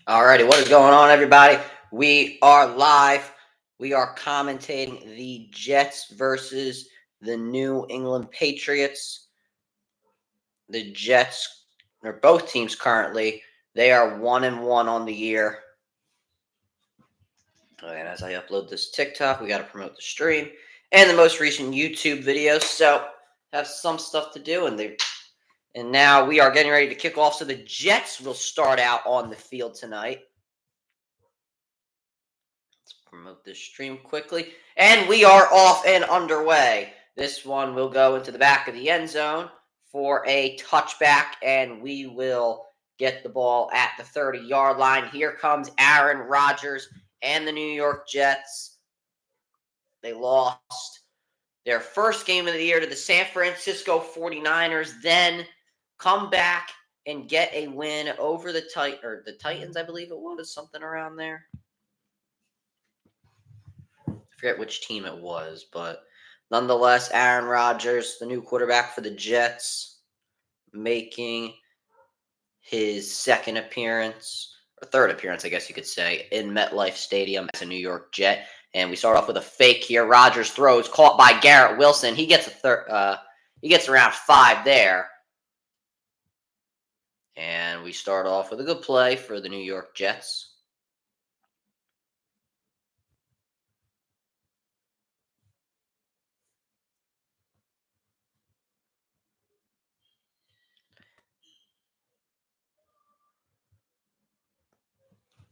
Alrighty, what is going on, everybody? We are live. We are commentating the Jets versus the New England Patriots. The Jets, or both teams currently, they are 1-1 on the year. And as I upload this TikTok, we got to promote the stream and the most recent YouTube videos. So have some stuff to do, and now we are getting ready to kick off. So the Jets will start out on the field tonight. Promote this stream quickly. And we are off and underway. This one will go into the back of the end zone for a touchback, and we will get the ball at the 30-yard line. Here comes Aaron Rodgers and the New York Jets. They lost their first game of the year to the San Francisco 49ers, then come back and get a win over the Titans, I believe it was, something around there. I forget which team it was, but nonetheless, Aaron Rodgers, the new quarterback for the Jets, making his second appearance, or third appearance, I guess you could say, in MetLife Stadium as a New York Jet. And we start off with a fake here. Rodgers throws, caught by Garrett Wilson. He gets he gets around 5 there. And we start off with a good play for the New York Jets.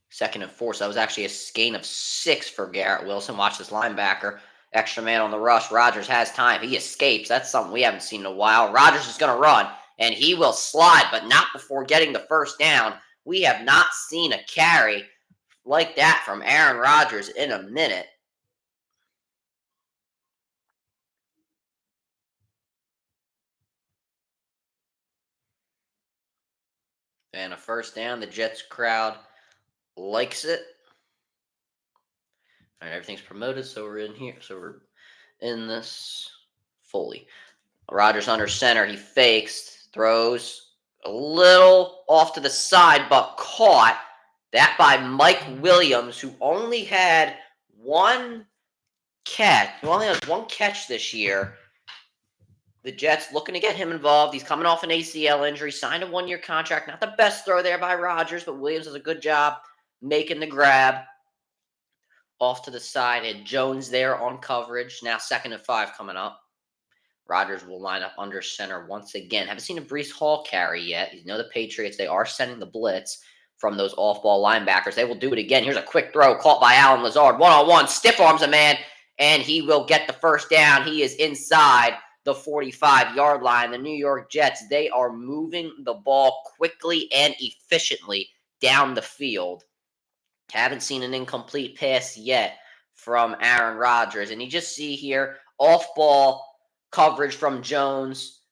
Second and 4. So that was actually a gain of 6 for Garrett Wilson. Watch this linebacker. Extra man on the rush. Rodgers has time. He escapes. That's something we haven't seen in a while. Rodgers is going to run, and he will slide, but not before getting the first down. We have not seen a carry like that from Aaron Rodgers in a minute. And a first down. The Jets crowd likes it. All right, everything's promoted, so we're in here. So we're in this fully. Rodgers under center. He fakes, throws a little off to the side, but caught. That by Mike Williams, who only had one catch. Who only has one catch this year. The Jets looking to get him involved. He's coming off an ACL injury, signed a 1-year contract. Not the best throw there by Rodgers, but Williams does a good job making the grab. Off to the side, and Jones there on coverage. Now 2nd and 5 coming up. Rodgers will line up under center once again. Haven't seen a Breece Hall carry yet. You know the Patriots, they are sending the blitz from those off-ball linebackers. They will do it again. Here's a quick throw caught by Allen Lazard. One-on-one, stiff arms a man, and he will get the first down. He is inside the 45-yard line. The New York Jets, they are moving the ball quickly and efficiently down the field. Haven't seen an incomplete pass yet from Aaron Rodgers. And you just see here, off-ball coverage from Jones,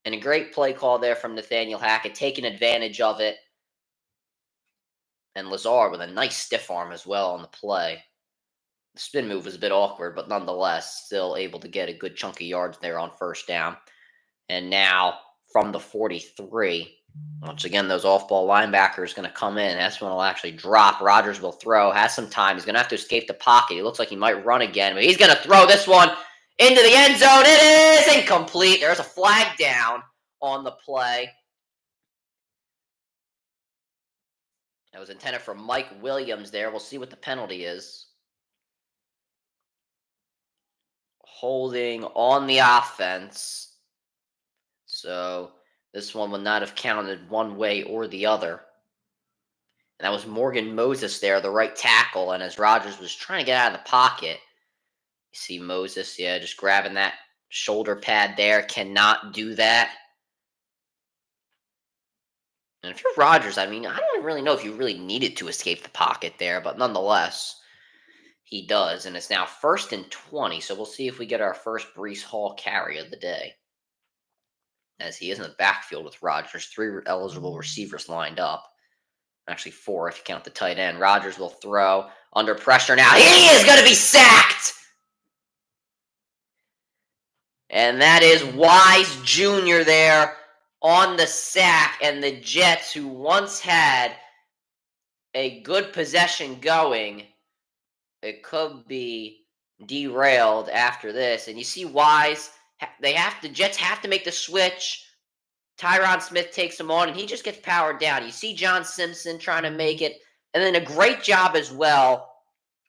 and a great play call there from Nathaniel Hackett, taking advantage of it. And Lazard with a nice stiff arm as well on the play. The spin move was a bit awkward, but nonetheless, still able to get a good chunk of yards there on first down. And now from the 43, once again, those off-ball linebackers going to come in. That's when he'll actually drop. Rodgers will throw. Has some time. He's going to have to escape the pocket. He looks like he might run again, but he's going to throw this one into the end zone. It is incomplete. There's a flag down on the play. That was intended for Mike Williams there. We'll see what the penalty is. Holding on the offense. So this one would not have counted one way or the other. And that was Morgan Moses there, the right tackle. And as Rodgers was trying to get out of the pocket, you see Moses, just grabbing that shoulder pad there. Cannot do that. And if you're Rodgers, I don't really know if you really needed to escape the pocket there, but nonetheless, he does. And it's now 1st and 20, so we'll see if we get our first Breece Hall carry of the day. As he is in the backfield with Rodgers, 3 eligible receivers lined up. Actually 4 if you count the tight end. Rodgers will throw under pressure now. He is going to be sacked! And that is Wise Jr. there on the sack. And the Jets, who once had a good possession going, it could be derailed after this. And you see Wise, the Jets have to make the switch. Tyron Smith takes him on, and he just gets powered down. You see John Simpson trying to make it, and then a great job as well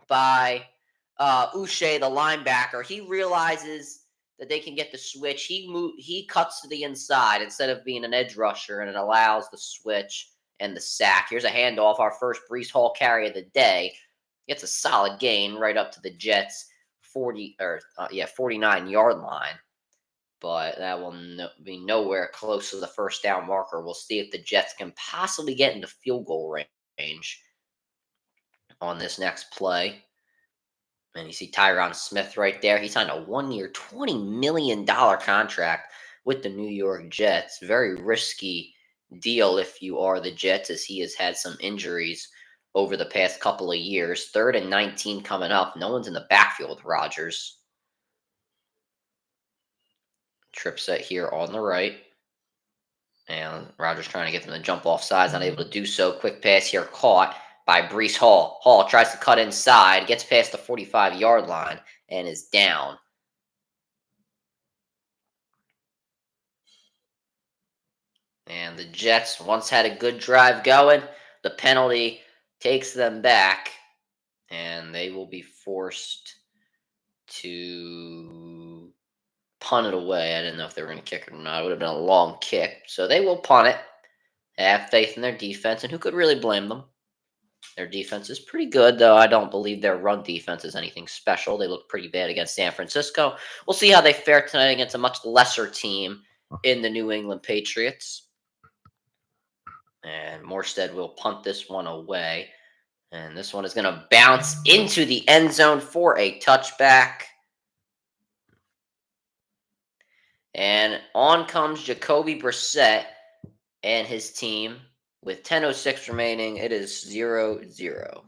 by Uche, the linebacker. He realizes that they can get the switch. He cuts to the inside instead of being an edge rusher, and it allows the switch and the sack. Here's a handoff, our first Breece Hall carry of the day. Gets a solid gain right up to the Jets 49-yard line. But that will be nowhere close to the first down marker. We'll see if the Jets can possibly get into field goal range on this next play. And you see Tyron Smith right there. He signed a 1-year, $20 million contract with the New York Jets. Very risky deal if you are the Jets, as he has had some injuries over the past couple of years. 3rd and 19 coming up. No one's in the backfield with Rodgers. Trip set here on the right. And Rodgers trying to get them to jump off sides, not able to do so. Quick pass here caught by Breece Hall. Hall tries to cut inside, gets past the 45-yard line, and is down. And the Jets once had a good drive going. The penalty takes them back, and they will be forced to punt it away. I didn't know if they were going to kick it or not. It would have been a long kick. So they will punt it. They have faith in their defense, and who could really blame them? Their defense is pretty good, though I don't believe their run defense is anything special. They look pretty bad against San Francisco. We'll see how they fare tonight against a much lesser team in the New England Patriots. And Morstead will punt this one away. And this one is going to bounce into the end zone for a touchback. And on comes Jacoby Brissett and his team. With 10:06 remaining, it is 0-0.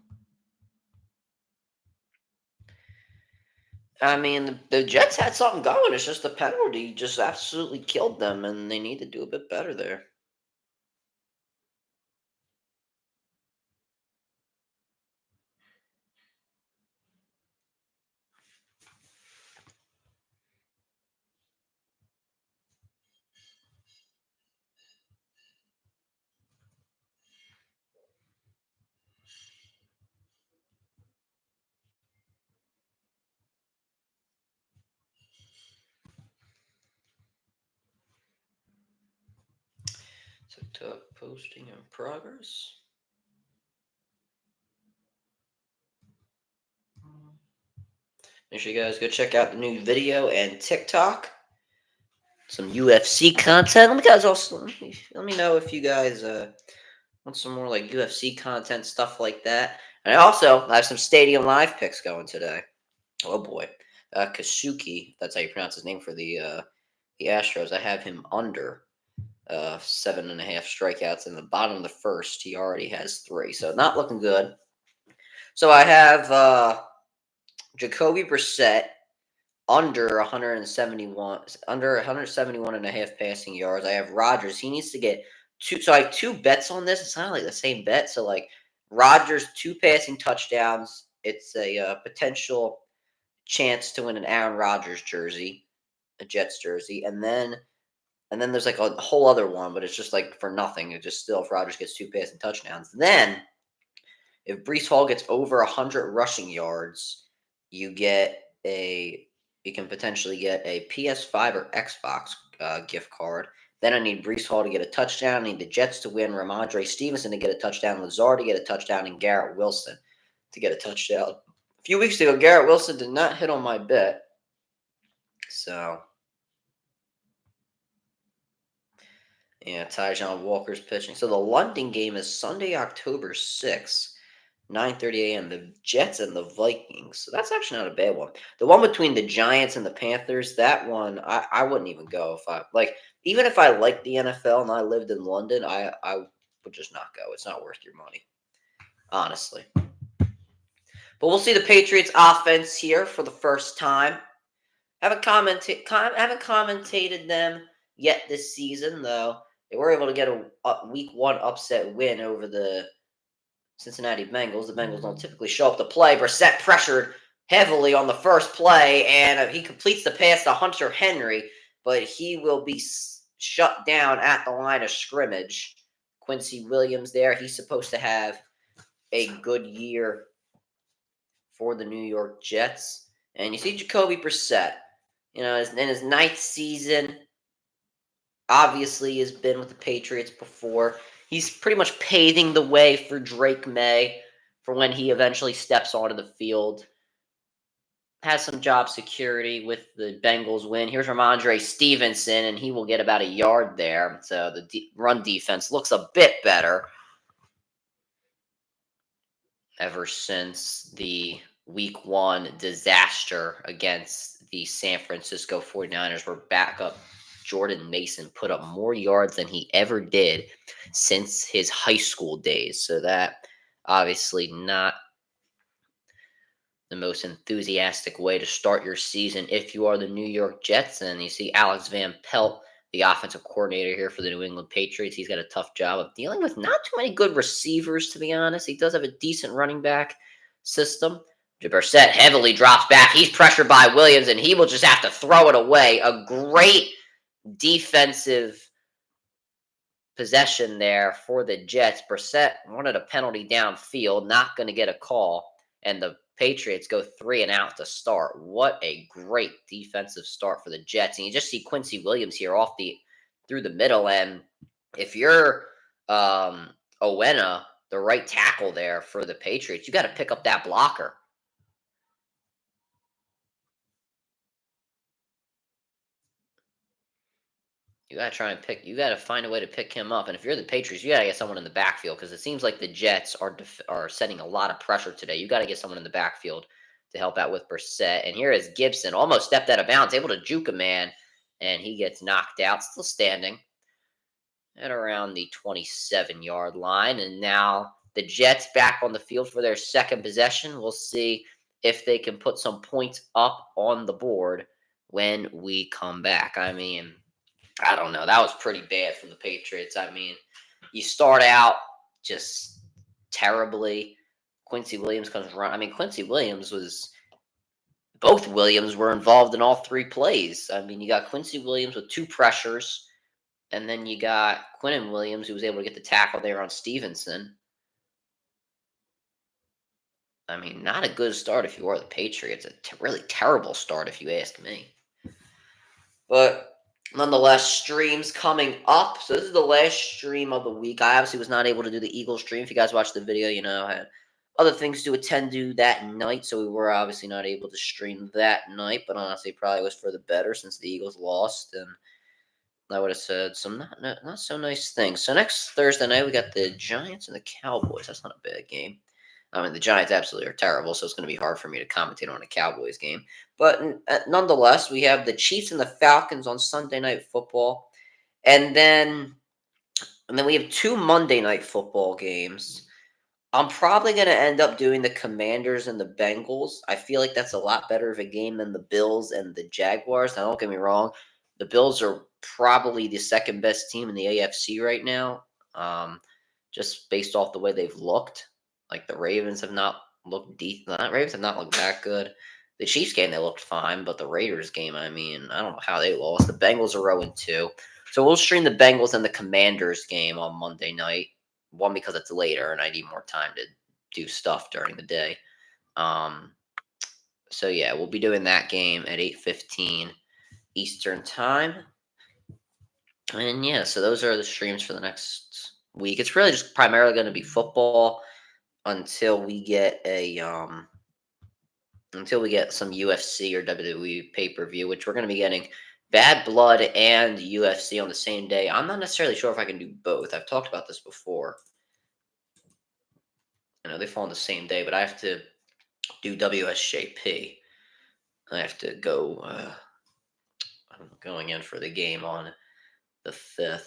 I mean, the Jets had something going. It's just the penalty just absolutely killed them, and they need to do a bit better there. So, posting in progress. Make sure you guys go check out the new video and TikTok. Some UFC content. Let me know if you guys want some more like UFC content, stuff like that. And I have some Stadium Live picks going today. Oh boy, Kasuki. That's how you pronounce his name for the Astros. I have him under 7.5 strikeouts in the bottom of the first. He already has 3, so not looking good. So I have Jacoby Brissett under 171 and a half passing yards. I have Rodgers. He needs to get 2. So I have 2 bets on this. It's not like the same bet. So like Rodgers 2 passing touchdowns. It's a potential chance to win an Aaron Rodgers jersey, a Jets jersey, and then there's like a whole other one, but it's just like for nothing. It just still if Rodgers gets 2 passing touchdowns. Then if Breece Hall gets over 100 rushing yards, you can potentially get a PS5 or Xbox gift card. Then I need Breece Hall to get a touchdown. I need the Jets to win, Ramondre Stevenson to get a touchdown, Lazard to get a touchdown, and Garrett Wilson to get a touchdown. A few weeks ago, Garrett Wilson did not hit on my bet. So, yeah, Tyjon Walker's pitching. So the London game is Sunday, October 6th. 9:30 a.m. The Jets and the Vikings. So that's actually not a bad one. The one between the Giants and the Panthers, that one I wouldn't even go if I like. Even if I liked the NFL and I lived in London, I would just not go. It's not worth your money, honestly. But we'll see the Patriots offense here for the first time. Haven't commentated them yet this season, though. They were able to get a week 1 upset win over the Cincinnati Bengals. The Bengals don't typically show up to play. Brissett pressured heavily on the first play, and he completes the pass to Hunter Henry, but he will be shut down at the line of scrimmage. Quincy Williams there. He's supposed to have a good year for the New York Jets. And you see Jacoby Brissett, in his ninth season, obviously has been with the Patriots before. He's pretty much paving the way for Drake May for when he eventually steps onto the field. Has some job security with the Bengals win. Here's Ramondre Stevenson, and he will get about a yard there. So the run defense looks a bit better ever since the Week 1 disaster against the San Francisco 49ers, where backup Jordan Mason put up more yards than he ever did since his high school days. So that obviously not the most enthusiastic way to start your season if you are the New York Jets. And you see Alex Van Pelt, the offensive coordinator here for the New England Patriots. He's got a tough job of dealing with not too many good receivers, to be honest. He does have a decent running back system. Brissett heavily drops back. He's pressured by Williams, and he will just have to throw it away. A great defensive possession there for the Jets. Brissett wanted a penalty downfield, not going to get a call, and the Patriots go 3 and out to start. What a great defensive start for the Jets. And you just see Quincy Williams here through the middle. And if you're Owena, the right tackle there for the Patriots, you got to pick up that blocker. You got to find a way to pick him up. And if you're the Patriots, you got to get someone in the backfield, because it seems like the Jets are setting a lot of pressure today. You got to get someone in the backfield to help out with Brissett. And here is Gibson, almost stepped out of bounds, able to juke a man, and he gets knocked out, still standing at around the 27-yard line. And now the Jets back on the field for their second possession. We'll see if they can put some points up on the board when we come back. I mean, I don't know. That was pretty bad from the Patriots. I mean, you start out just terribly. Quincy Williams comes around. I mean, both Williams were involved in all 3 plays. I mean, you got Quincy Williams with 2 pressures, and then you got Quinnen Williams, who was able to get the tackle there on Stevenson. I mean, not a good start if you are the Patriots. A really terrible start if you ask me. But nonetheless, streams coming up. So this is the last stream of the week. I obviously was not able to do the Eagles stream. If you guys watched the video, I had other things to attend to that night, so we were obviously not able to stream that night. But honestly, it probably was for the better, since the Eagles lost, and I would have said some not so nice things. So next Thursday night, we got the Giants and the Cowboys. That's not a bad game. I mean, the Giants absolutely are terrible, so it's going to be hard for me to commentate on a Cowboys game. But nonetheless, we have the Chiefs and the Falcons on Sunday Night Football. And then we have 2 Monday Night Football games. I'm probably going to end up doing the Commanders and the Bengals. I feel like that's a lot better of a game than the Bills and the Jaguars. Now, don't get me wrong. The Bills are probably the second best team in the AFC right now, just based off the way they've looked. Like, the Ravens have not looked decent. The Ravens have not looked that good. The Chiefs game, they looked fine, but the Raiders game, I mean, I don't know how they lost. The Bengals are 0-2. So we'll stream the Bengals and the Commanders game on Monday night. One, because it's later and I need more time to do stuff during the day. So yeah, we'll be doing that game at 8:15 Eastern time. And yeah, so those are the streams for the next week. It's really just primarily going to be football until we get some UFC or WWE pay-per-view, which we're going to be getting Bad Blood and UFC on the same day. I'm not necessarily sure if I can do both. I've talked about this before. I know they fall on the same day, but I have to do WSJP. I have to go. I'm going in for the game on the 5th.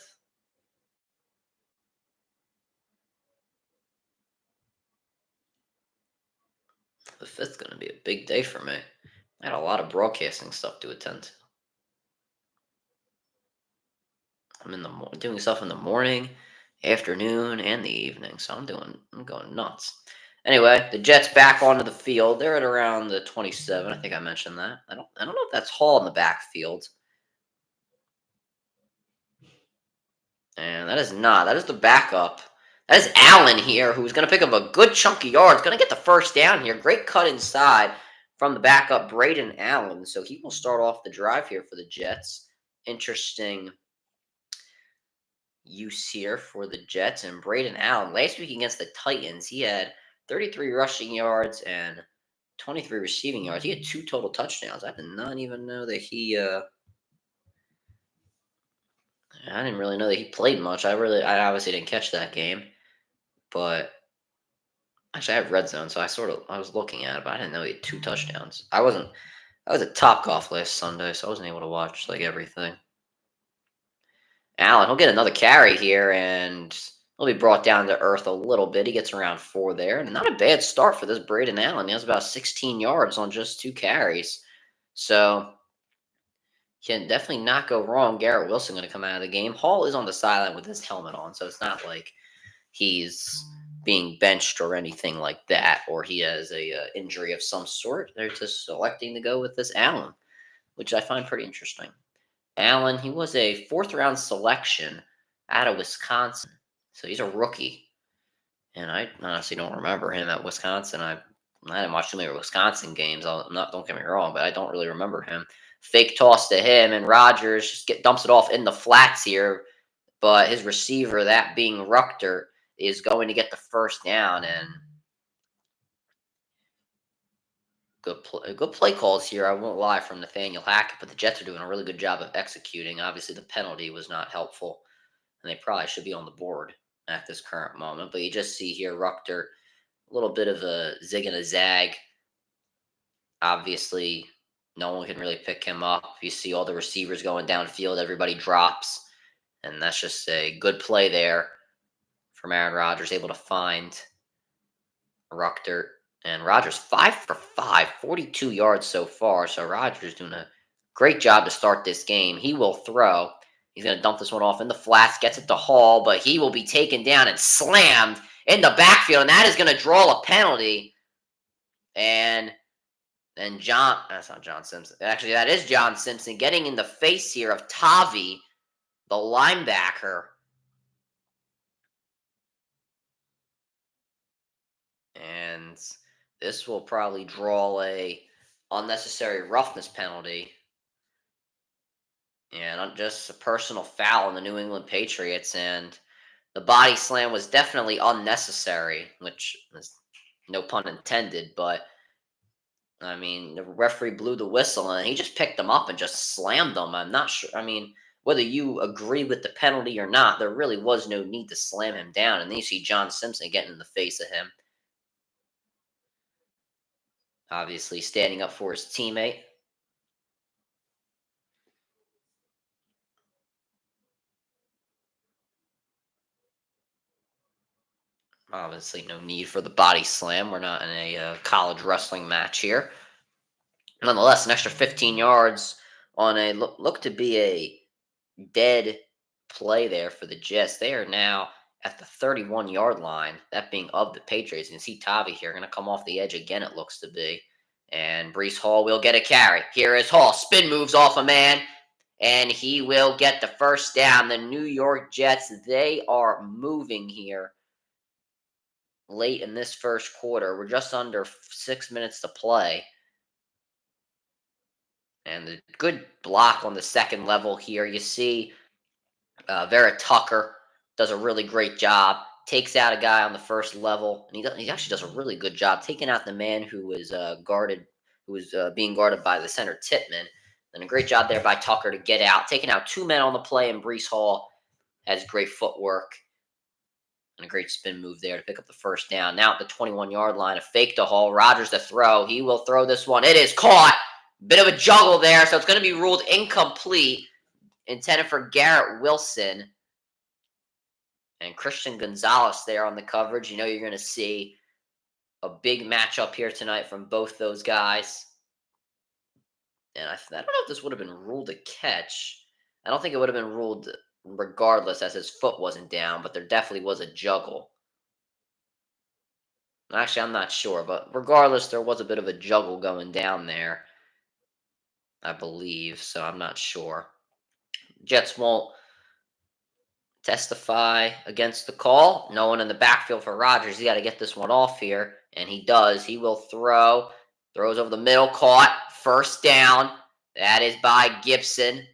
The 5th is going to be a big day for me. I had a lot of broadcasting stuff to attend to. I'm doing stuff in the morning, afternoon and the evening. So I'm going nuts. Anyway, the Jets back onto the field. They're at around the 27. I think I mentioned that. I don't know if that's Hall in the backfield. And that is not. That is the backup. That is Allen here, who's going to pick up a good chunk of yards. Going to get the first down here. Great cut inside from the backup, Braden Allen. So he will start off the drive here for the Jets. Interesting use here for the Jets. And Braden Allen, last week against the Titans, he had 33 rushing yards and 23 receiving yards. He had 2 total touchdowns. I did not even know that I didn't really know that he played much. I obviously didn't catch that game, but actually I have red zone, so I was looking at it, but I didn't know he had 2 touchdowns. I was at Top Golf last Sunday, so I wasn't able to watch like everything. Allen, he'll get another carry here, and he'll be brought down to earth a little bit. He gets around 4 there, and not a bad start for this Braden Allen. He has about 16 yards on just 2 carries, so can definitely not go wrong. Garrett Wilson going to come out of the game. Hall is on the sideline with his helmet on, so it's not like he's being benched or anything like that, or he has a injury of some sort. They're just selecting to go with this Allen, which I find pretty interesting. Allen, he was a 4th-round selection out of Wisconsin, so he's a rookie. And I honestly don't remember him at Wisconsin. I didn't watch too many Wisconsin games. Don't get me wrong, but I don't really remember him. Fake toss to him, and Rodgers dumps it off in the flats here. But his receiver, that being Ruchter, is going to get the first down. And good play calls here. I won't lie, from Nathaniel Hackett, but the Jets are doing a really good job of executing. Obviously, the penalty was not helpful, and they probably should be on the board at this current moment. But you just see here Ruchter, a little bit of a zig and a zag. Obviously, no one can really pick him up. You see all the receivers going downfield, everybody drops, and that's just a good play there from Aaron Rodgers, able to find Ruchter. And Rodgers 5 for 5, 42 yards so far. So Rodgers doing a great job to start this game. He will throw. He's going to dump this one off in the flats, gets it to Hall, but he will be taken down and slammed in the backfield, and that is going to draw a penalty. And then that's not John Simpson. Actually, that is John Simpson getting in the face here of Tavi, the linebacker. And this will probably draw a unnecessary roughness penalty. And just a personal foul on the New England Patriots. And the body slam was definitely unnecessary, which is no pun intended, but I mean, the referee blew the whistle and he just picked them up and just slammed them. I'm not sure. I mean, whether you agree with the penalty or not, there really was no need to slam him down. And then you see John Simpson getting in the face of him, obviously standing up for his teammate. Obviously, no need for the body slam. We're not in a college wrestling match here. Nonetheless, an extra 15 yards on a look to be a dead play there for the Jets. They are now at the 31-yard line, that being of the Patriots. You can see Tavi here going to come off the edge again, it looks to be. And Brees Hall will get a carry. Here is Hall. Spin moves off a man, and he will get the first down. The New York Jets, they are moving here late in this first quarter. We're just under 6 minutes to play. And a good block on the second level here. You see Vera Tucker does a really great job. Takes out a guy on the first level, and he actually does a really good job taking out the man who was being guarded by the center Titman. And a great job there by Tucker to get out, taking out 2 men on the play, and Brees Hall has great footwork and a great spin move there to pick up the first down. Now at the 21-yard line, a fake to Hall. Rodgers to throw. He will throw this one. It is caught. Bit of a juggle there, so it's going to be ruled incomplete. Intended for Garrett Wilson. And Christian Gonzalez there on the coverage. You know you're going to see a big matchup here tonight from both those guys. And I don't know if this would have been ruled a catch. I don't think it would have been ruled regardless, as his foot wasn't down, but there definitely was a juggle. Actually, I'm not sure, but regardless, there was a bit of a juggle going down there, I believe, so I'm not sure. Jets won't testify against the call. No one in the backfield for Rodgers. He got to get this one off here, and he does. He will throw. Throws over the middle, caught. First down. That is by Gibson.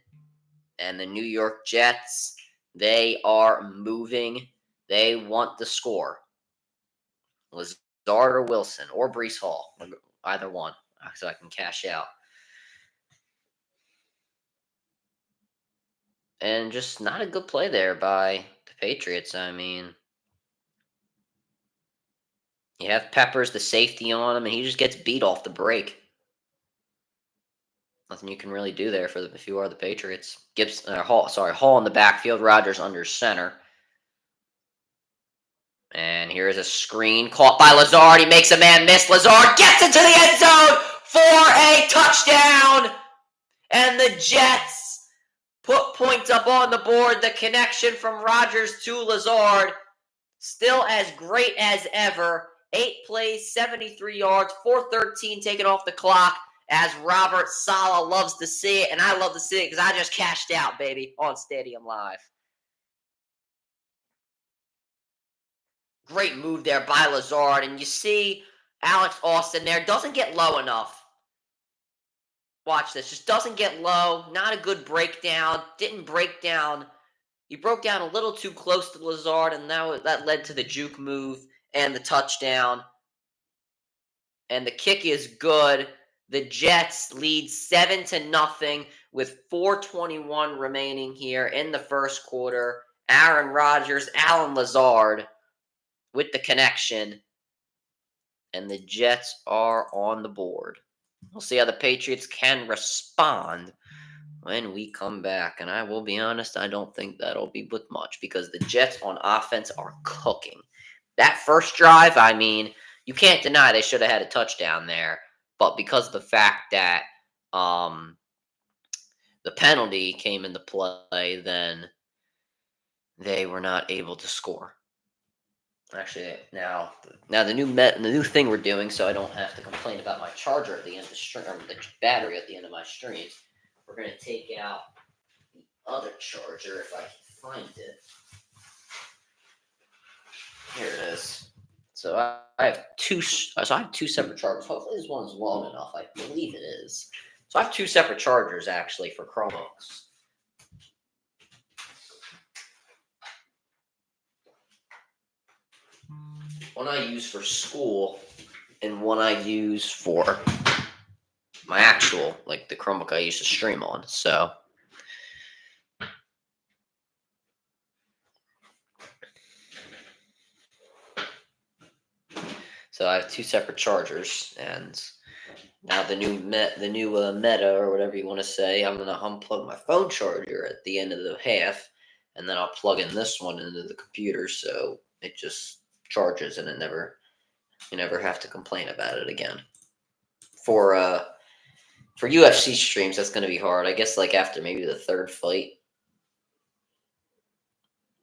And the New York Jets, they are moving. They want the score. Lazard or Wilson or Breece Hall. Either one, so I can cash out. And just not a good play there by the Patriots. I mean, you have Peppers, the safety on him, and he just gets beat off the break. Nothing you can really do there for if you are the Patriots. Hall in the backfield. Rodgers under center. And here's a screen caught by Lazard. He makes a man miss. Lazard gets into the end zone for a touchdown. And the Jets put points up on the board. The connection from Rodgers to Lazard still as great as ever. 8 plays, 73 yards, 4:13 taken off the clock, as Robert Saleh loves to see it, and I love to see it because I just cashed out, baby, on Stadium Live. Great move there by Lazard, and you see Alex Austin there. Doesn't get low enough. Watch this. Just doesn't get low. Not a good breakdown. Didn't break down. He broke down a little too close to Lazard, and that led to the juke move and the touchdown. And the kick is good. The Jets lead 7-0 with 4:21 remaining here in the first quarter. Aaron Rodgers, Allen Lazard with the connection. And the Jets are on the board. We'll see how the Patriots can respond when we come back. And I will be honest, I don't think that'll be with much because the Jets on offense are cooking. That first drive, I mean, you can't deny they should have had a touchdown there. But because of the fact that the penalty came into play, then they were not able to score. Actually, now the new thing we're doing, so I don't have to complain about my charger at the end of the stream, or the battery at the end of my streams. We're going to take out the other charger if I can find it. Here it is. So I have two separate chargers. Hopefully this one's long enough. I believe it is. So I have 2 separate chargers actually for Chromebooks. One I use for school and one I use for my actual, like the Chromebook I used to stream on. So I have 2 separate chargers, and now the new meta or whatever you want to say, I'm gonna unplug my phone charger at the end of the half, and then I'll plug in this one into the computer, so it just charges, and you never have to complain about it again. For UFC streams, that's gonna be hard. I guess like after maybe the 3rd fight.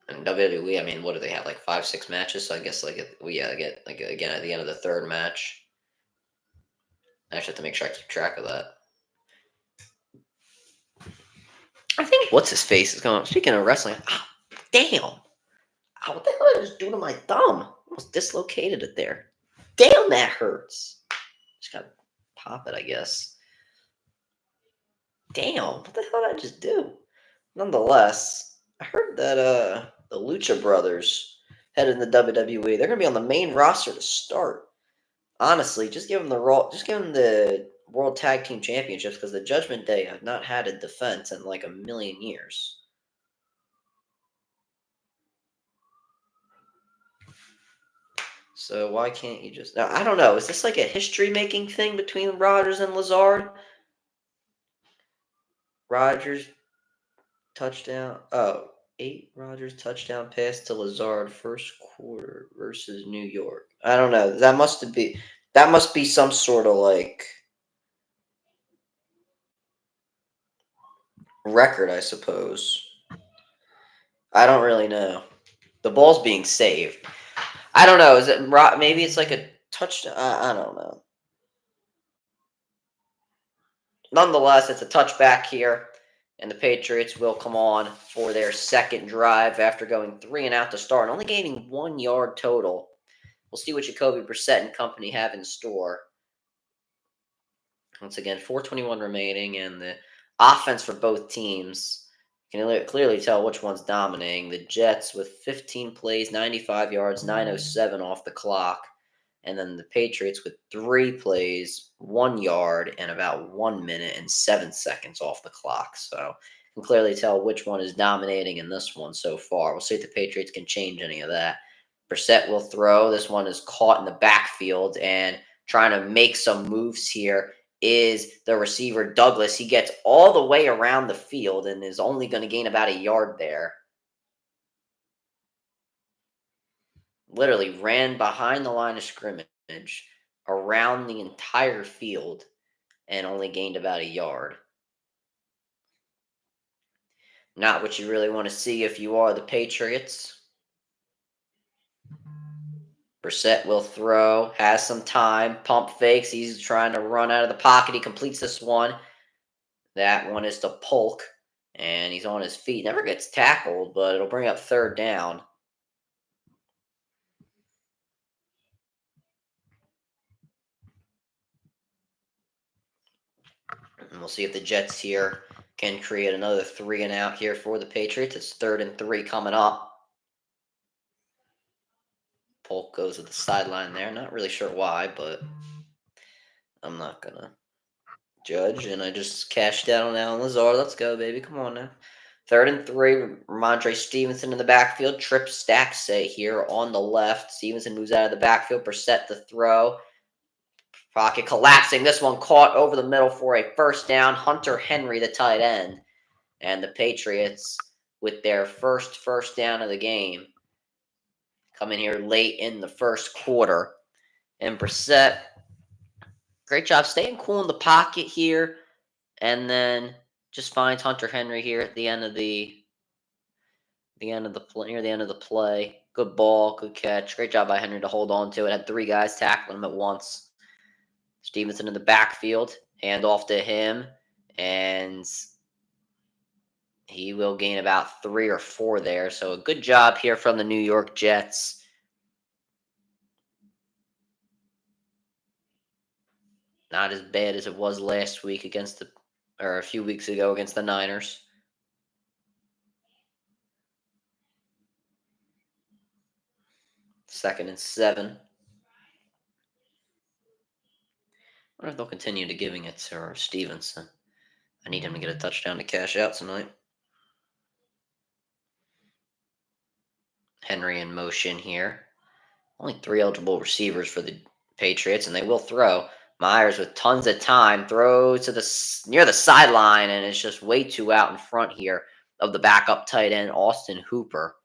And WWE, I mean, what do they have? Like 5-6 matches? So I guess I get again at the end of the 3rd match. I actually have to make sure I keep track of that. I think what's his face is going. Speaking of wrestling, damn! What the hell did I just do to my thumb? Almost dislocated it there. Damn, that hurts. Just gotta pop it, I guess. Damn! What the hell did I just do? Nonetheless, I heard that the Lucha Brothers headed in the WWE. They're gonna be on the main roster to start. Honestly, just give them the World Tag Team Championships because the Judgment Day have not had a defense in like a million years. So why can't you just? Now, I don't know. Is this like a history-making thing between Rodgers and Lazard? Rodgers touchdown. 8 Rodgers touchdown pass to Lazard first quarter versus New York. I don't know. That must be some sort of like record, I suppose. I don't really know. The ball's being saved. I don't know. Is it maybe it's like a touchdown? I don't know. Nonetheless, it's a touchback here, and the Patriots will come on for their second drive after going 3 and out to start, and only gaining 1 yard total. We'll see what Jacoby Brissett and company have in store. Once again, 4:21 remaining, and the offense for both teams can clearly tell which one's dominating. The Jets with 15 plays, 95 yards, 9:07 off the clock. And then the Patriots with 3 plays, 1 yard, and about 1 minute and 7 seconds off the clock. So you can clearly tell which one is dominating in this one so far. We'll see if the Patriots can change any of that. Brissett will throw. This one is caught in the backfield and trying to make some moves here is the receiver Douglas. He gets all the way around the field and is only going to gain about 1 yard there. Literally ran behind the line of scrimmage around the entire field and only gained about 1 yard. Not what you really want to see if you are the Patriots. Brissett will throw, has some time, pump fakes. He's trying to run out of the pocket. He completes this one. That one is to Polk, and he's on his feet. Never gets tackled, but it'll bring up third down. And we'll see if the Jets here can create another 3 and out here for the Patriots. It's 3rd and 3 coming up. Polk goes to the sideline there. Not really sure why, but I'm not going to judge. And I just cashed out on Alan Lazard. Let's go, baby. Come on now. 3rd and 3. Ramondre Stevenson in the backfield. Trip stack say here on the left. Stevenson moves out of the backfield. Brissett to throw. Pocket collapsing. This one caught over the middle for a first down. Hunter Henry, the tight end. And the Patriots with their first down of the game. Coming here late in the first quarter. And Brissett, great job staying cool in the pocket here. And then just finds Hunter Henry here at the end of the play, near the end of the play. Good ball, good catch. Great job by Henry to hold on to it. Had 3 guys tackling him at once. Stevenson in the backfield. Hand off to him. And he will gain about 3 or 4 there. So a good job here from the New York Jets. Not as bad as it was last week or a few weeks ago against the Niners. 2nd and 7. I wonder if they'll continue to giving it to Stevenson. I need him to get a touchdown to cash out tonight. Henry in motion here. Only 3 eligible receivers for the Patriots, and they will throw. Myers with tons of time throws to near the sideline, and it's just way too out in front here of the backup tight end, Austin Hooper.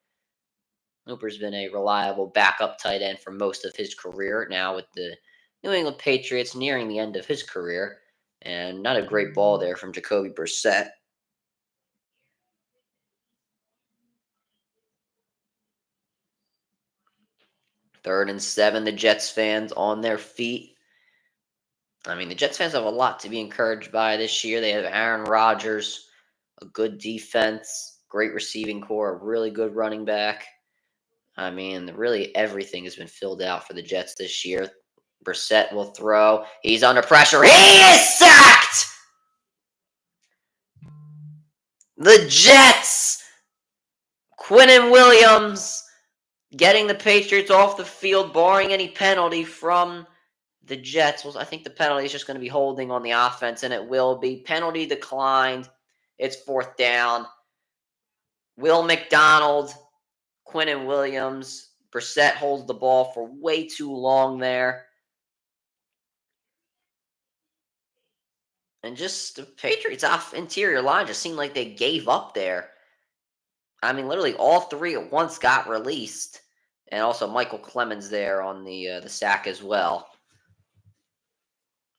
Hooper's been a reliable backup tight end for most of his career. Now with the New England Patriots nearing the end of his career, and not a great ball there from Jacoby Brissett. Third and 7, the Jets fans on their feet. I mean, the Jets fans have a lot to be encouraged by this year. They have Aaron Rodgers, a good defense, great receiving core, a really good running back. I mean, really everything has been filled out for the Jets this year. Brissett will throw. He's under pressure. He is sacked! The Jets! Quinnen Williams getting the Patriots off the field, barring any penalty from the Jets. Well, I think the penalty is just going to be holding on the offense, and it will be. Penalty declined. It's 4th down. Will McDonald, Quinnen Williams, Brissett holds the ball for way too long there. And just the Patriots off interior line just seemed like they gave up there. I mean, literally all 3 at once got released. And also Michael Clemens there on the sack as well.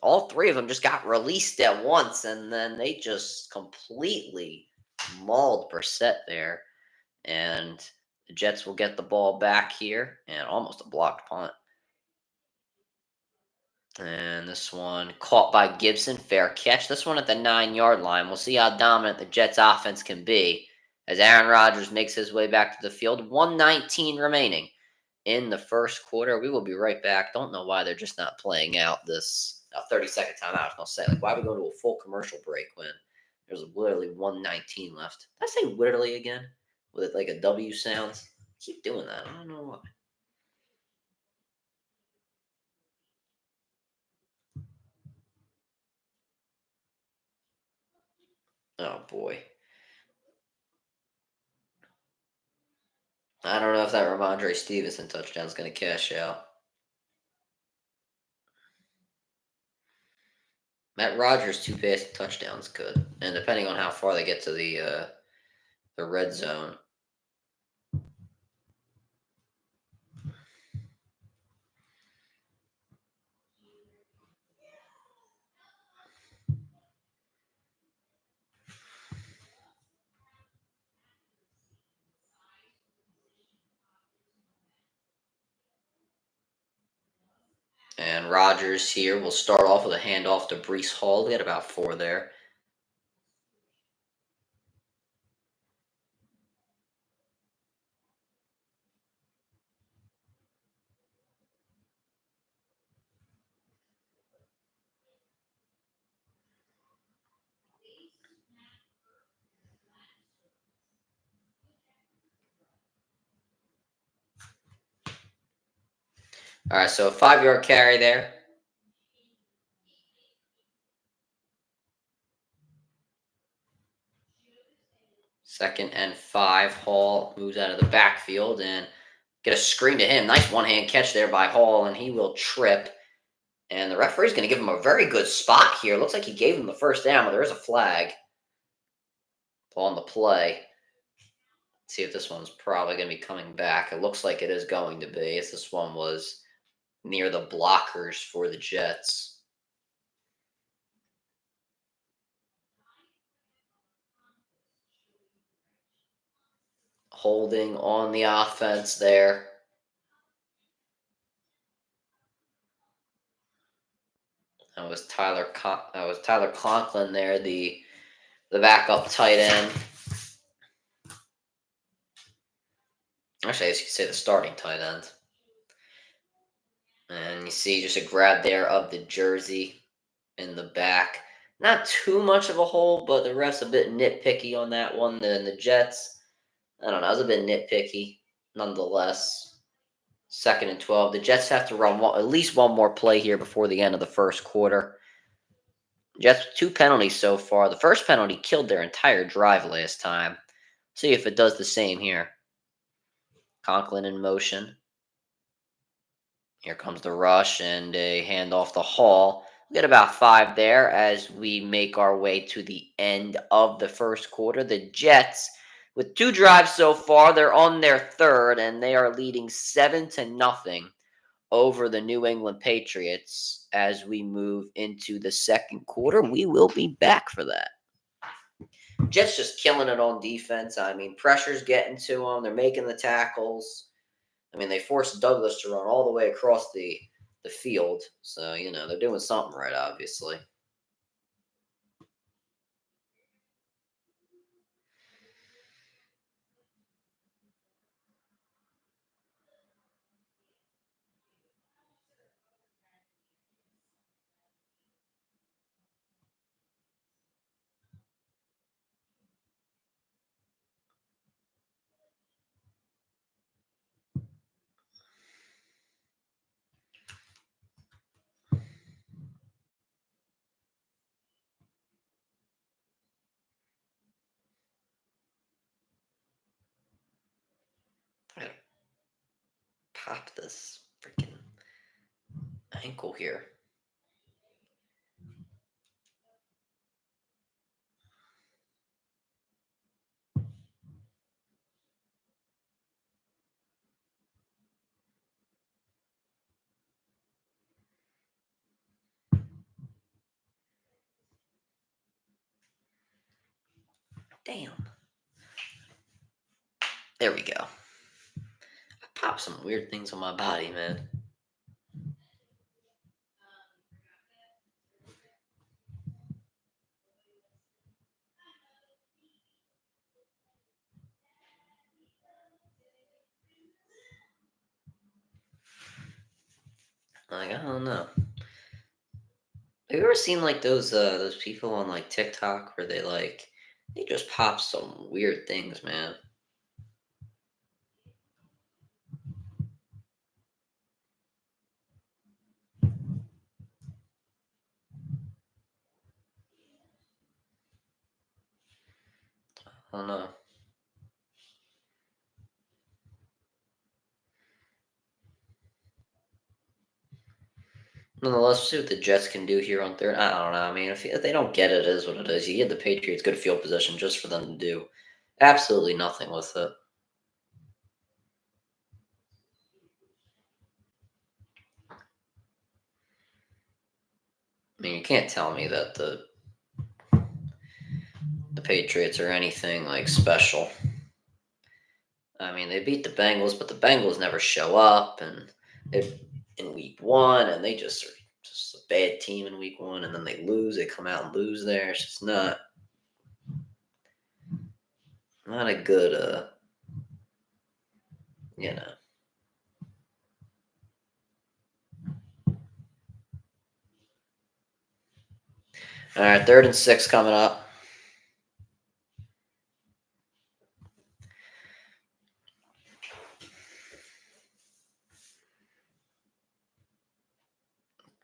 All 3 of them just got released at once, and then they just completely mauled Brissett there. And the Jets will get the ball back here, and almost a blocked punt. And this one caught by Gibson, fair catch. This one at the 9-yard line. We'll see how dominant the Jets offense can be as Aaron Rodgers makes his way back to the field. 119 remaining in the first quarter. We will be right back. Don't know why they're just not playing out this 30-second timeout. I was going to say, like, why are we going to a full commercial break when there's literally 119 left? Did I say literally again? With it like a W sound? I keep doing that. I don't know why. Oh, boy. I don't know if that Ramondre Stevenson touchdown is going to cash out. Matt Rogers 2 passing touchdowns could, and depending on how far they get to the red zone. And Rogers here will start off with a handoff to Breece Hall. They had about 4 there. All right, so a 5-yard carry there. Second and 5. Hall moves out of the backfield and get a screen to him. Nice one-hand catch there by Hall, and he will trip. And the referee's going to give him a very good spot here. Looks like he gave him the first down, but there is a flag on the play. Let's see if this one's probably going to be coming back. It looks like it is going to be, as this one was near the blockers for the Jets. Holding on the offense there. That was Tyler Conklin there, the backup tight end. Actually, I guess you could say the starting tight end. And you see just a grab there of the jersey in the back. Not too much of a hole, but the ref's a bit nitpicky on that one. Then the Jets, I don't know, it was a bit nitpicky nonetheless. 2nd and 12. The Jets have to run at least one more play here before the end of the first quarter. Jets with 2 penalties so far. The first penalty killed their entire drive last time. See if it does the same here. Conklin in motion. Here comes the rush and a handoff to Hall. We get about 5 there as we make our way to the end of the first quarter. The Jets, with 2 drives so far, they're on their 3rd, and they are leading 7-0 over the New England Patriots as we move into the second quarter. We will be back for that. Jets just killing it on defense. I mean, pressure's getting to them. They're making the tackles. I mean, they forced Douglas to run all the way across the field. So, they're doing something right, obviously. I gotta pop this freaking ankle here. Damn. There we go. I pop some weird things on my body, man. Like, I don't know. Have you ever seen like those people on like TikTok where they just pop some weird things, man? I don't know. Nonetheless, see what the Jets can do here on third. I don't know. I mean, if they don't get it, it is what it is. You give the Patriots good field position just for them to do absolutely nothing with it. I mean, you can't tell me that the Patriots are anything like special. I mean, they beat the Bengals, but the Bengals never show up, and it in week one, and they just are just a bad team in week one, and then they lose. They come out and lose there. It's just not a good you know. All right, 3rd and 6 coming up.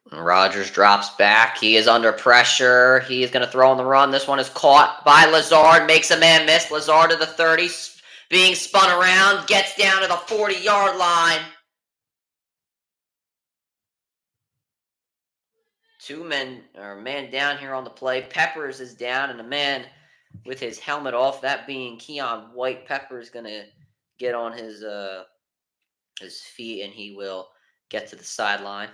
Rodgers drops back. He is under pressure. He is going to throw on the run. This one is caught by Lazard. Makes a man miss. Lazard to the 30, being spun around. Gets down to the 40-yard line. Two men or man down here on the play. Peppers is down, and a man with his helmet off. That being Keon White. Peppers going to get on his feet, and he will get to the sideline.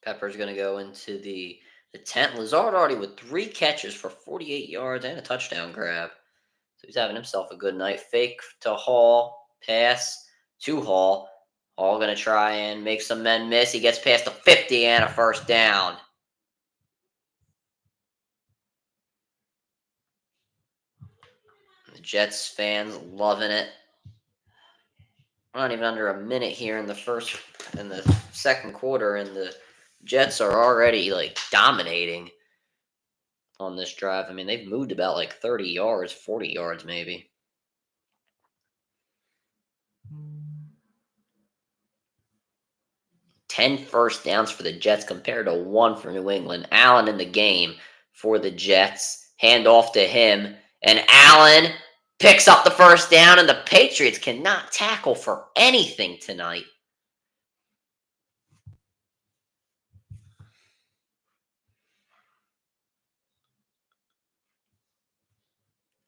Pepper's going to go into the tent. Lazard already with 3 catches for 48 yards and a touchdown grab. So he's having himself a good night. Fake to Hall, pass to Hall. Hall going to try and make some men miss. He gets past the 50 and a first down. The Jets fans loving it. Not even under a minute here in the second quarter, and the Jets are already like dominating on this drive. I mean, they've moved about like 30 yards, 40 yards maybe. 10 first downs for the Jets compared to 1 for New England. Allen in the game for the Jets. Hand off to him, and Allen picks up the first down, and the Patriots cannot tackle for anything tonight.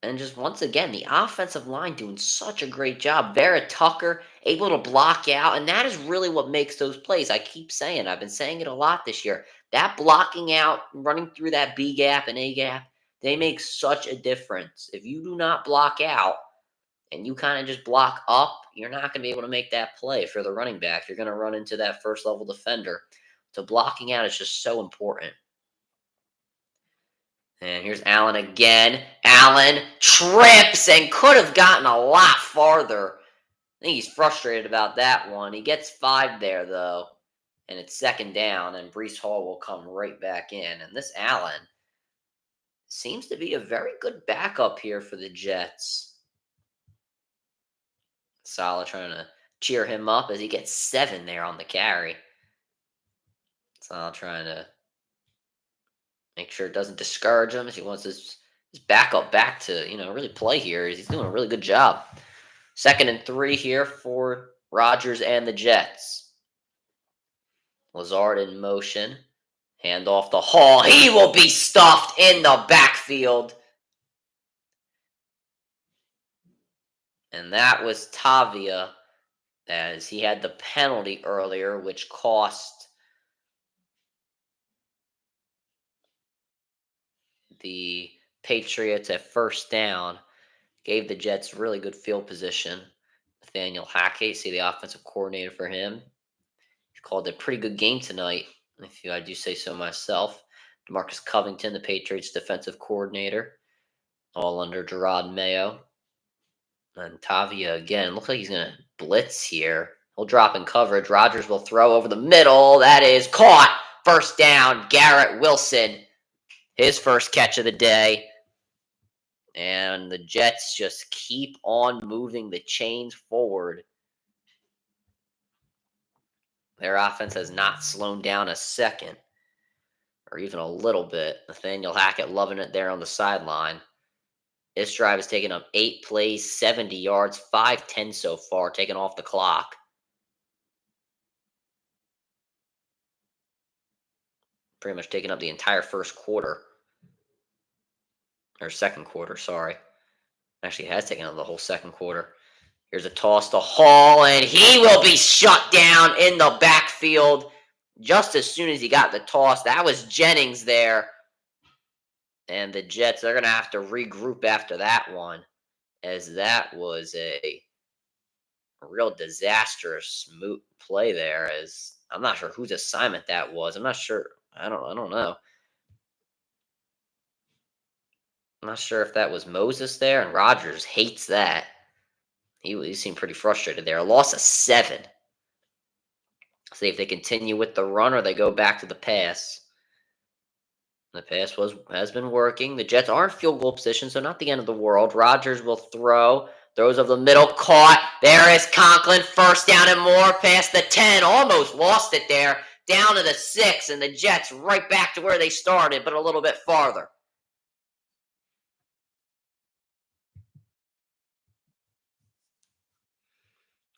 And just once again, the offensive line doing such a great job. Vera Tucker able to block out, and that is really what makes those plays. I keep saying, I've been saying it a lot this year. That blocking out, running through that B gap and A gap, they make such a difference. If you do not block out and you kind of just block up, you're not going to be able to make that play for the running back. You're going to run into that first level defender. So blocking out is just so important. And here's Allen again. Allen trips and could have gotten a lot farther. I think he's frustrated about that one. He gets 5 there, though. And it's 2nd down, and Breece Hall will come right back in. And this Allen seems to be a very good backup here for the Jets. Salah trying to cheer him up as he gets 7 there on the carry. Salah trying to make sure it doesn't discourage him as he wants his backup back to, really play here. He's doing a really good job. 2nd and 3 here for Rodgers and the Jets. Lazard in motion. Hand off to Hall. He will be stuffed in the backfield. And that was Tavia, as he had the penalty earlier, which cost the Patriots a first down. Gave the Jets really good field position. Nathaniel Hackett, see the offensive coordinator for him. He called a pretty good game tonight, if I do say so myself. DeMarcus Covington, the Patriots defensive coordinator, all under Gerard Mayo. And Tavia, again, looks like he's going to blitz here. He'll drop in coverage. Rodgers will throw over the middle. That is caught. First down, Garrett Wilson. His first catch of the day. And the Jets just keep on moving the chains forward. Their offense has not slowed down a second, or even a little bit. Nathaniel Hackett loving it there on the sideline. This drive has taken up 8 plays, 70 yards, 5:10 so far, taken off the clock. Pretty much taken up the entire first quarter. Or second quarter, sorry. Actually, it has taken up the whole second quarter. Here's a toss to Hall, and he will be shut down in the backfield just as soon as he got the toss. That was Jennings there. And the Jets, they're going to have to regroup after that one, as that was a real disastrous play there. As I'm not sure whose assignment that was. I'm not sure. I don't know. I'm not sure if that was Moses there, and Rodgers hates that. He seemed pretty frustrated there. A loss of 7. See if they continue with the run or they go back to the pass. The pass has been working. The Jets are in field goal position, so not the end of the world. Rodgers will throw. Throws over the middle. Caught. There is Conklin. First down and more. Past the 10. Almost lost it there. Down to the 6. And the Jets right back to where they started, but a little bit farther.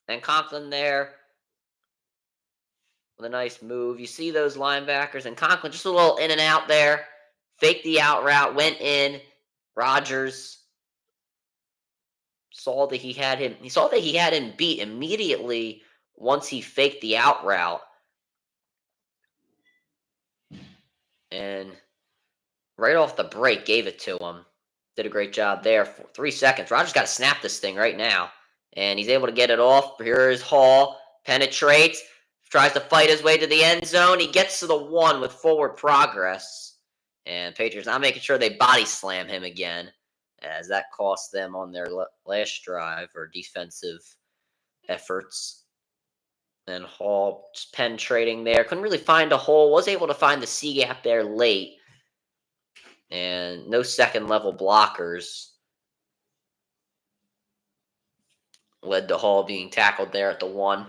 And Conklin there with a nice move. You see those linebackers, and Conklin just a little in and out there. Faked the out route, went in. Rodgers saw that he had him beat immediately once he faked the out route. And right off the break, gave it to him. Did a great job there for 3 seconds. Rodgers got to snap this thing right now. And he's able to get it off. Here is Hall. Penetrates. Tries to fight his way to the end zone. He gets to the 1 with forward progress. And Patriots not making sure they body slam him again, as that cost them on their last drive or defensive efforts. And Hall just penetrating there. Couldn't really find a hole. Was able to find the C gap there late. And no second level blockers. Led to Hall being tackled there at the 1.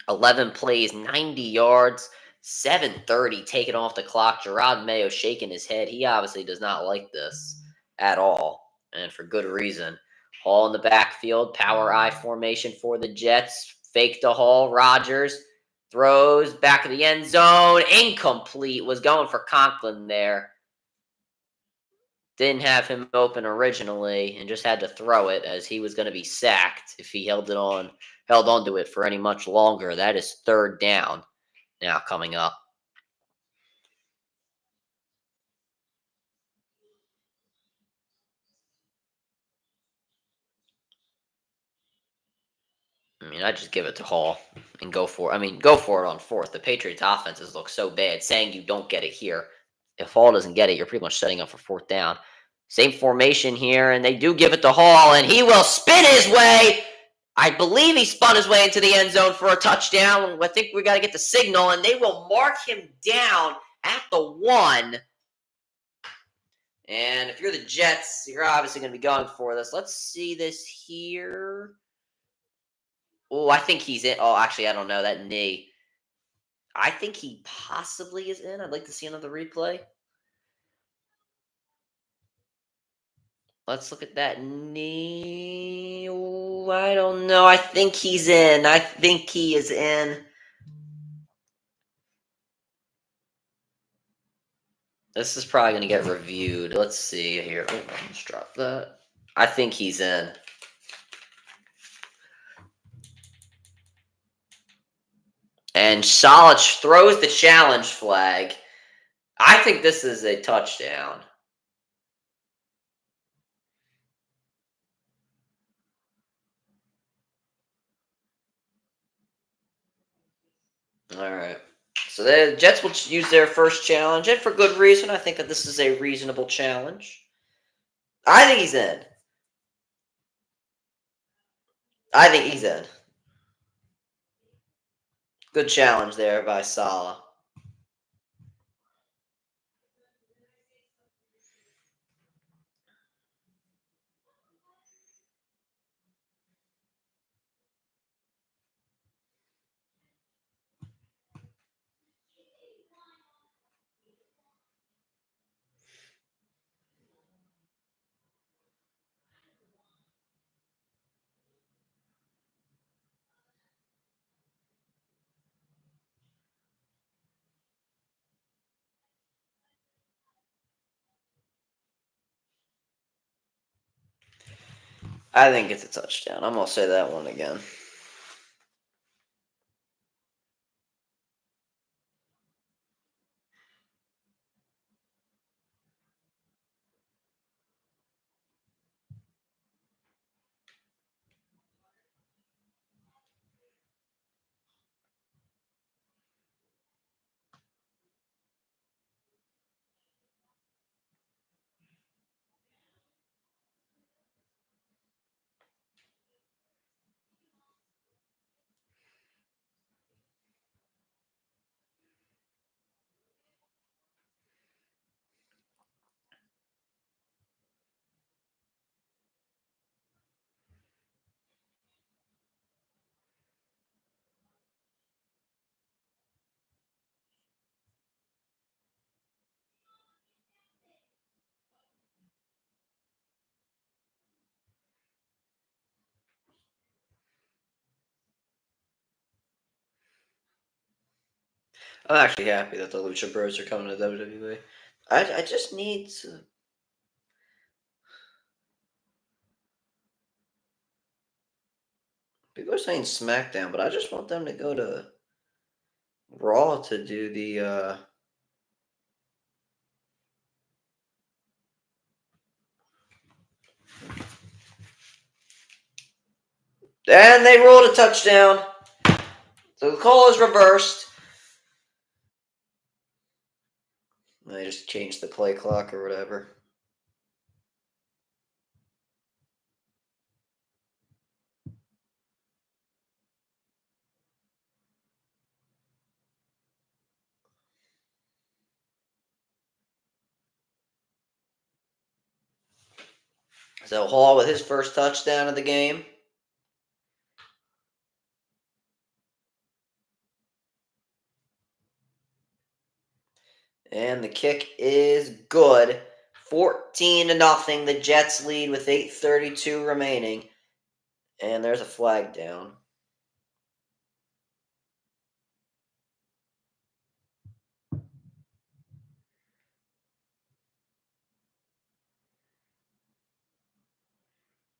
11 plays, 90 yards, 7:30 taken off the clock. Gerard Mayo shaking his head. He obviously does not like this at all, and for good reason. Hall in the backfield, power I formation for the Jets. Fake to Hall. Rodgers throws back of the end zone. Incomplete. Was going for Conklin there. Didn't have him open originally and just had to throw it, as he was going to be sacked if he held on to it for any much longer. That is 3rd down now coming up. I mean, I just give it to Hall and go for it. Go for it on 4th. The Patriots offenses look so bad. Saying you don't get it here. If Hall doesn't get it, you're pretty much setting up for 4th down. Same formation here, and they do give it to Hall, and he will spin his way. I believe he spun his way into the end zone for a touchdown. I think we got to get the signal, and they will mark him down at the 1. And if you're the Jets, you're obviously going to be going for this. Let's see this here. Oh, I think he's in. Oh, actually, I don't know. That knee. I think he possibly is in. I'd like to see another replay. Let's look at that knee. Oh, I don't know. I think he's in. I think he is in. This is probably going to get reviewed. Let's see here. Oh, let's drop that. I think he's in. And Solich throws the challenge flag. I think this is a touchdown. All right. So the Jets will use their first challenge, and for good reason. I think that this is a reasonable challenge. I think he's in. I think he's in. Good challenge there by Salah. I think it's a touchdown. I'm gonna say that one again. I'm actually happy that the Lucha Bros are coming to WWE. I just need to. People are saying SmackDown, but I just want them to go to Raw to do the. And they rolled a touchdown. So the call is reversed. They just changed the play clock or whatever. So Hall with his first touchdown of the game. And the kick is good. 14-0. The Jets lead with 8:32 remaining. And there's a flag down.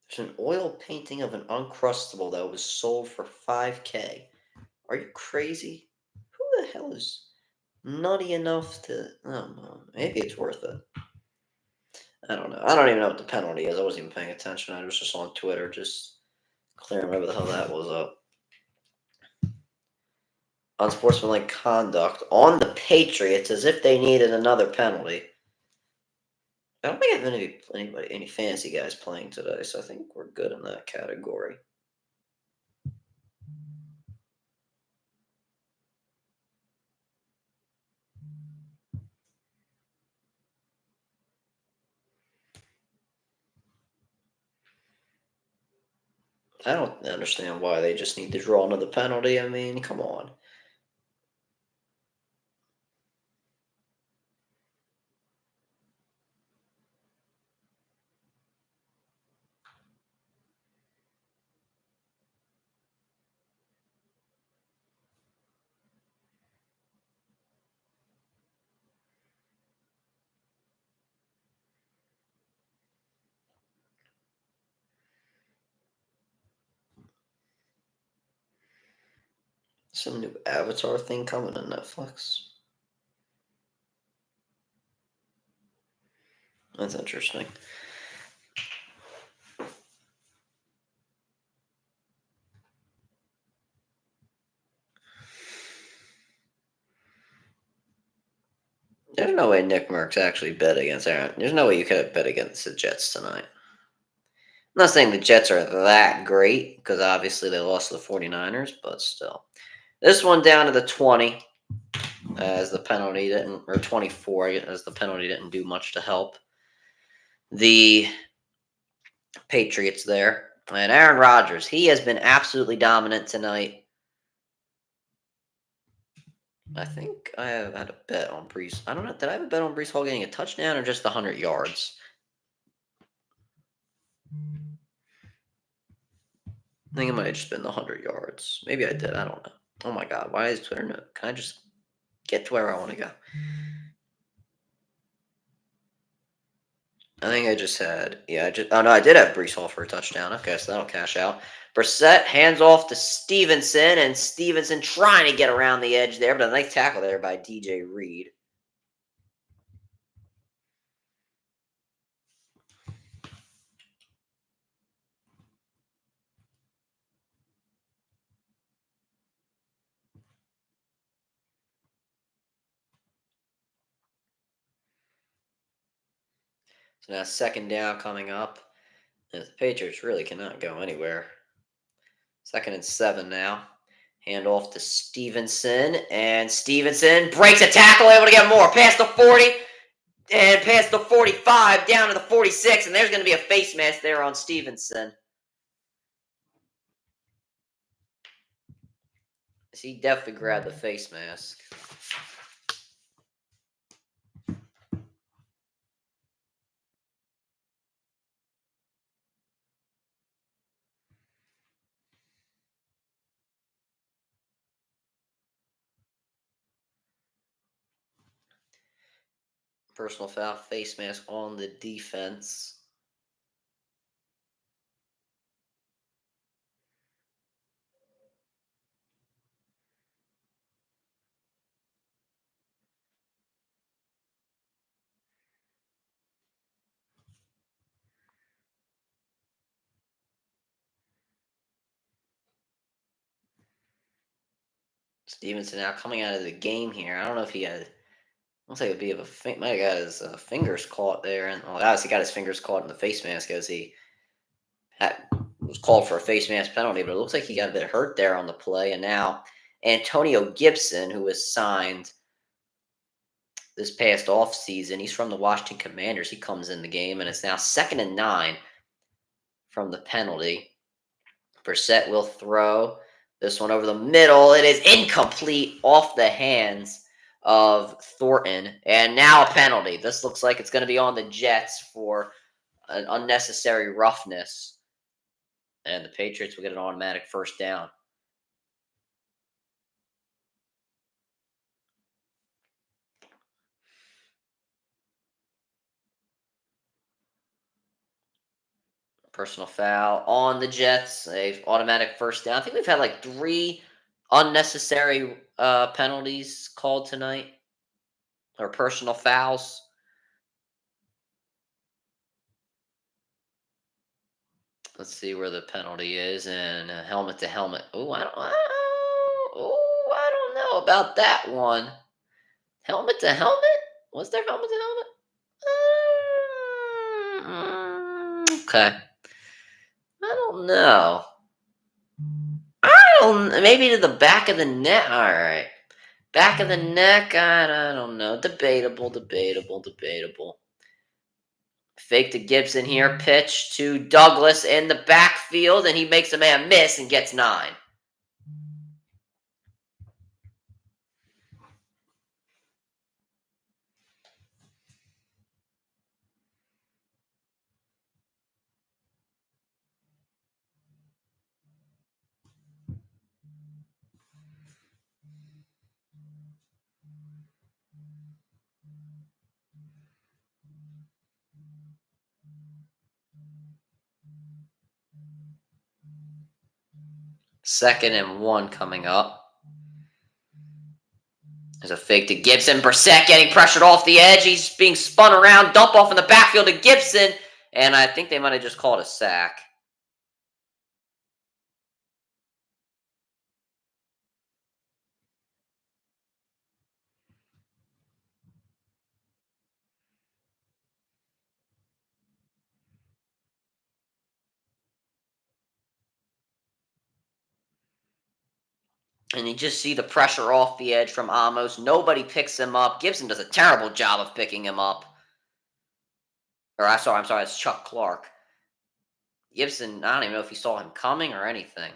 There's an oil painting of an Uncrustable that was sold for $5K. Are you crazy? Who the hell is nutty enough to... Oh, no. Maybe it's worth it. I don't know. I don't even know what the penalty is. I wasn't even paying attention. I was just on Twitter, just clearing whatever the hell that was up. Unsportsmanlike conduct on the Patriots as if they needed another penalty. I don't think I have any fantasy guys playing today, so I think we're good in that category. I don't understand why they just need to draw another penalty. I mean, come on. Some new Avatar thing coming to Netflix. That's interesting. There's no way Nick Merckx actually bet against Aaron. There's no way you could have bet against the Jets tonight. I'm not saying the Jets are that great, because obviously they lost to the 49ers, but still. This one down to the 20, as the penalty didn't, or 24, as the penalty didn't do much to help the Patriots there. And Aaron Rodgers, he has been absolutely dominant tonight. I think I have had a bet on Brees. I don't know. Did I have a bet on Brees Hall getting a touchdown or just the 100 yards? I think it might have just been the 100 yards. Maybe I did. I don't know. Oh my God. Why is Twitter not? Can I just get to where I want to go? I think I just had. Yeah, oh no, I did have Brees Hall for a touchdown. Okay, so that'll cash out. Brissett hands off to Stevenson, and Stevenson trying to get around the edge there, but a nice tackle there by DJ Reed. So now second down coming up. And the Patriots really cannot go anywhere. 2nd and 7 now. Hand off to Stevenson, and Stevenson breaks a tackle, able to get more. Past the 40, and past the 45, down to the 46, and there's going to be a face mask there on Stevenson. He definitely grabbed the face mask. Personal foul, face mask on the defense. Stevenson now coming out of the game here. I don't know if he had. Looks like it'd be might have got his fingers caught there, and obviously got his fingers caught in the face mask as he was called for a face mask penalty. But it looks like he got a bit hurt there on the play, and now Antonio Gibson, who was signed this past offseason, he's from the Washington Commanders. He comes in the game, and it's now 2nd and 9 from the penalty. Brissett will throw this one over the middle. It is incomplete, off the hands of Thornton. And now a penalty. This looks like it's going to be on the Jets for an unnecessary roughness. And the Patriots will get an automatic first down. Personal foul on the Jets. A automatic first down. I think we've had like 3 unnecessary penalties called tonight, or personal fouls. Let's see where the penalty is, and helmet to helmet. Oh, I don't know about that one. Helmet to helmet? Was there helmet to helmet? Okay. I don't know. Maybe to the back of the neck. All right. Back of the neck. I don't know. Debatable. Fake to Gibson here. Pitch to Douglas in the backfield, and he makes a man miss and gets 9. Second and 1 coming up. There's a fake to Gibson. Brissett getting pressured off the edge. He's being spun around. Dump off in the backfield to Gibson. And I think they might have just called a sack. And you just see the pressure off the edge from Amos. Nobody picks him up. Gibson does a terrible job of picking him up. Or I'm sorry, it's Chuck Clark. Gibson, I don't even know if he saw him coming or anything.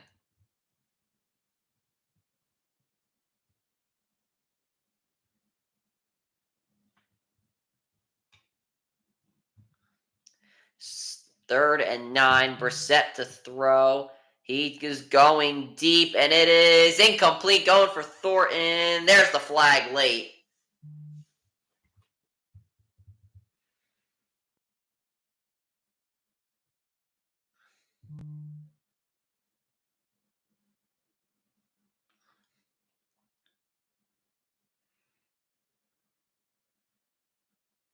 Third and 9. Brissett to throw. He is going deep, and it is incomplete. Going for Thornton. There's the flag late.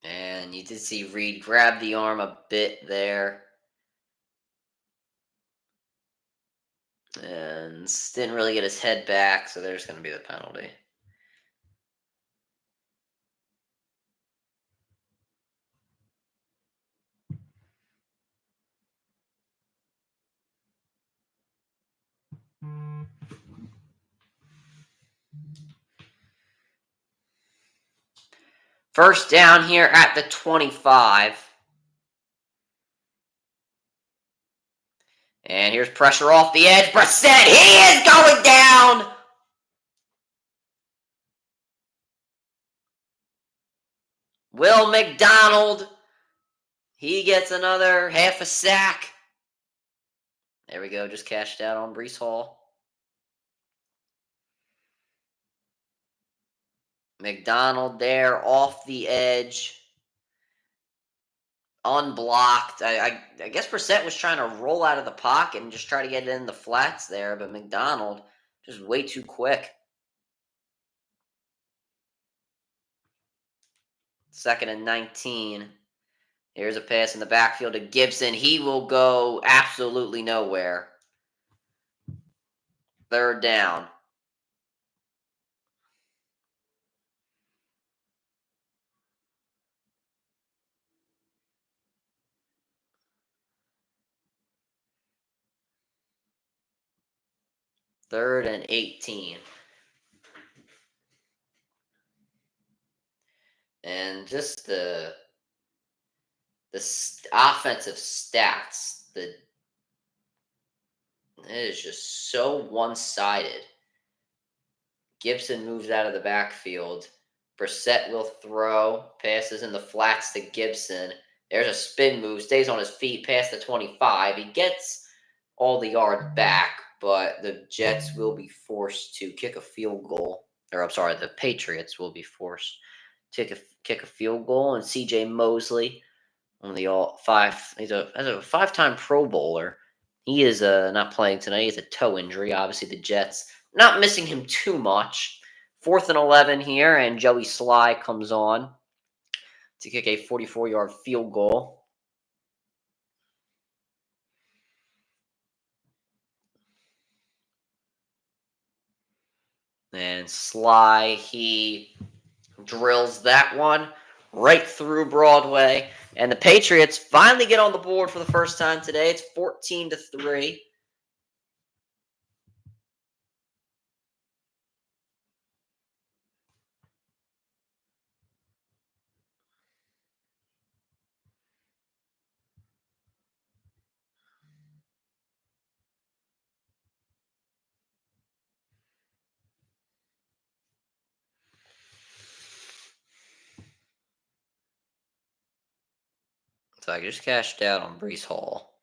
And you did see Reed grab the arm a bit there. And didn't really get his head back, so there's going to be the penalty. First down here at the 25. And here's pressure off the edge. Brissett, he is going down! Will McDonald, he gets another half a sack. There we go, just cashed out on Breece Hall. McDonald there off the edge. Unblocked. I guess Brissett was trying to roll out of the pocket and just try to get it in the flats there, but McDonald just way too quick. Second and 19. Here's a pass in the backfield to Gibson. He will go absolutely nowhere. Third down. Third and 18. And just the offensive stats, it is just so one-sided. Gibson moves out of the backfield. Brissett will throw. Passes in the flats to Gibson. There's a spin move. Stays on his feet past the 25. He gets all the yards back, but the Jets will be forced to kick a field goal. Or I'm sorry, the Patriots will be forced to kick a field goal. And C.J. Mosley, one of the he's a five-time Pro Bowler. He is not playing tonight. He has a toe injury. Obviously, the Jets not missing him too much. 4th and 11 here, and Joey Sly comes on to kick a 44-yard field goal. And Sly, he drills that one right through Broadway. And the Patriots finally get on the board for the first time today. It's 14-3. So I just cashed out on Breece Hall.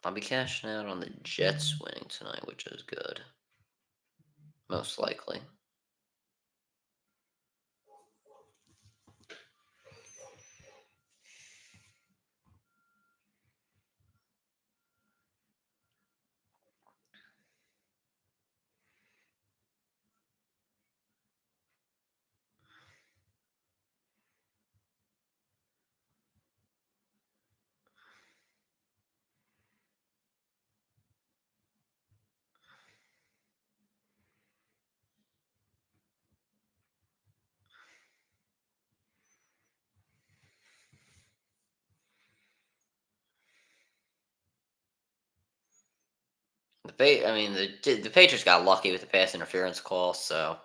I'll be cashing out on the Jets winning tonight, which is good. Most likely. the Patriots got lucky with the pass interference call, so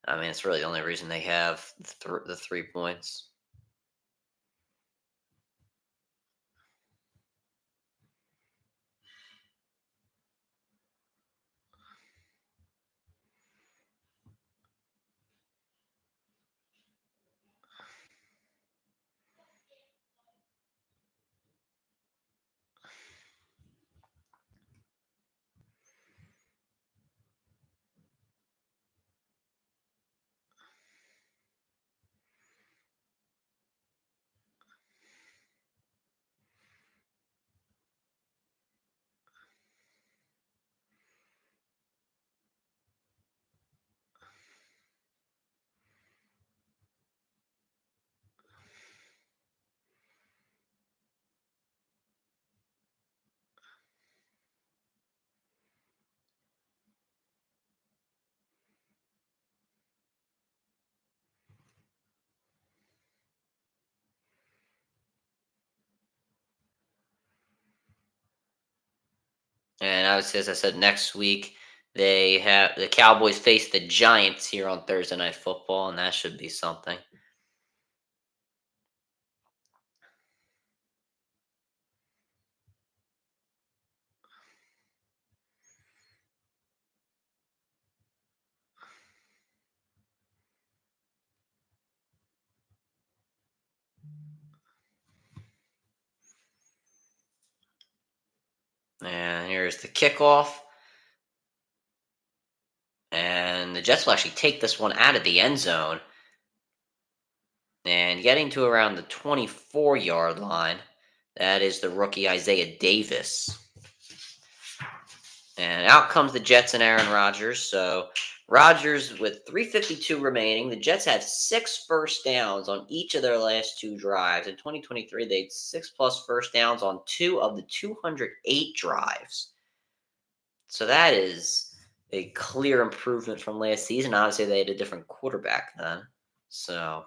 it's really the only reason they have the 3 points. And as I said, next week the Cowboys face the Giants here on Thursday Night Football, and that should be something. And here's the kickoff. And the Jets will actually take this one out of the end zone. And getting to around the 24-yard line, that is the rookie Isaiah Davis. And out comes the Jets and Aaron Rodgers. So Rodgers with 3:52 remaining. The Jets had 6 first downs on each of their last 2 drives. In 2023, they had 6+ first downs on 2 of the 208 drives. So that is a clear improvement from last season. Obviously, they had a different quarterback then. So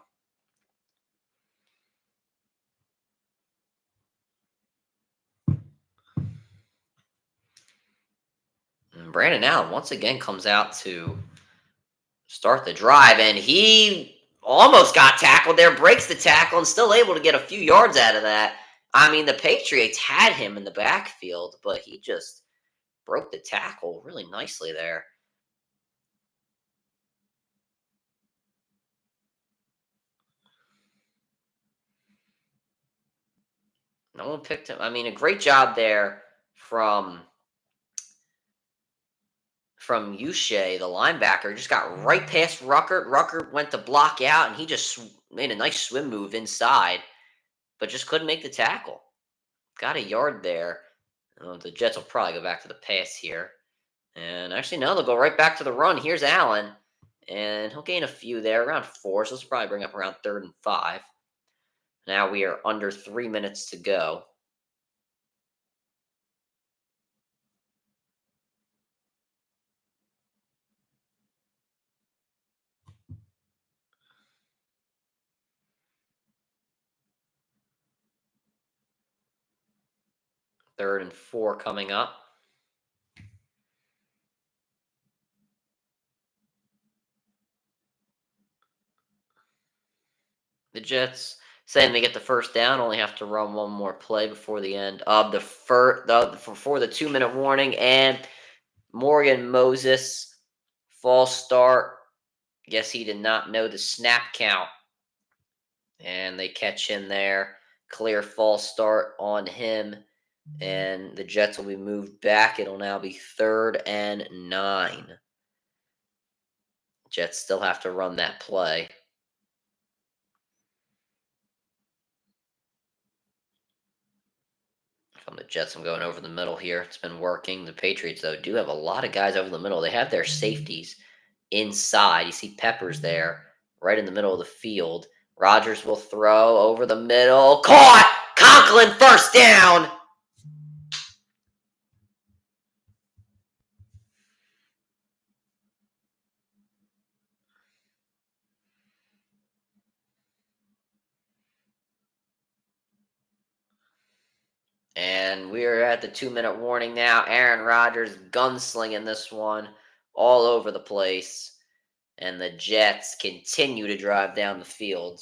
and Brandon Allen once again comes out to start the drive, and he almost got tackled there, breaks the tackle, and still able to get a few yards out of that. The Patriots had him in the backfield, but he just broke the tackle really nicely there. No one picked him. A great job there from Uche, the linebacker, just got right past Ruckert. Ruckert went to block out, and he just made a nice swim move inside, but just couldn't make the tackle. Got a yard there. The Jets will probably go back to the pass here. And actually, no, they'll go right back to the run. Here's Allen, and he'll gain a few there, around 4, so this will probably bring up around 3rd and 5. Now we are under 3 minutes to go. Third and 4 coming up. The Jets saying they get the first down, only have to run one more play before the end of before the 2-minute warning. And Morgan Moses, false start. Guess he did not know the snap count. And they catch him there. Clear false start on him. And the Jets will be moved back. It'll now be 3rd and 9. Jets still have to run that play. From the Jets, I'm going over the middle here. It's been working. The Patriots, though, do have a lot of guys over the middle. They have their safeties inside. You see Peppers there, right in the middle of the field. Rodgers will throw over the middle. Caught! Conklin, first down! And we're at the 2-minute warning now. Aaron Rodgers gunslinging this one all over the place. And the Jets continue to drive down the field.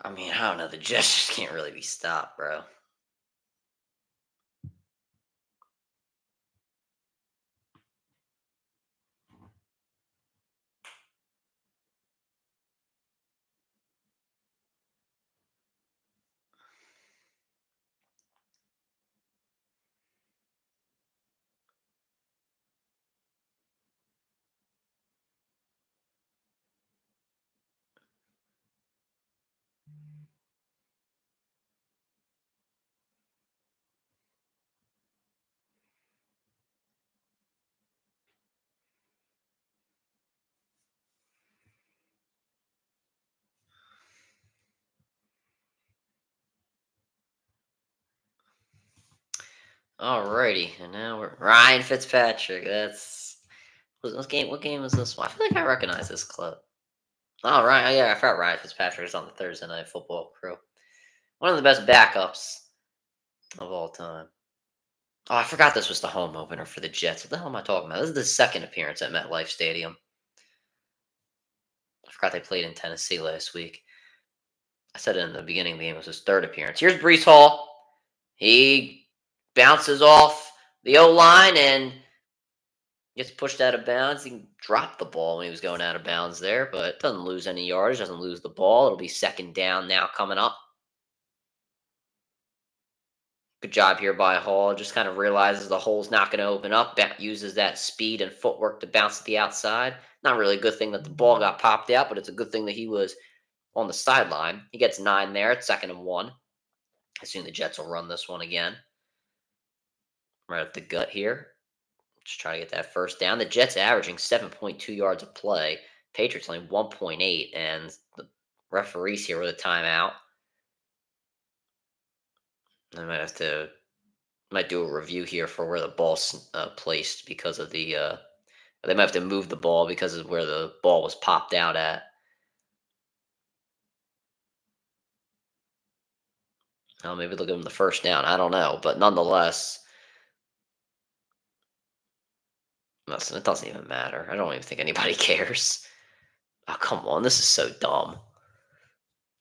I mean, I don't know. The Jets just can't really be stopped, bro. Alrighty, and now we're Ryan Fitzpatrick. What game was this one? I feel like I recognize this clip. Oh, right. Yeah, I forgot Ryan Fitzpatrick is on the Thursday Night Football crew. One of the best backups of all time. Oh, I forgot this was the home opener for the Jets. What the hell am I talking about? This is the second appearance at MetLife Stadium. I forgot they played in Tennessee last week. I said it in the beginning of the game. It was his third appearance. Here's Brees Hall. He bounces off the O line and gets pushed out of bounds. He dropped the ball when he was going out of bounds there, but doesn't lose any yards, doesn't lose the ball. It'll be second down now coming up. Good job here by Hall. Just kind of realizes the hole's not going to open up. Uses that speed and footwork to bounce to the outside. Not really a good thing that the ball got popped out, but it's a good thing that he was on the sideline. He gets 9 there. It's 2nd and 1. I assume the Jets will run this one again. Right at the gut here. Just try to get that first down. The Jets averaging 7.2 yards a play. Patriots only 1.8, and the referees here with a timeout. I might do a review here for where the ball's placed because of the. They might have to move the ball because of where the ball was popped out at. Oh, maybe they'll give him the first down. I don't know, but nonetheless, listen, it doesn't even matter. I don't even think anybody cares. Oh, come on, this is so dumb.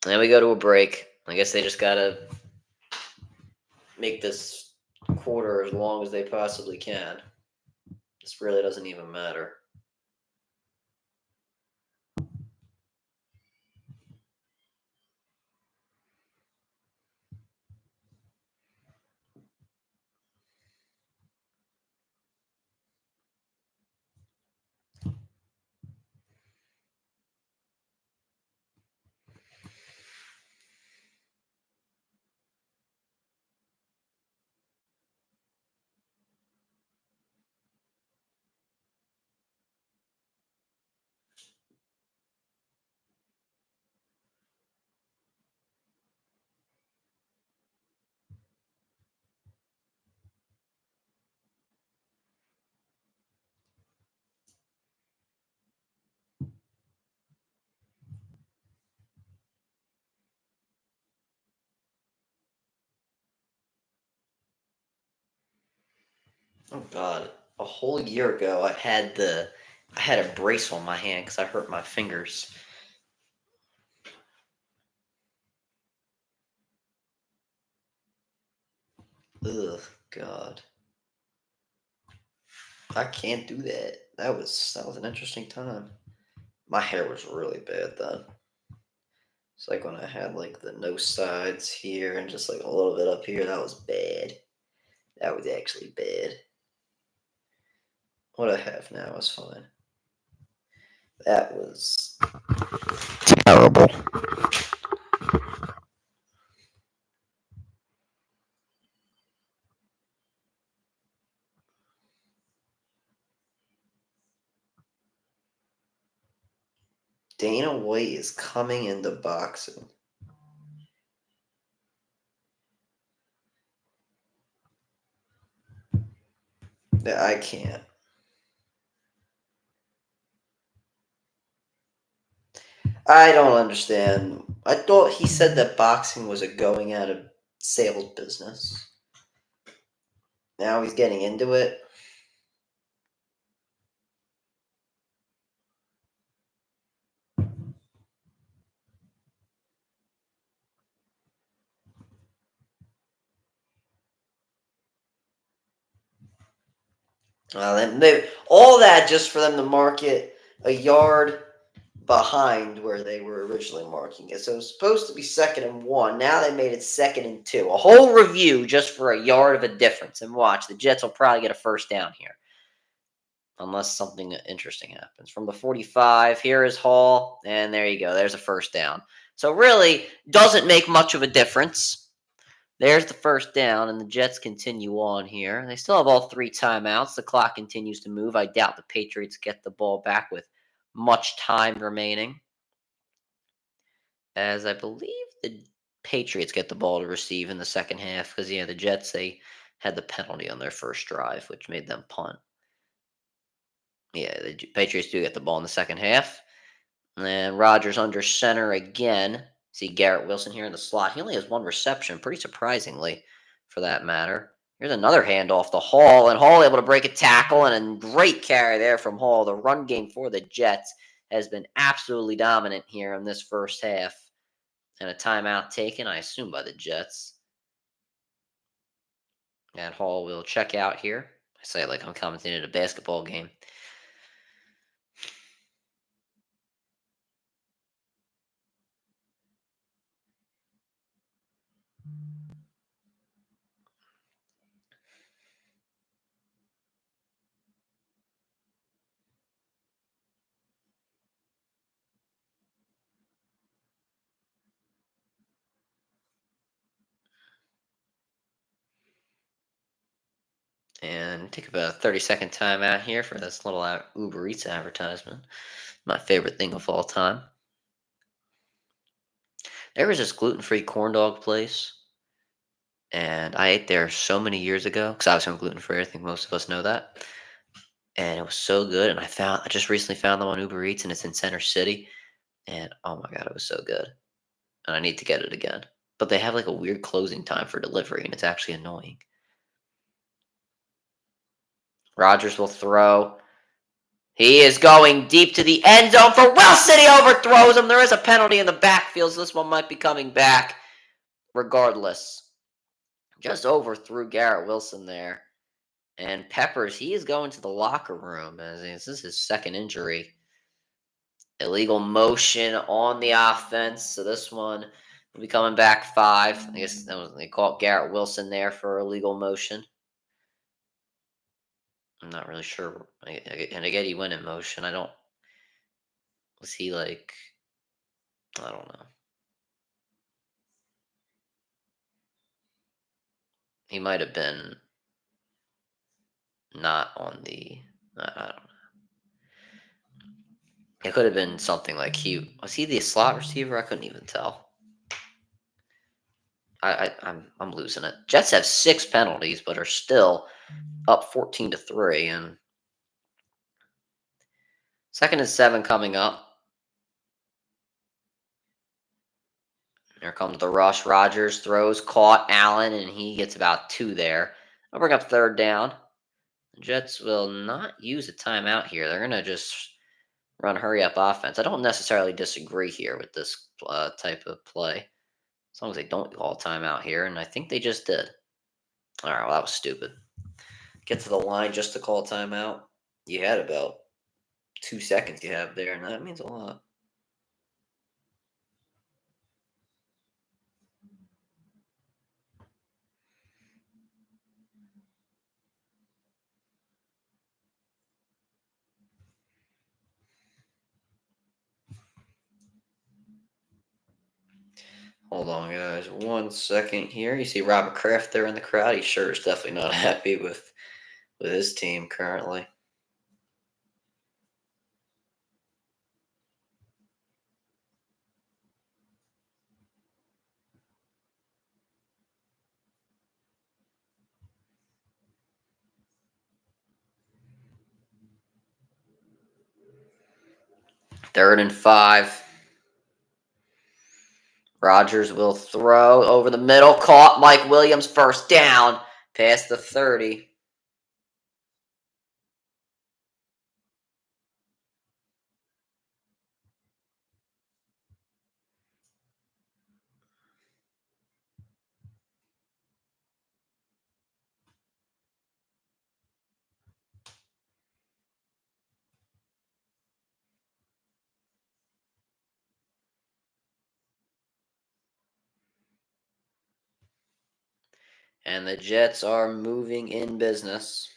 And then we go to a break. I guess they just gotta make this quarter as long as they possibly can. This really doesn't even matter. Oh God, a whole year ago, I had a brace on my hand because I hurt my fingers. Ugh, God, I can't do that. That was an interesting time. My hair was really bad then. It's like when I had like the no sides here and just like a little bit up here. That was bad. That was actually bad. What I have now is fine. That was terrible. Dana White is coming into boxing. I can't. I don't understand. I thought he said that boxing was a going out of sales business. Now he's getting into it. All that just for them to market a yard behind where they were originally marking it. So it was supposed to be 2nd and 1. Now they made it 2nd and 2. A whole review just for a yard of a difference. And watch, the Jets will probably get a first down here. Unless something interesting happens. From the 45, here is Hall. And there you go. There's a first down. So really, doesn't make much of a difference. There's the first down, and the Jets continue on here. They still have all 3 timeouts. The clock continues to move. I doubt the Patriots get the ball back with much time remaining, as I believe the Patriots get the ball to receive in the second half because, yeah, the Jets, they had the penalty on their first drive, which made them punt. Yeah, the Patriots do get the ball in the second half. And Rodgers under center again. See Garrett Wilson here in the slot. He only has 1 reception, pretty surprisingly, for that matter. Here's another handoff to Hall, and Hall able to break a tackle, and a great carry there from Hall. The run game for the Jets has been absolutely dominant here in this first half. And a timeout taken, I assume, by the Jets. And Hall will check out here. I say it like I'm commentating at a basketball game. And take about a 30-second timeout here for this little Uber Eats advertisement. My favorite thing of all time. There was this gluten-free corn dog place, and I ate there so many years ago because obviously I'm gluten-free. I think most of us know that. And it was so good. And I just recently found them on Uber Eats, and it's in Center City. And oh my god, it was so good. And I need to get it again. But they have like a weird closing time for delivery, and it's actually annoying. Rodgers will throw. He is going deep to the end zone for Wilson. He overthrows him. There is a penalty in the backfield, so this one might be coming back regardless. Just overthrew Garrett Wilson there. And Peppers, he is going to the locker room as this is his second injury. Illegal motion on the offense. So this one will be coming back 5. I guess they caught Garrett Wilson there for illegal motion. I'm not really sure. And again, he went in motion. Was he like, I don't know. He might have been not on the, I don't know. It could have been something like was he the slot receiver? I couldn't even tell. I'm losing it. Jets have 6 penalties, but are still up 14-3, and 2nd and 7 coming up. Here comes the rush. Rodgers throws, caught Allen, and he gets about 2 there. I'll bring up 3rd down. The Jets will not use a timeout here. They're going to just run hurry up offense. I don't necessarily disagree here with this type of play, as long as they don't call timeout here, and I think they just did. All right, well, that was stupid. Get to the line just to call timeout. You had about 2 seconds you have there, and that means a lot. Hold on, guys. 1 second here. You see Robert Kraft there in the crowd. He sure is definitely not happy with his team currently. Third and 5. Rodgers will throw over the middle. Caught. Mike Williams first down. Past the 30. And the Jets are moving in business.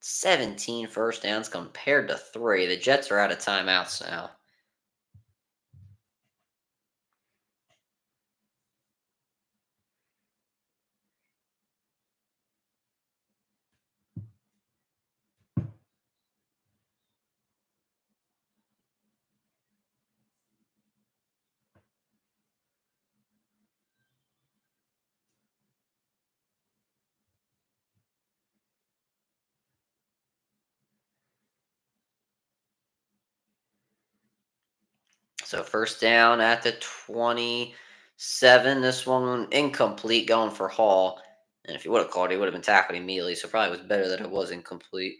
17 first downs compared to 3. The Jets are out of timeouts now. So first down at the 27. This one incomplete, going for Hall. And if he would have called, he would have been tackled immediately. So probably was better that it was incomplete.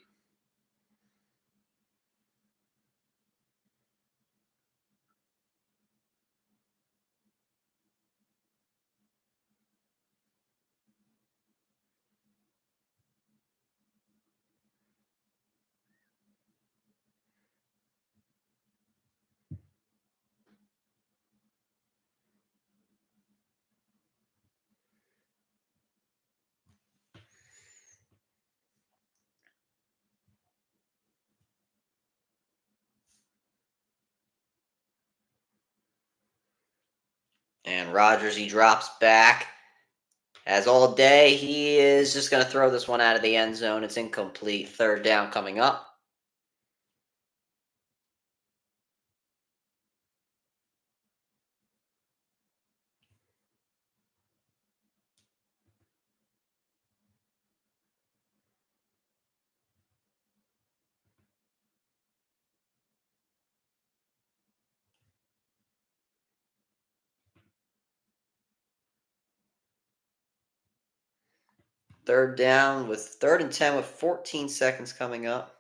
And Rodgers, he drops back. As all day, he is just going to throw this one out of the end zone. It's incomplete. Third down coming up. Third and 10 with 14 seconds coming up.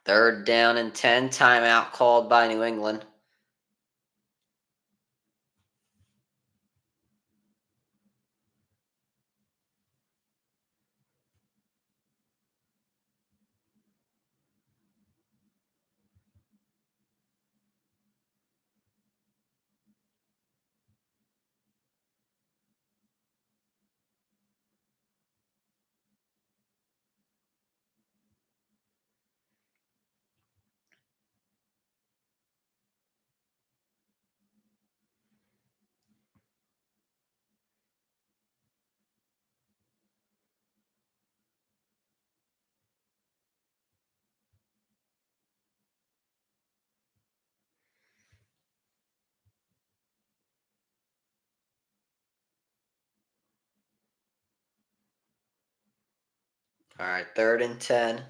Third down and 10. Timeout called by New England. All right, 3rd and 10.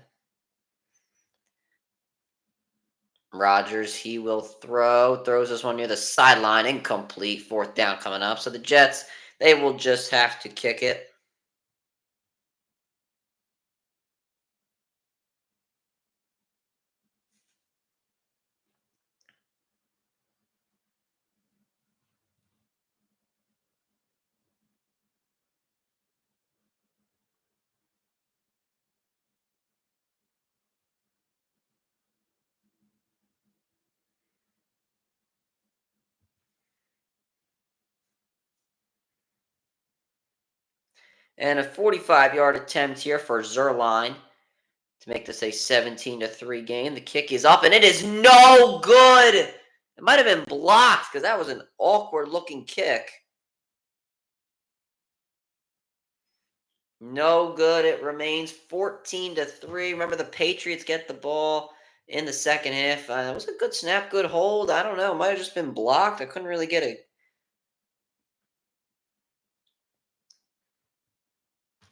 Rodgers, he will throw. Throws this one near the sideline. Incomplete. 4th down coming up. So the Jets, they will just have to kick it. And a 45-yard attempt here for Zerline to make this a 17-3 game. The kick is up, and it is no good. It might have been blocked because that was an awkward-looking kick. No good. It remains 14-3. Remember, the Patriots get the ball in the second half. It was a good snap, good hold. I don't know. It might have just been blocked. I couldn't really get a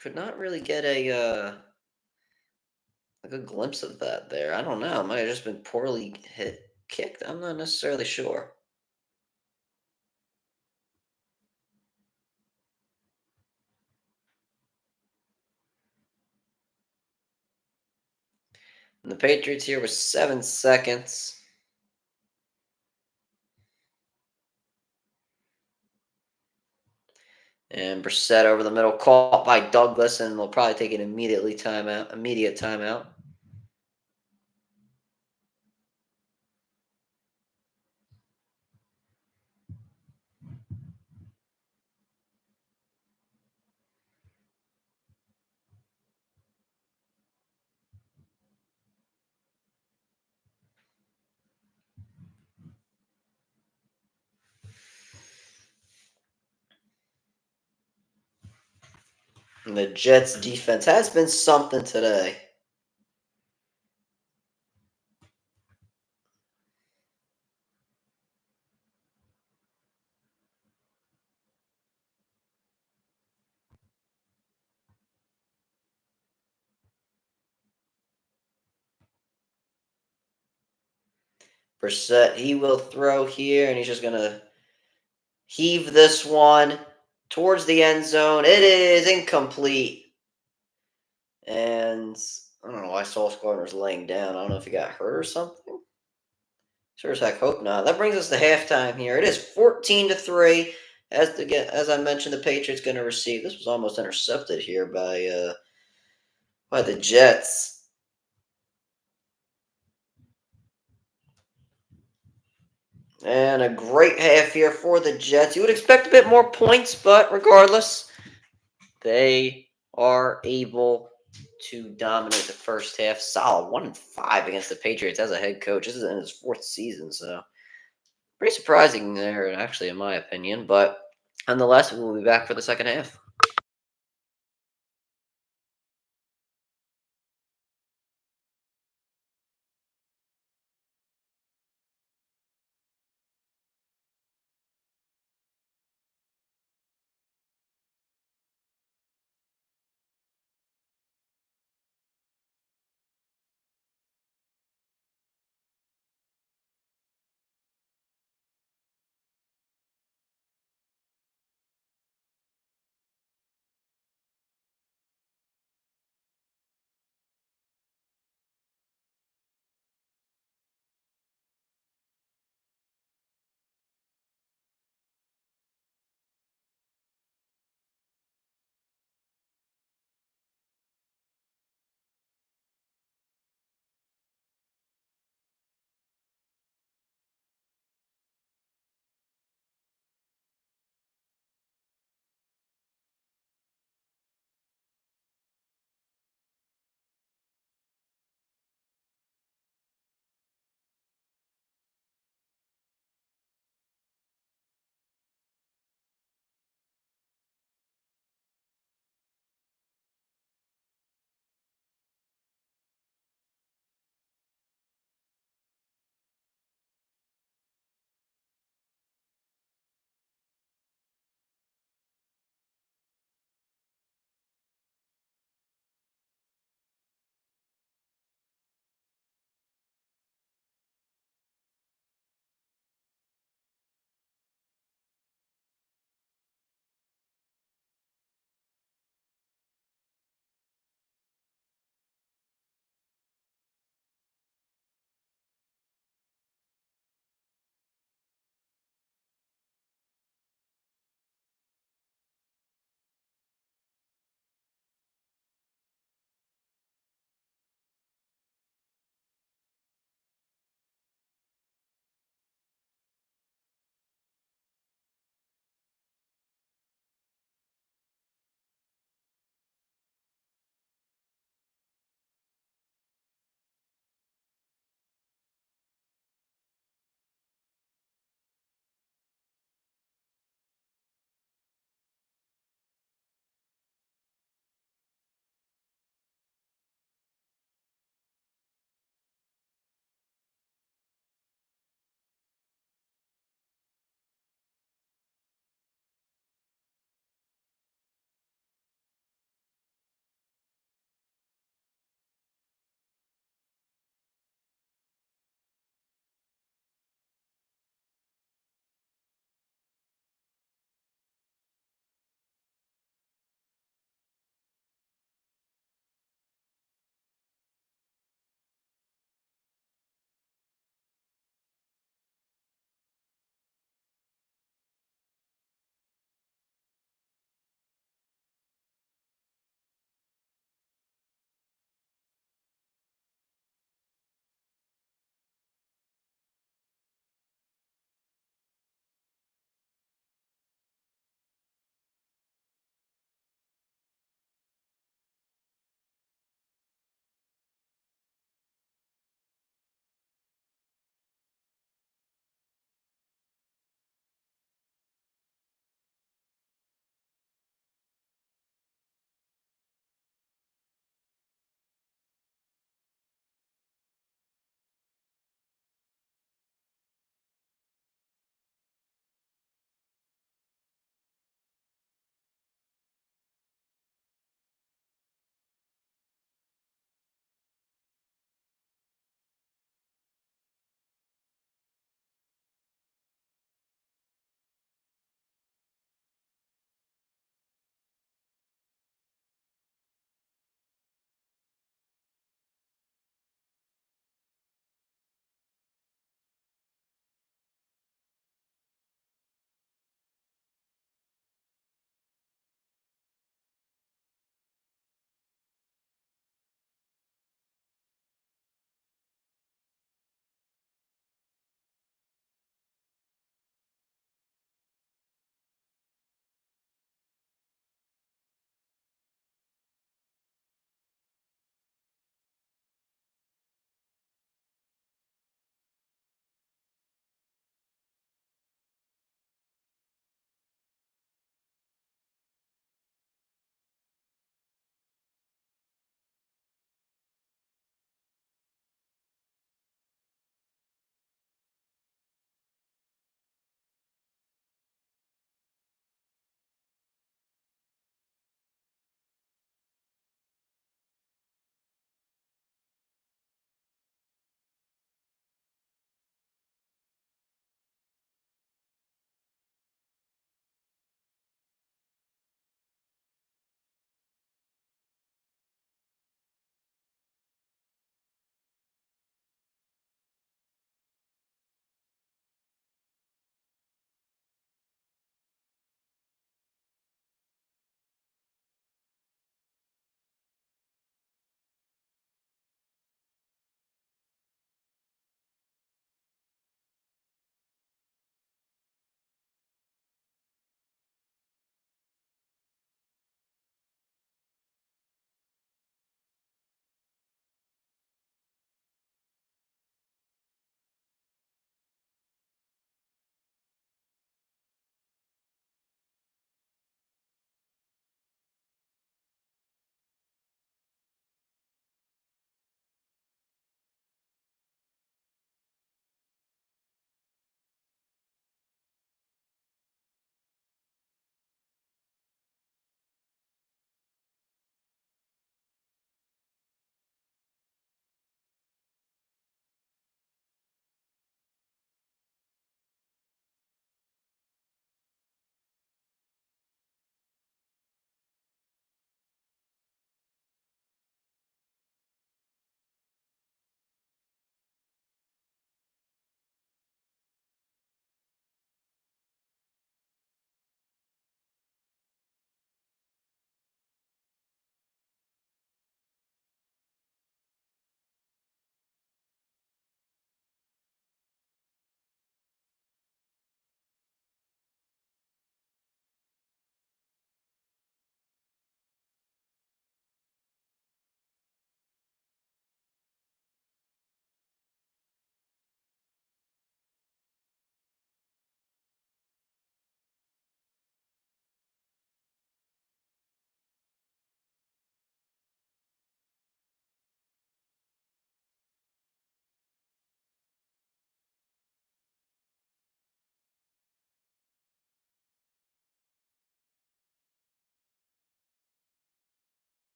could not really get a good glimpse of that there. I don't know. It might have just been poorly kicked. I'm not necessarily sure. And the Patriots here with 7 seconds. And Brissett over the middle, caught by Douglas, and they'll probably take an immediate timeout. And the Jets defense has been something today. Brissett, he will throw here, and he's just going to heave this one towards the end zone. It is incomplete. And I don't know why Sauce Gardner's laying down. I don't know if he got hurt or something. Sure as heck hope not. That brings us to halftime here. It is 14-3. As I mentioned, the Patriots going to receive. This was almost intercepted here by the Jets. And a great half here for the Jets. You would expect a bit more points, but regardless, they are able to dominate the first half. Solid 1-5 against the Patriots as a head coach. This is in his 4th season, so pretty surprising there, actually, in my opinion. But nonetheless, we'll be back for the second half.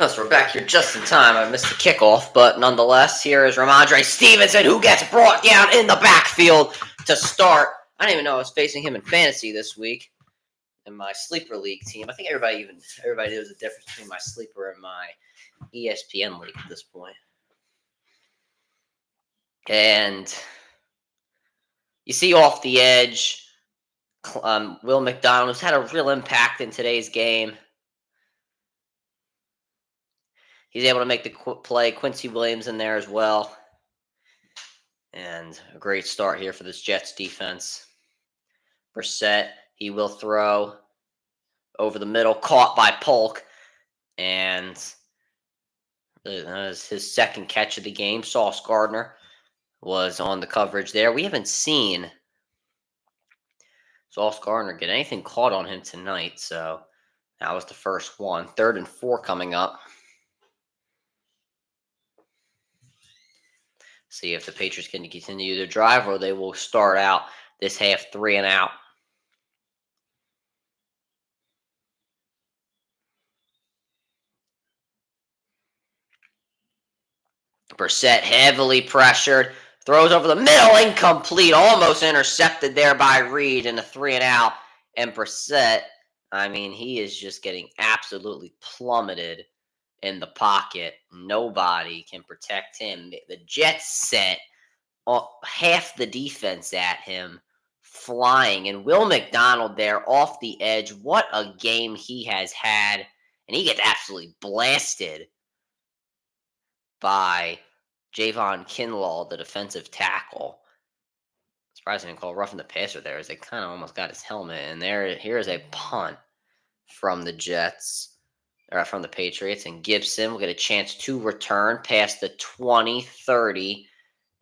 Yes, we're back here just in time. I missed the kickoff, but nonetheless, here is Ramondre Stevenson, who gets brought down in the backfield to start. I didn't even know I was facing him in fantasy this week in my sleeper league team. I think everybody knows the difference between my sleeper and my ESPN league at this point. And you see off the edge, Will McDonald, who's had a real impact in today's game. He's able to make the play. Quincy Williams in there as well. And a great start here for this Jets defense. Brissett, he will throw over the middle, caught by Polk. And that was his second catch of the game. Sauce Gardner was on the coverage there. We haven't seen Sauce Gardner get anything caught on him tonight. So that was the first one. 3rd and 4 coming up. See if the Patriots can continue their drive or they will start out this half 3 and out. Brissett heavily pressured, throws over the middle, incomplete, almost intercepted there by Reed in a 3 and out. And Brissett, I mean, he is just getting absolutely plummeted in the pocket. Nobody can protect him. The Jets sent half the defense at him, flying. And Will McDonald there off the edge. What a game he has had. And he gets absolutely blasted by Javon Kinlaw, the defensive tackle. Surprised I didn't call roughing the passer there, as they kind of almost got his helmet. And here is a punt from the Jets, or from the Patriots. And Gibson will get a chance to return past the 20-30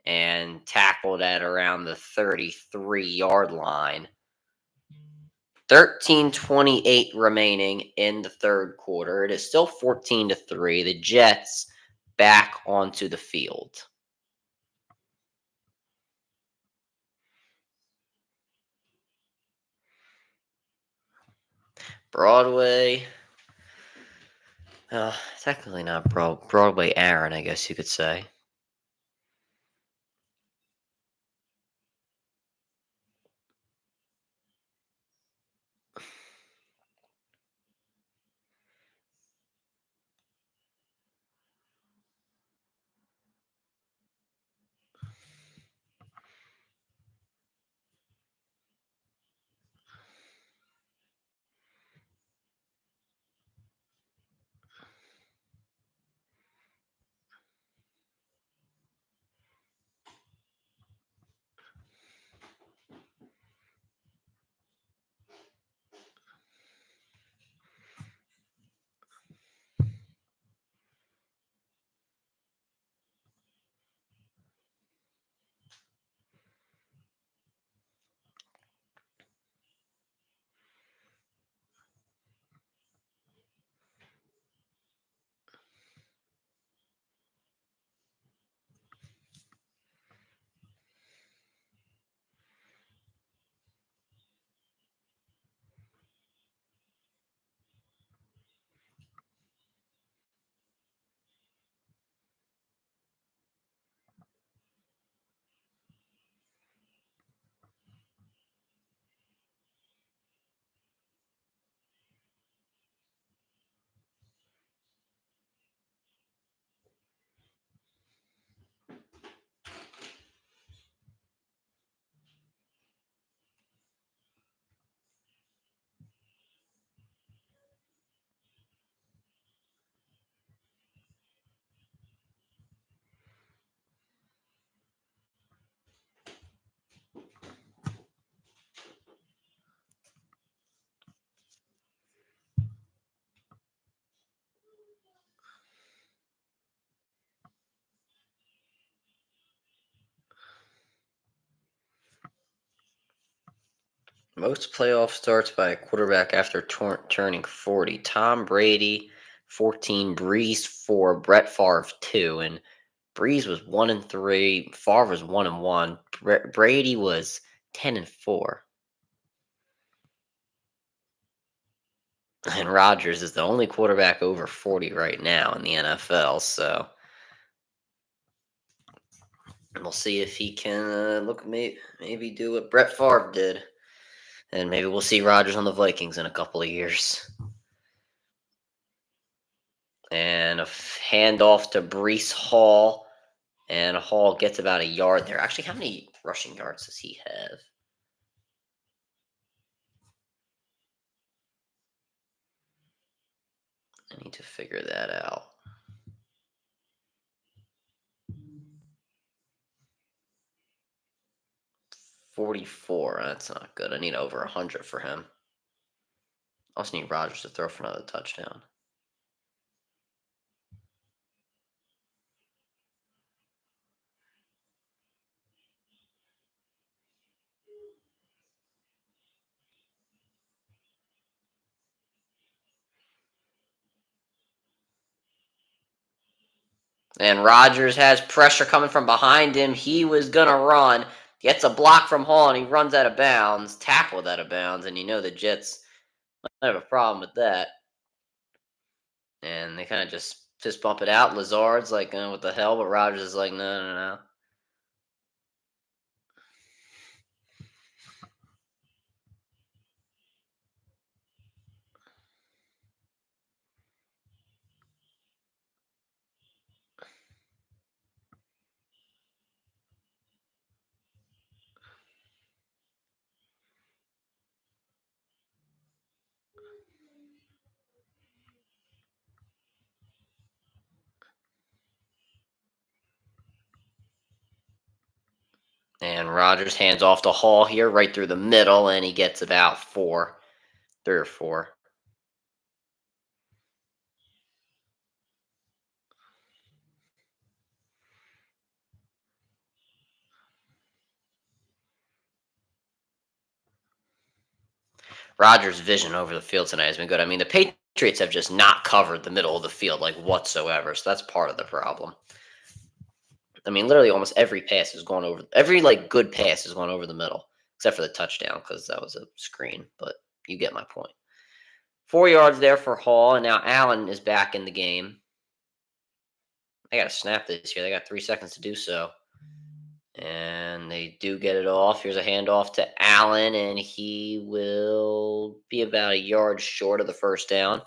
and tackled at around the 33-yard line. 13:28 remaining in the third quarter. It is still 14-3. The Jets back onto the field. Broadway. Technically not Broadway Aaron, I guess you could say. Most playoff starts by a quarterback after turning 40. Tom Brady, 14. Breeze, 4. Brett Favre, 2. And Breeze was 1-3. Favre was 1-1. Brady was 10-4. And Rodgers is the only quarterback over 40 right now in the NFL. So we'll see if he can maybe do what Brett Favre did. And maybe we'll see Rodgers on the Vikings in a couple of years. And a handoff to Brees Hall. And Hall gets about a yard there. Actually, how many rushing yards does he have? I need to figure that out. 44. That's not good. I need over 100 for him. I also need Rodgers to throw for another touchdown. And Rodgers has pressure coming from behind him. He was going to run. Gets a block from Hall, and he runs out of bounds. Tackled out of bounds, and you know the Jets might have a problem with that. And they kind of just fist bump it out. Lazard's like, what the hell? But Rodgers is like, no, no, no. And Rodgers hands off to Hall here, right through the middle, and he gets about 3 or 4. Rodgers' vision over the field tonight has been good. I mean, the Patriots have just not covered the middle of the field like whatsoever, so that's part of the problem. I mean, literally almost every pass is going over. Every good pass is going over the middle, except for the touchdown because that was a screen. But you get my point. 4 yards there for Hall, and now Allen is back in the game. They got to snap this here. They got 3 seconds to do so. And they do get it off. Here's a handoff to Allen, and he will be about a yard short of the first down.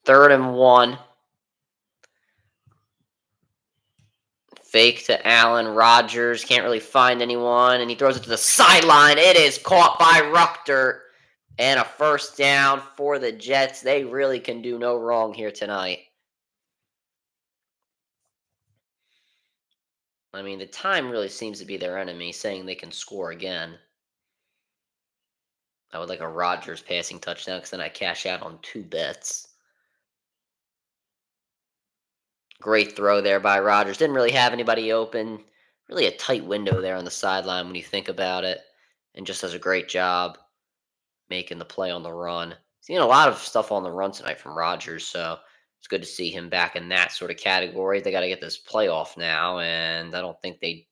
Third and 1. Fake to Allen. Rodgers can't really find anyone, and he throws it to the sideline. It is caught by Ruchter, and a first down for the Jets. They really can do no wrong here tonight. I mean, the time really seems to be their enemy, saying they can score again. I would like a Rodgers passing touchdown because then I cash out on 2 bets. Great throw there by Rodgers. Didn't really have anybody open. Really a tight window there on the sideline when you think about it. And just does a great job making the play on the run. Seeing a lot of stuff on the run tonight from Rodgers, so it's good to see him back in that sort of category. They got to get this playoff now, and I don't think they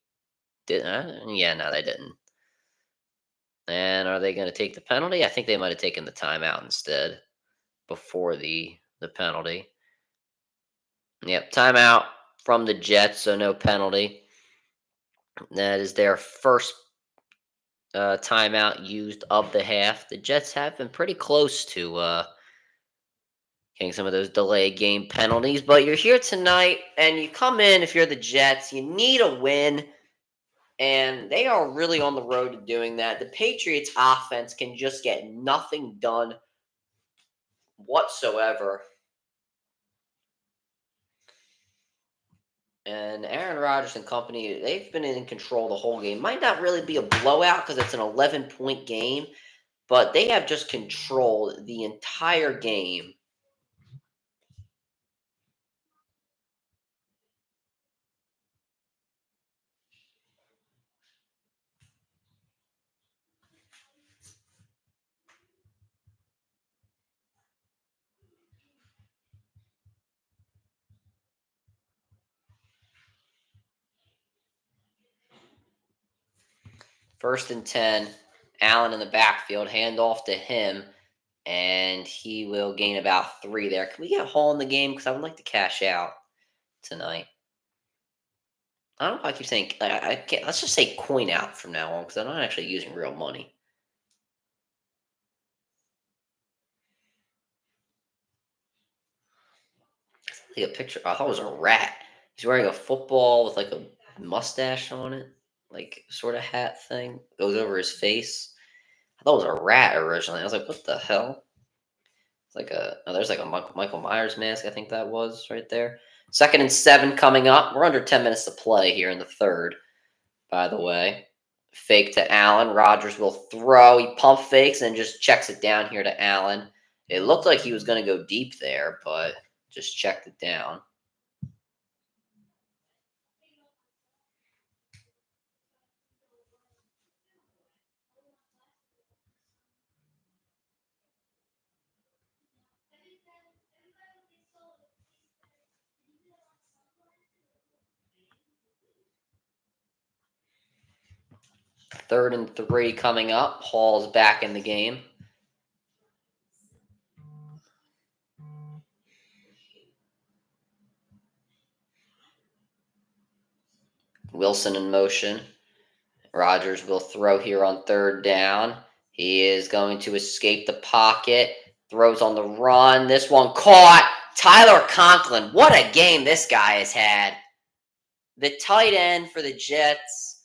did. Yeah, no, they didn't. And are they going to take the penalty? I think they might have taken the timeout instead before the penalty. Yep, timeout from the Jets, so no penalty. That is their first timeout used of the half. The Jets have been pretty close to getting some of those delayed game penalties, but you're here tonight and you come in, if you're the Jets, you need a win, and they are really on the road to doing that. The Patriots offense can just get nothing done whatsoever. And Aaron Rodgers and company, they've been in control the whole game. Might not really be a blowout because it's an 11-point game, but they have just controlled the entire game. First and 10, Allen in the backfield, handoff to him, and he will gain about 3 there. Can we get a hole in the game? Because I would like to cash out tonight. I don't know if I keep saying, I can't, let's just say coin out from now on because I'm not actually using real money. Like a picture. I thought it was a rat. He's wearing a football with like a mustache on it, like sort of hat thing. Goes over his face. I thought it was a rat originally. I was like, what the hell? It's like there's like a Michael Myers mask. I think that was right there. Second and 7 coming up. We're under 10 minutes to play here in the third. By the way, fake to Allen. Rodgers will throw. He pump fakes and just checks it down here to Allen. It looked like he was going to go deep there, but just checked it down. Third and 3 coming up. Hall's back in the game. Wilson in motion. Rodgers will throw here on third down. He is going to escape the pocket. Throws on the run. This one caught. Tyler Conklin. What a game this guy has had. The tight end for the Jets.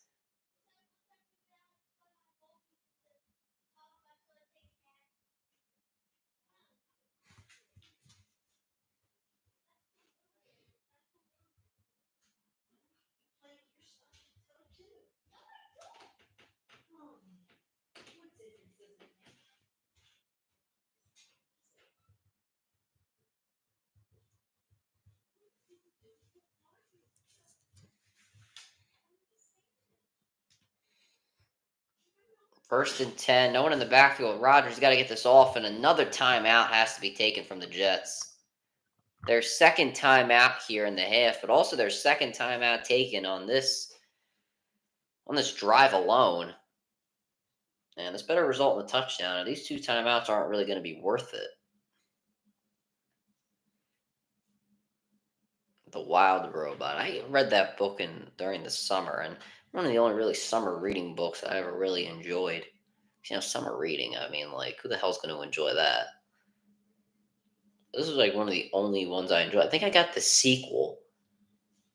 First and 10. No one in the backfield. Rodgers got to get this off, and another timeout has to be taken from the Jets. Their second timeout here in the half, but also their second timeout taken on this drive alone. And this better result in a touchdown. And these 2 timeouts aren't really going to be worth it. The Wild Robot. I read that book during the summer, and one of the only really summer reading books I ever really enjoyed. Summer reading. I mean, like, who the hell's going to enjoy that? This is like one of the only ones I enjoy. I think I got the sequel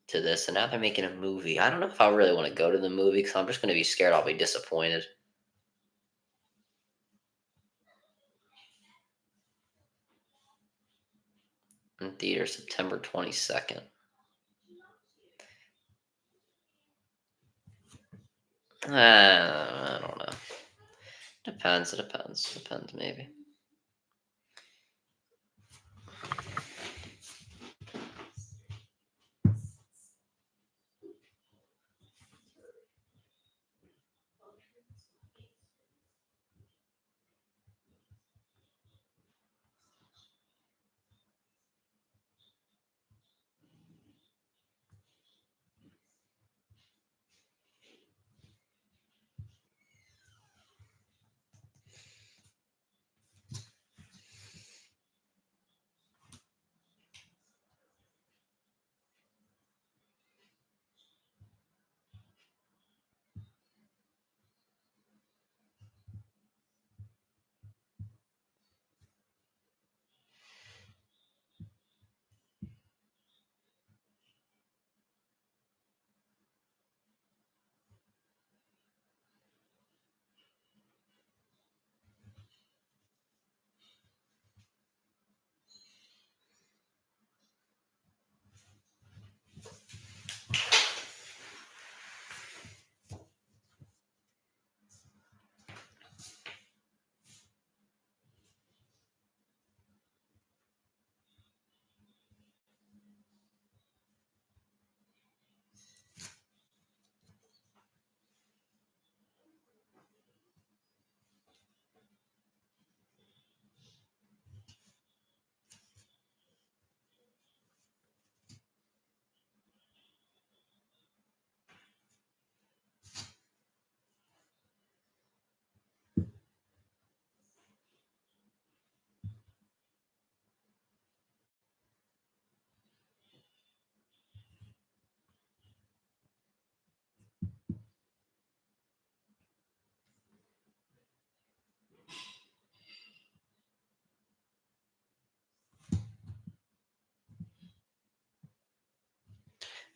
to this, and now they're making a movie. I don't know if I really want to go to the movie because I'm just going to be scared I'll be disappointed. In theater September 22nd. I don't know. Depends. It depends. Depends, maybe.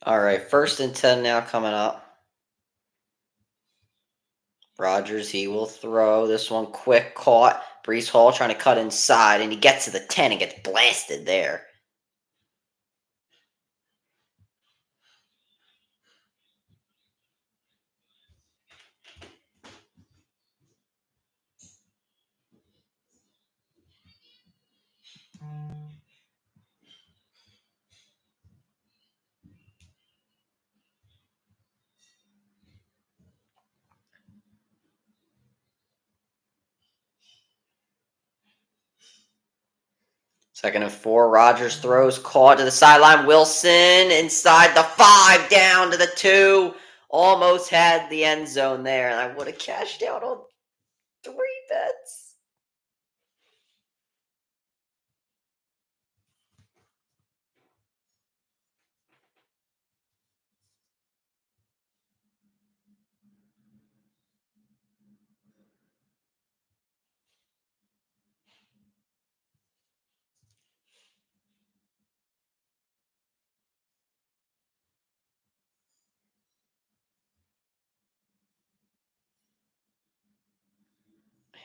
All right, 1st and 10 now coming up. Rodgers, he will throw this one quick, caught. Brees Hall trying to cut inside, and he gets to the 10 and gets blasted there. Second and 4, Rodgers throws, caught to the sideline. Wilson inside the 5, down to the 2. Almost had the end zone there, and I would have cashed out on 3 bets.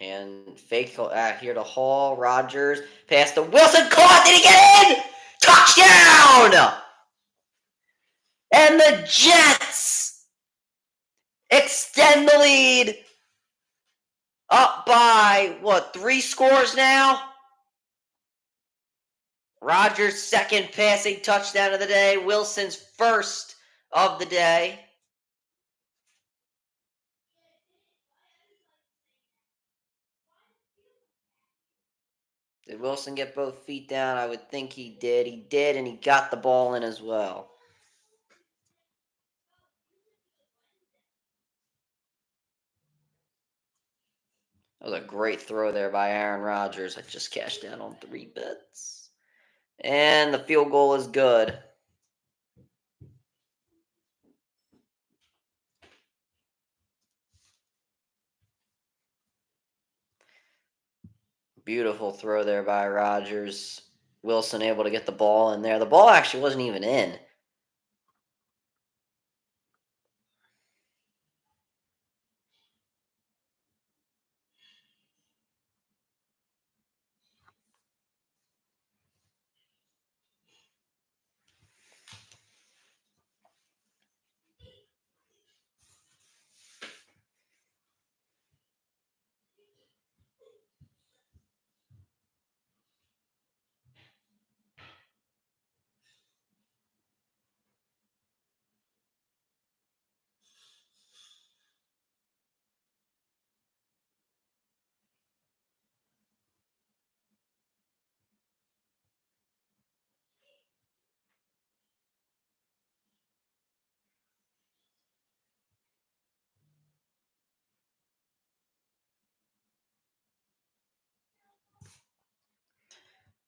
And fake here to Hall. Rodgers pass to Wilson. Caught. Did he get in? Touchdown! And the Jets extend the lead up by, 3 scores now? Rodgers' second passing touchdown of the day. Wilson's first of the day. Did Wilson get both feet down? I would think he did. He did, and he got the ball in as well. That was a great throw there by Aaron Rodgers. I just cashed in on 3 bets. And the field goal is good. Beautiful throw there by Rodgers. Wilson able to get the ball in there. The ball actually wasn't even in.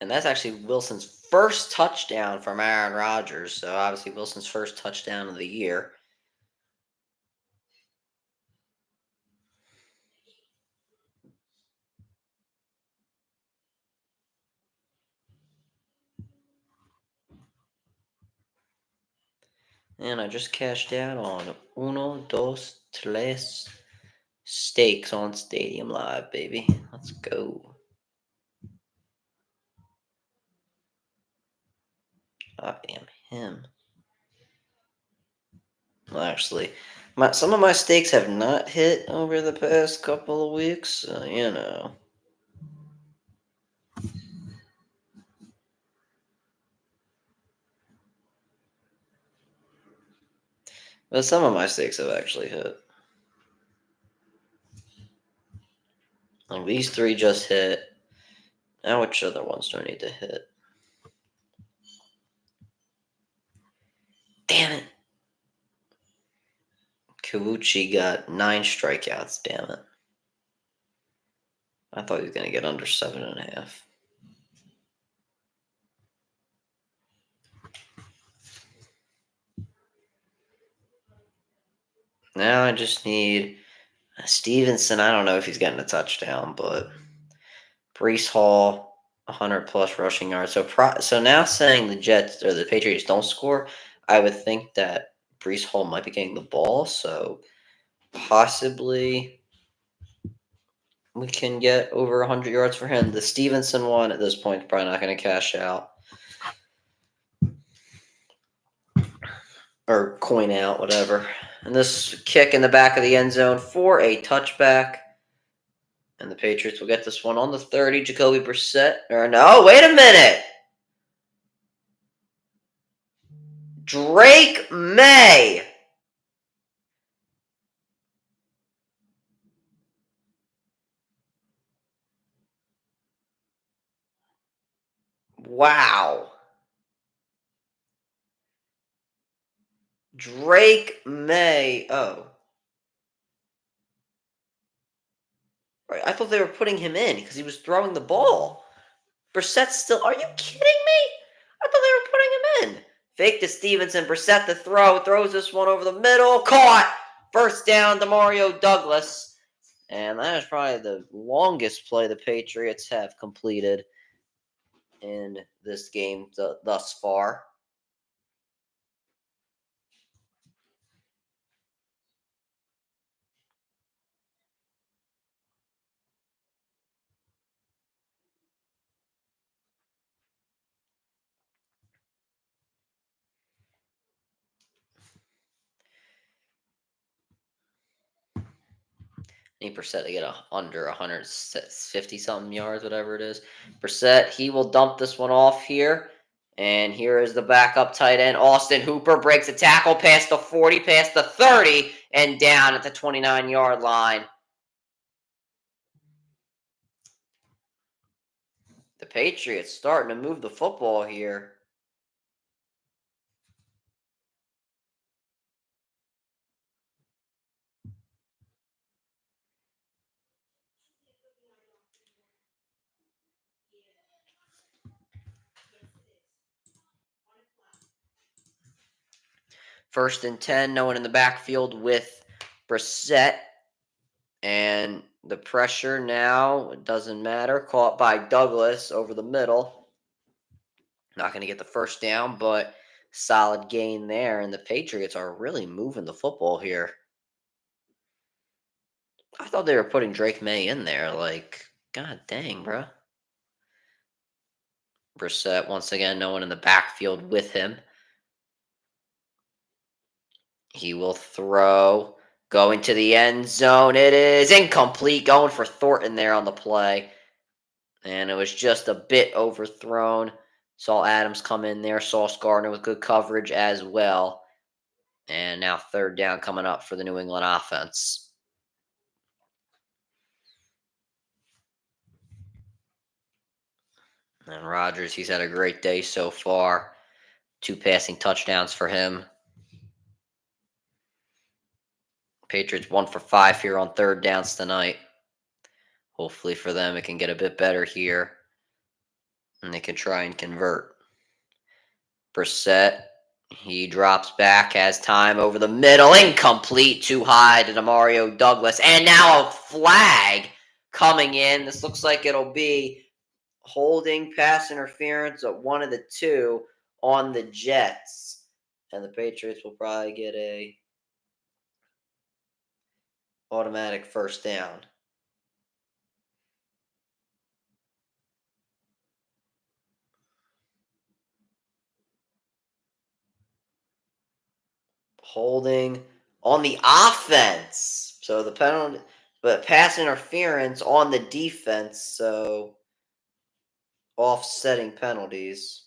And that's actually Wilson's first touchdown from Aaron Rodgers. So obviously Wilson's first touchdown of the year. And I just cashed out on uno, dos, tres stakes on Stadium Live, baby. Let's go. I am him. Well, actually, some of my stakes have not hit over the past couple of weeks, so, you know. But some of my stakes have actually hit. Like these 3 just hit. Now which other ones do I need to hit? Damn it. Kawuchi got 9 strikeouts, damn it. I thought he was going to get under 7.5. Now I just need Stevenson. I don't know if he's getting a touchdown, but Brees Hall, 100 plus rushing yards. So now saying the Jets or the Patriots don't score, I would think that Brees Hall might be getting the ball, so possibly we can get over 100 yards for him. The Stevenson one at this point is probably not going to cash out or coin out, whatever. And this kick in the back of the end zone for a touchback. And the Patriots will get this one on the 30. Jacoby Brissett. Or no, wait a minute. Drake May. Wow. Drake May. Oh. Right. I thought they were putting him in because he was throwing the ball. Brissett's still. Are you kidding me? I thought they were putting him in. Fake to Stevenson. Brissett the throw. Throws this one over the middle. Caught. First down to Mario Douglas. And that is probably the longest play the Patriots have completed in this game thus far. Need Brissett to get under 150 something yards, whatever it is. Brissett, he will dump this one off here. And here is the backup tight end. Austin Hooper breaks a tackle past the 40, past the 30, and down at the 29-yard line. The Patriots starting to move the football here. First and 10, no one in the backfield with Brissett. And the pressure now, it doesn't matter. Caught by Douglas over the middle. Not going to get the first down, but solid gain there. And the Patriots are really moving the football here. I thought they were putting Drake May in there. Like, god dang, bro. Brissett, once again, no one in the backfield with him. He will throw. Going to the end zone. It is incomplete. Going for Thornton there on the play. And it was just a bit overthrown. Saw Adams come in there. Sauce Gardner with good coverage as well. And now third down coming up for the New England offense. And Rodgers, he's had a great day so far. 2 passing touchdowns for him. Patriots 1 for 5 here on third downs tonight. Hopefully for them, it can get a bit better here. And they can try and convert. Brissett, he drops back, has time over the middle. Incomplete, too high to Mario Douglas. And now a flag coming in. This looks like it'll be holding, pass interference at one of the two on the Jets. And the Patriots will probably get a automatic first down. Holding on the offense. So the penalty, but pass interference on the defense. So offsetting penalties.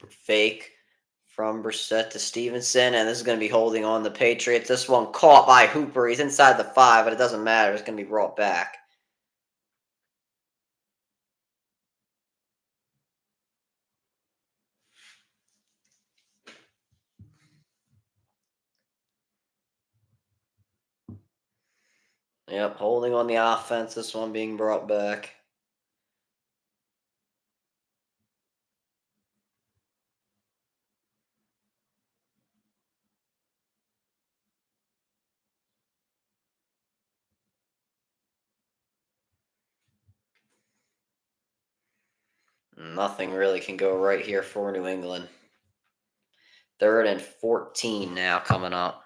Fake from Brissett to Stevenson, and this is going to be holding on the Patriots. This one caught by Hooper. He's inside the 5, but it doesn't matter. It's going to be brought back. Yep, holding on the offense. This one being brought back. Nothing really can go right here for New England. 3rd and 14 now coming up.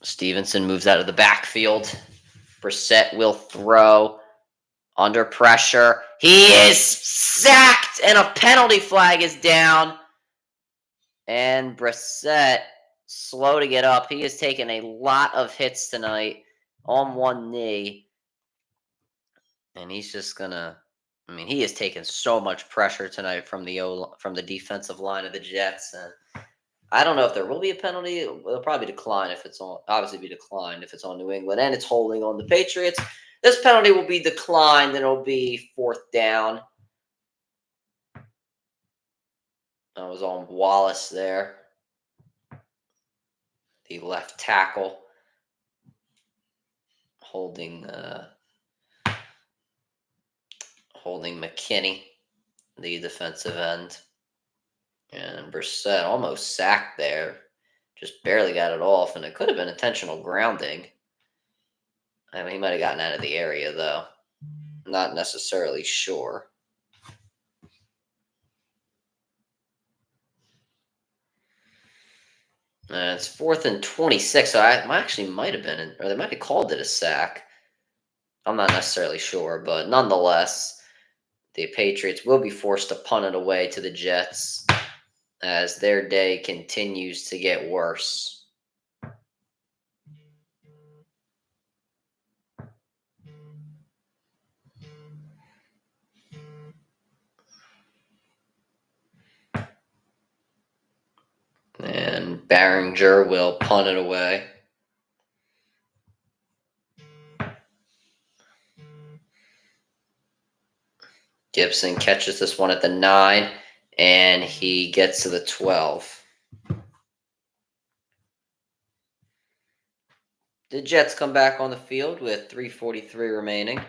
Stevenson moves out of the backfield. Brissett will throw under pressure. He is sacked, and a penalty flag is down. And Brissett, slow to get up. He has taken a lot of hits tonight on one knee. And he's just gonna. I mean, he has taken so much pressure tonight from the defensive line of the Jets, and I don't know if there will be a penalty. It'll probably decline if it's on. Obviously, be declined if it's on New England, and it's holding on the Patriots. This penalty will be declined, and it'll be 4th down. That was on Wallace there, the left tackle, holding McKinney, the defensive end. And Brissett almost sacked there. Just barely got it off, and it could have been intentional grounding. I mean, he might have gotten out of the area, though. Not necessarily sure. And it's 4th and 26, so I actually might have been, or they might have called it a sack. I'm not necessarily sure, but nonetheless, the Patriots will be forced to punt it away to the Jets as their day continues to get worse. And Barringer will punt it away. Gibson catches this one at the 9, and he gets to the 12. The Jets come back on the field with 3:43 remaining.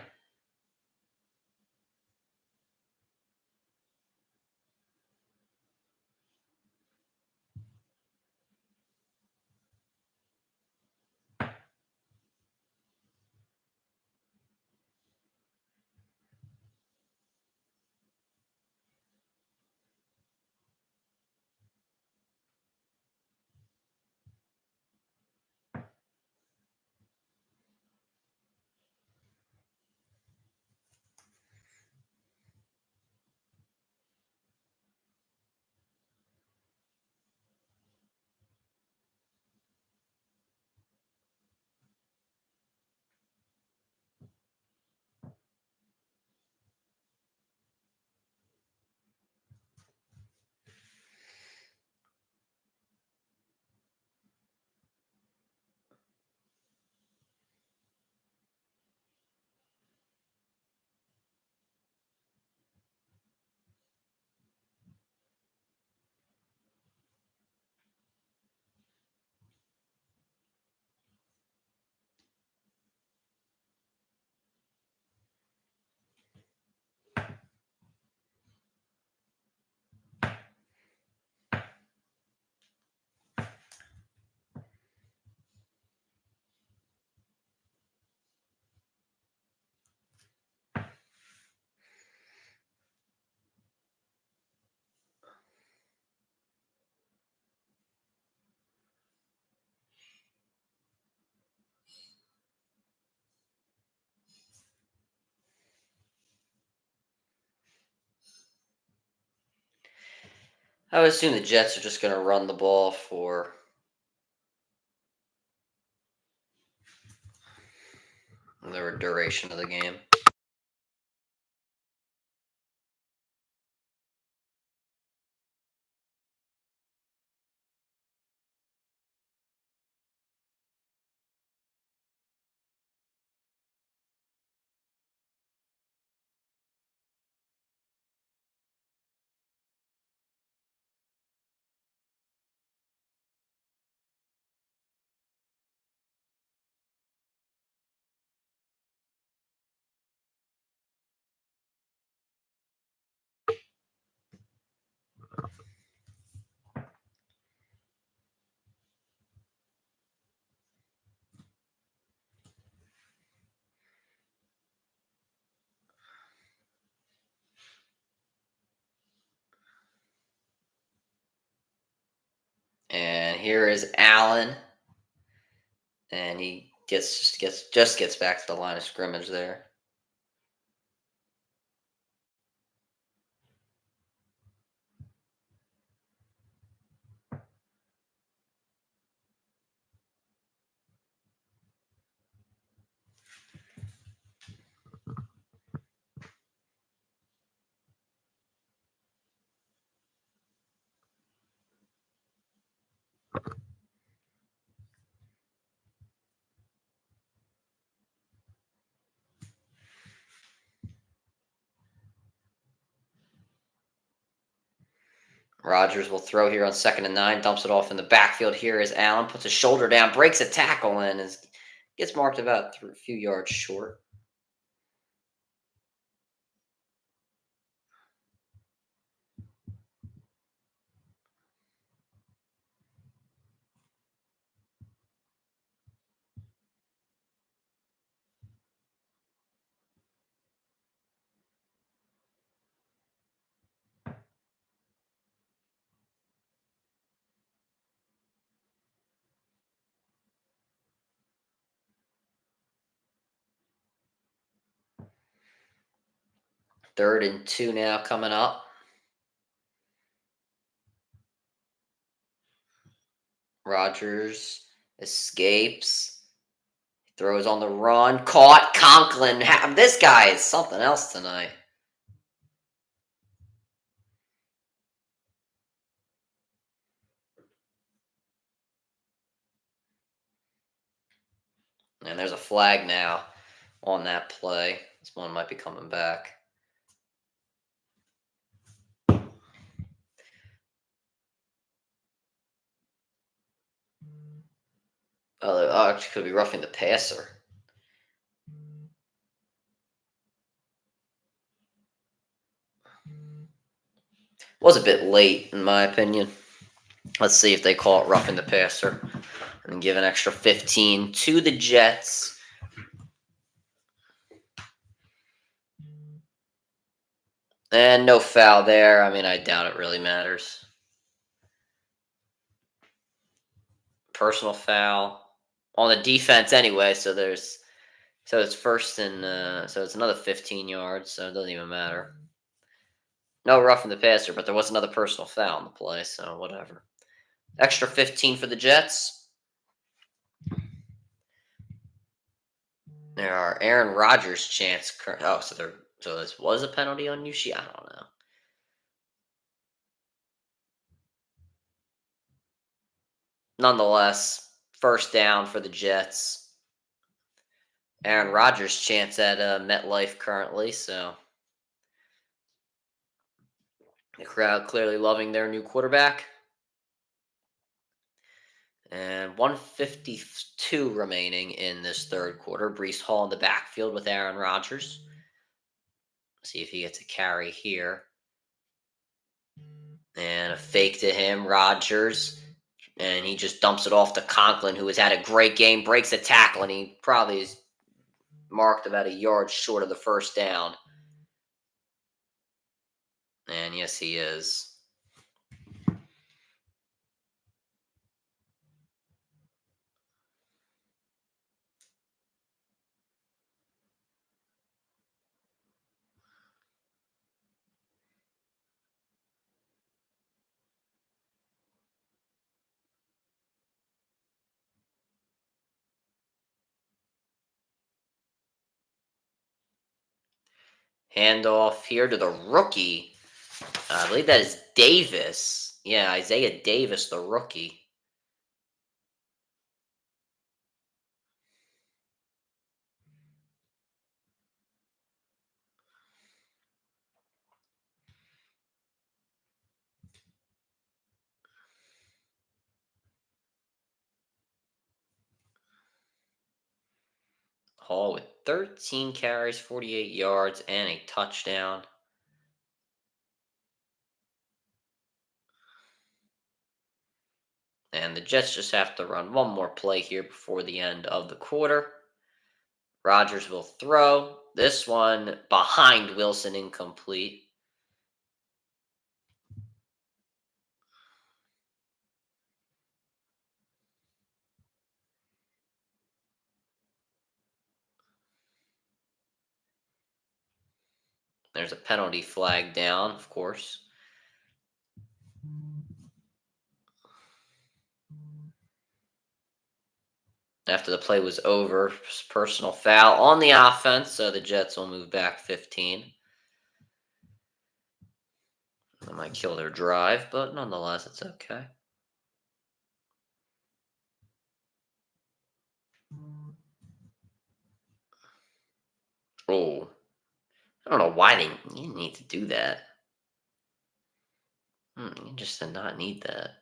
I would assume the Jets are just going to run the ball for the duration of the game. Here is Allen, and he just gets back to the line of scrimmage there. Rodgers will throw here on 2nd and 9, dumps it off in the backfield. Here is Allen, puts his shoulder down, breaks a tackle, and gets marked about a few yards short. Third and 2 now coming up. Rodgers escapes. Throws on the run. Caught. Conklin. This guy is something else tonight. And there's a flag now on that play. This one might be coming back. Oh, actually could be roughing the passer. Was a bit late, in my opinion. Let's see if they call it roughing the passer and give an extra 15 to the Jets. And no foul there. I mean, I doubt it really matters. Personal foul on the defense anyway, so it's first and so it's another 15 yards, so it doesn't even matter. No roughing the passer, but there was another personal foul in the play, so whatever. Extra 15 for the Jets. There are Aaron Rodgers chance. Oh, so this was a penalty on Yushi? I don't know. Nonetheless, first down for the Jets. Aaron Rodgers chance at MetLife currently, so the crowd clearly loving their new quarterback. And 152 remaining in this third quarter. Breece Hall in the backfield with Aaron Rodgers. See if he gets a carry here. And a fake to him, Rodgers. And he just dumps it off to Conklin, who has had a great game, breaks a tackle, and he probably is marked about a yard short of the first down. And yes, he is. Handoff here to the rookie. I believe that is Davis. Yeah, Isaiah Davis, the rookie. Hall with 13 carries, 48 yards, and a touchdown. And the Jets just have to run one more play here before the end of the quarter. Rodgers will throw. This one behind Wilson, incomplete. There's a penalty flag down, of course. After the play was over, personal foul on the offense, so the Jets will move back 15. That might kill their drive, but nonetheless, it's okay. Oh, I don't know why they need to do that. You just did not need that.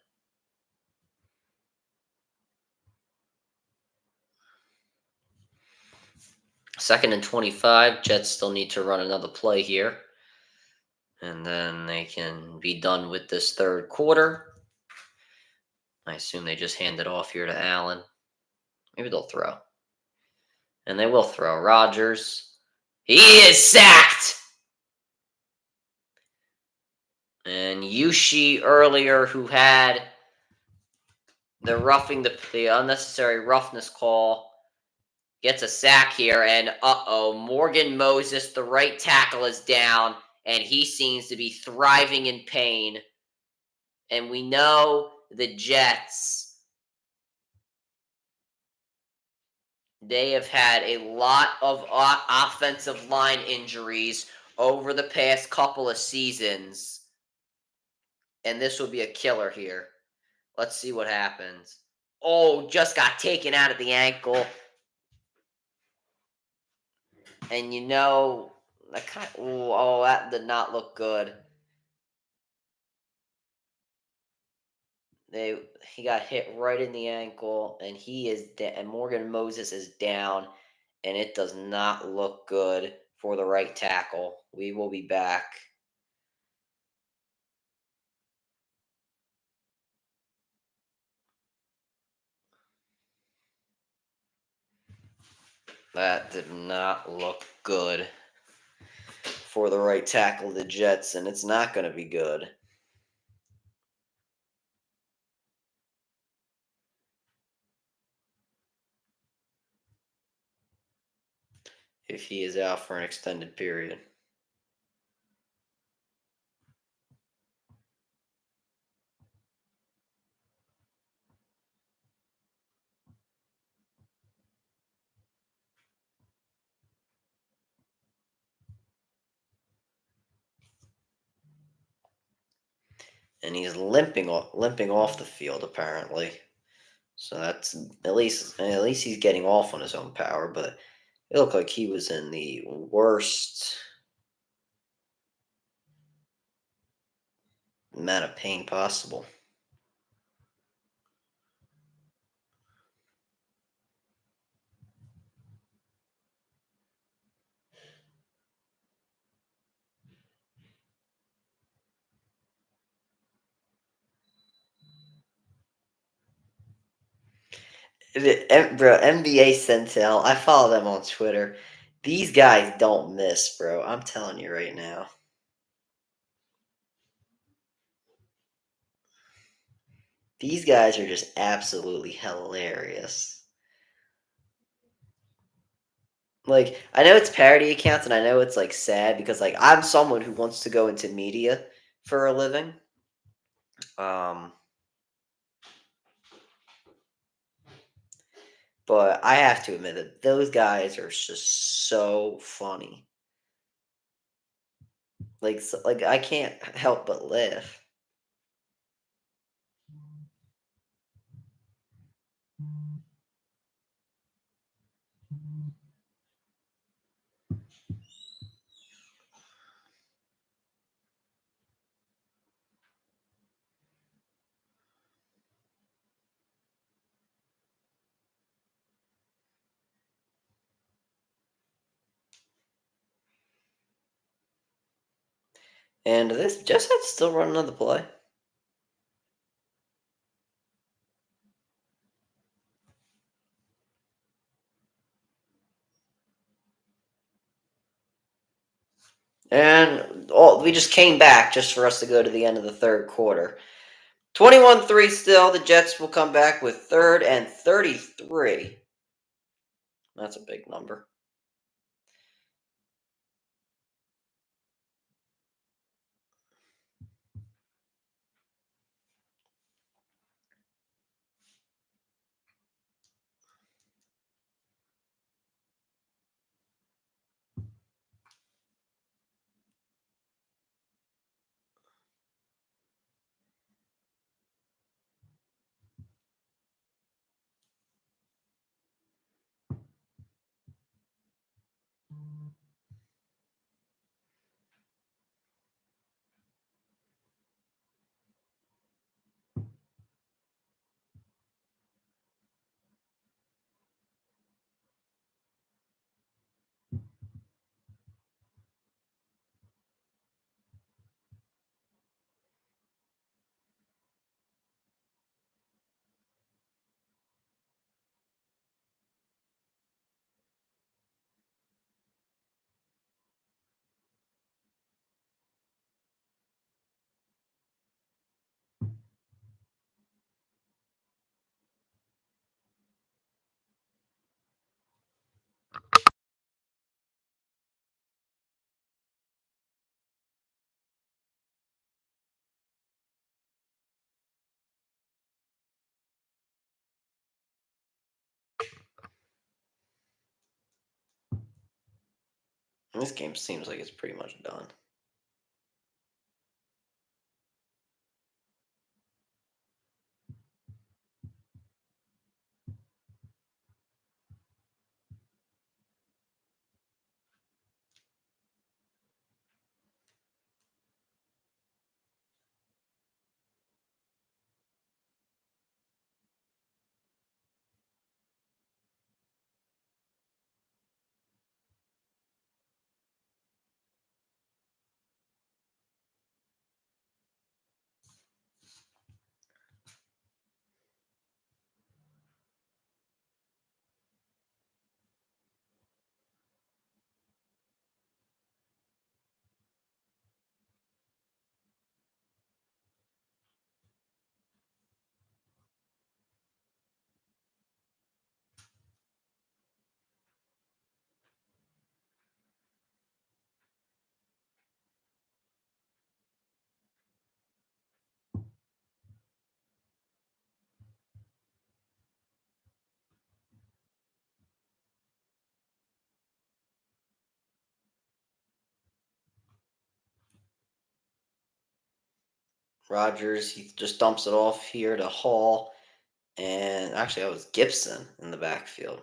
Second and 25. Jets still need to run another play here. And then they can be done with this third quarter. I assume they just hand it off here to Allen. Maybe they'll throw. And they will throw. Rodgers. He is sacked! And Yushi earlier, who had the roughing the unnecessary roughness call, gets a sack here. And Morgan Moses, the right tackle, is down. And he seems to be thriving in pain. And we know the Jets, they have had a lot of offensive line injuries over the past couple of seasons. And this will be a killer here. Let's see what happens. Oh, just got taken out of the ankle. And that did not look good. He got hit right in the ankle, and and Morgan Moses is down, and it does not look good for the right tackle. We will be back. That did not look good for the right tackle of the Jets, and it's not going to be good. If he is out for an extended period. And he's limping off the field apparently. So that's at least he's getting off on his own power, but it looked like he was in the worst amount of pain possible. Bro, NBA Centel, I follow them on Twitter. These guys don't miss, bro. I'm telling you right now. These guys are just absolutely hilarious. Like, I know it's parody accounts, and I know it's like sad because like I'm someone who wants to go into media for a living. But I have to admit that those guys are just so funny. Like I can't help but laugh. And this just had to still run another play. And we just came back just for us to go to the end of the third quarter. 21-3 still. The Jets will come back with 3rd and 33. That's a big number. This game seems like it's pretty much done. Rodgers, he just dumps it off here to Hall. And actually, that was Gibson in the backfield.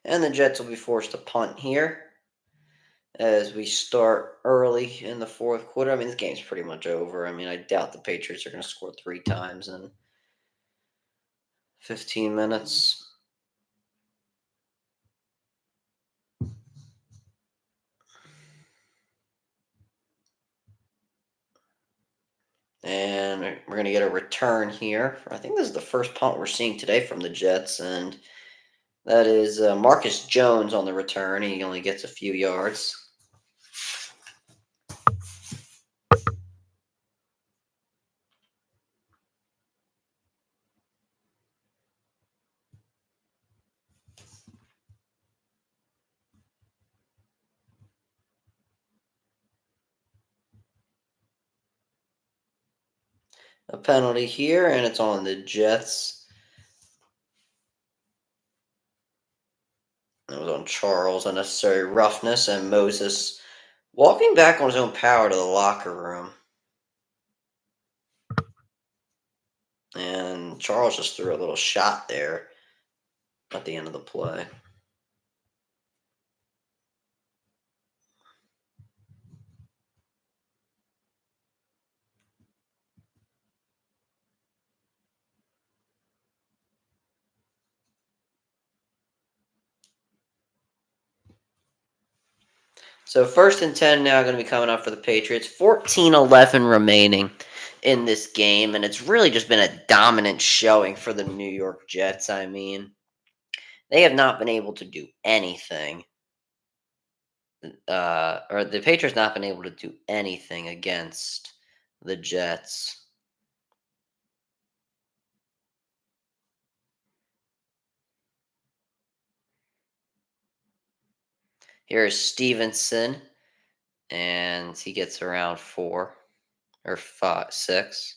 And the Jets will be forced to punt here as we start early in the fourth quarter. I mean, this game's pretty much over. I mean, I doubt the Patriots are going to score 3 times in 15 minutes. And we're going to get a return here. I think this is the first punt we're seeing today from the Jets, and that is Marcus Jones on the return. He only gets a few yards. A penalty here, and it's on the Jets. It was on Charles, unnecessary roughness, and Moses walking back on his own power to the locker room. And Charles just threw a little shot there at the end of the play. So 1st and 10 now going to be coming up for the Patriots. 14-11 remaining in this game, and it's really just been a dominant showing for the New York Jets. I mean, they have not been able to do anything. Or the Patriots not been able to do anything against the Jets. Here's Stevenson, and he gets around 4 or 5, 6.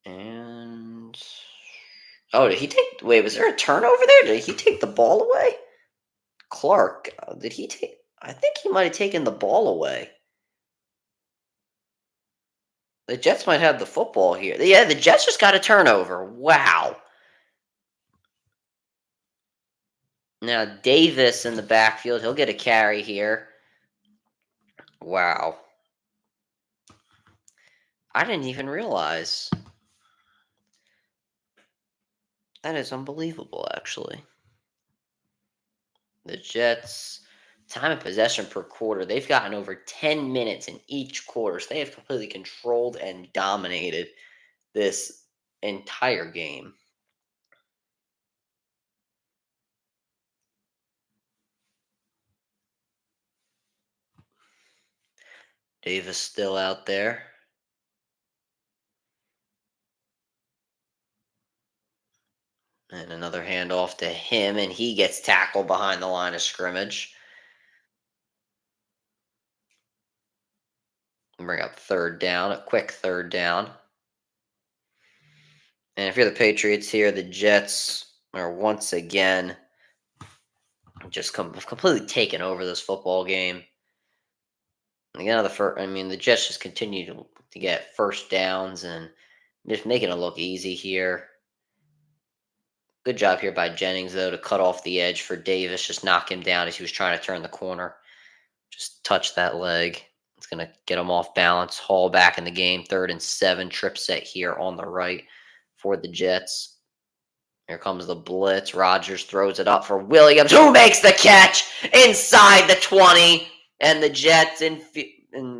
And oh, did he take? Wait, was there a turnover there? Did he take the ball away? Clark, did he take? I think he might have taken the ball away. The Jets might have the football here. Yeah, the Jets just got a turnover. Wow. Now Davis in the backfield. He'll get a carry here. Wow. I didn't even realize. That is unbelievable, actually. The Jets, time of possession per quarter, they've gotten over 10 minutes in each quarter. So they have completely controlled and dominated this entire game. Davis still out there. And another handoff to him, and he gets tackled behind the line of scrimmage. Bring up third down, a quick third down. And if you're the Patriots here, the Jets are once again just completely taken over this football game. And again, the Jets just continue to get first downs and just making it look easy here. Good job here by Jennings, though, to cut off the edge for Davis, just knock him down as he was trying to turn the corner. Just touch that leg. It's going to get him off balance. Hall back in the game. 3rd and 7. Trip set here on the right for the Jets. Here comes the blitz. Rodgers throws it up for Williams, who makes the catch inside the 20. And the Jets in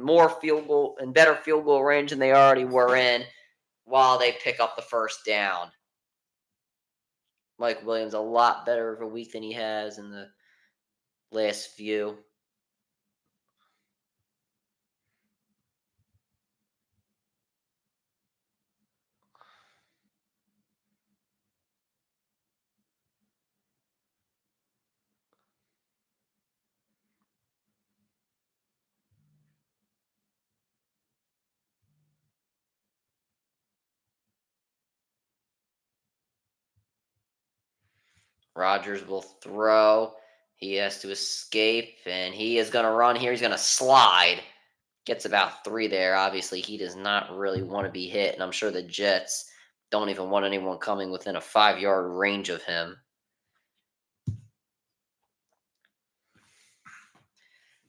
more field goal and better field goal range than they already were in while they pick up the first down. Mike Williams, a lot better of a week than he has in the last few. Rodgers will throw. He has to escape, and he is going to run here. He's going to slide. Gets about 3 there. Obviously, he does not really want to be hit, and I'm sure the Jets don't even want anyone coming within a 5-yard range of him.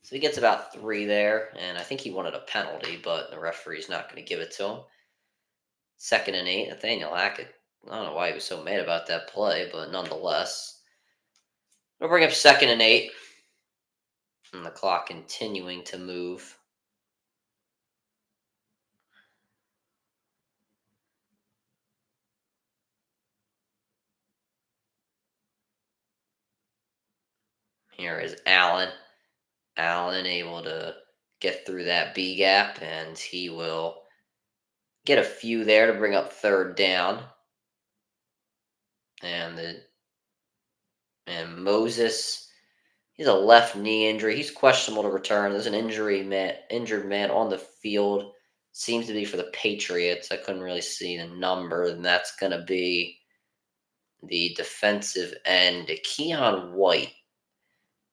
So he gets about 3 there, and I think he wanted a penalty, but the referee's not going to give it to him. 2nd and 8. Nathaniel Hackett, I don't know why he was so mad about that play, but nonetheless. We'll bring up 2nd and 8. And the clock continuing to move. Here is Allen. Allen able to get through that B gap, and he will get a few there to bring up 3rd down. And Moses, he's a left knee injury. He's questionable to return. There's an injured man on the field. Seems to be for the Patriots. I couldn't really see the number, and that's going to be the defensive end, Keon White.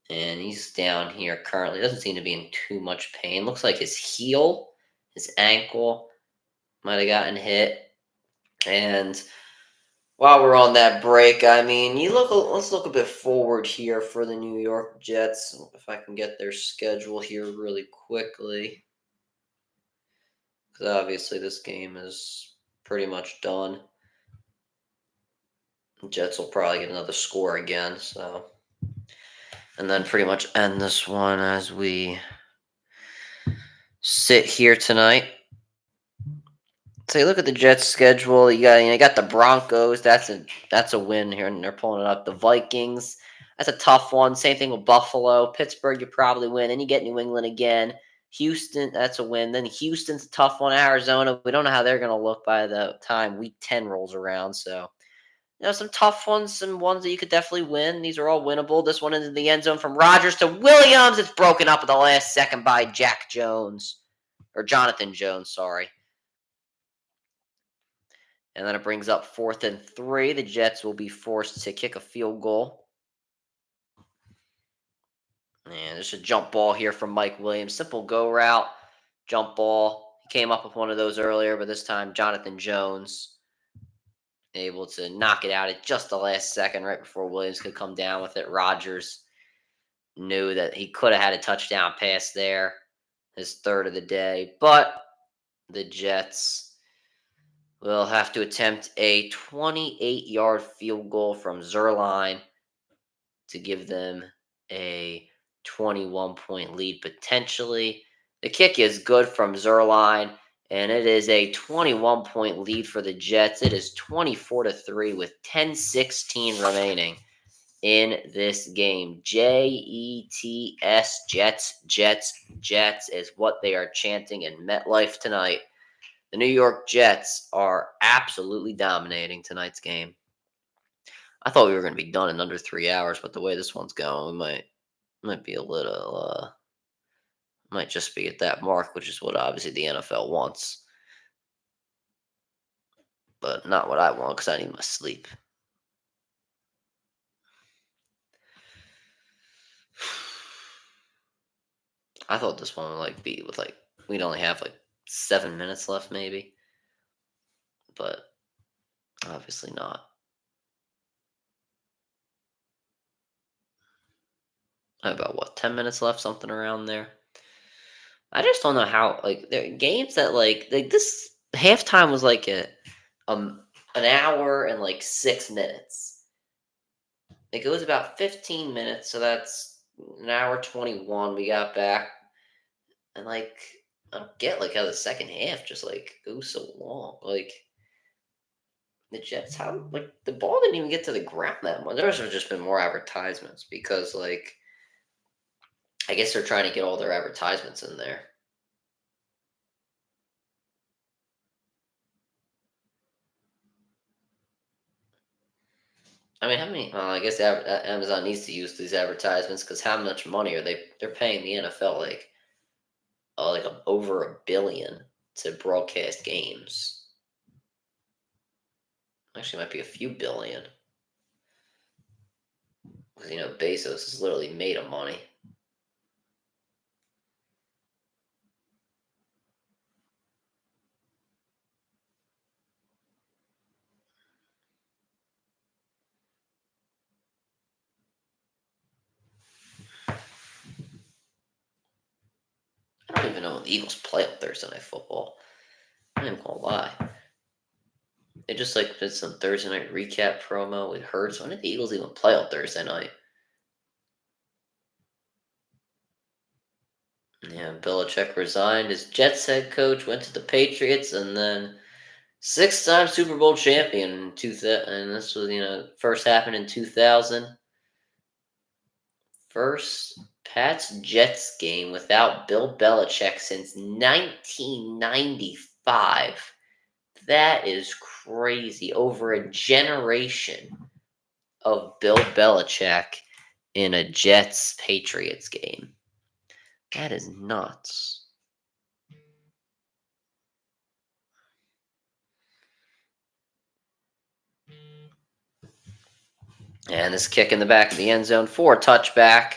And he's down here currently. Doesn't seem to be in too much pain. Looks like his heel, his ankle might have gotten hit. And while we're on that break, I mean, let's look a bit forward here for the New York Jets. If I can get their schedule here really quickly. Because obviously this game is pretty much done. The Jets will probably get another score again, so. And then pretty much end this one as we sit here tonight. So you look at the Jets' schedule. You got the Broncos. That's a win here, and they're pulling it up. The Vikings. That's a tough one. Same thing with Buffalo. Pittsburgh, you probably win. Then you get New England again. Houston, that's a win. Then Houston's a tough one. Arizona, we don't know how they're going to look by the time Week 10 rolls around. So, some tough ones, some ones that you could definitely win. These are all winnable. This one into the end zone from Rodgers to Williams. It's broken up at the last second by Jack Jones. Or Jonathan Jones, sorry. And then it brings up 4th and 3. The Jets will be forced to kick a field goal. And there's a jump ball here from Mike Williams. Simple go route, jump ball. He came up with one of those earlier, but this time Jonathan Jones able to knock it out at just the last second, right before Williams could come down with it. Rodgers knew that he could have had a touchdown pass there, his third of the day, but the Jets will have to attempt a 28-yard field goal from Zerline to give them a 21-point lead potentially. The kick is good from Zerline, and it is a 21-point lead for the Jets. It is 24-3 with 10:16 remaining in this game. Jets, Jets, Jets, Jets is what they are chanting in MetLife tonight. The New York Jets are absolutely dominating tonight's game. I thought we were going to be done in under 3 hours, but the way this one's going, we might be a little, might just be at that mark, which is what obviously the NFL wants, but not what I want because I need my sleep. I thought this one would be with we'd only have 7 minutes left maybe, but obviously not. I have about 10 minutes left, something around there. I just don't know how there are games that like this halftime was an hour and 6 minutes. It goes about 15 minutes, so that's an hour 21 we got back. And I don't get how the second half just goes so long. The Jets, how the ball didn't even get to the ground that much. There must have just been more advertisements because I guess they're trying to get all their advertisements in there. I mean, how many? Well, I guess Amazon needs to use these advertisements because how much money are they're paying the NFL over $1 billion to broadcast games. Actually, it might be a few billion because Bezos is literally made of money. I don't even know when the Eagles play on Thursday Night Football. I'm not even gonna lie. They just did some Thursday night recap promo with Hurts. When did the Eagles even play on Thursday night? Yeah, Belichick resigned as Jets head coach, went to the Patriots, and then 6-time Super Bowl champion in 2000. And this was, first happened in 2000. First Pats Jets game without Bill Belichick since 1995. That is crazy. Over a generation of Bill Belichick in a Jets Patriots game. That is nuts. And this kick in the back of the end zone for a touchback.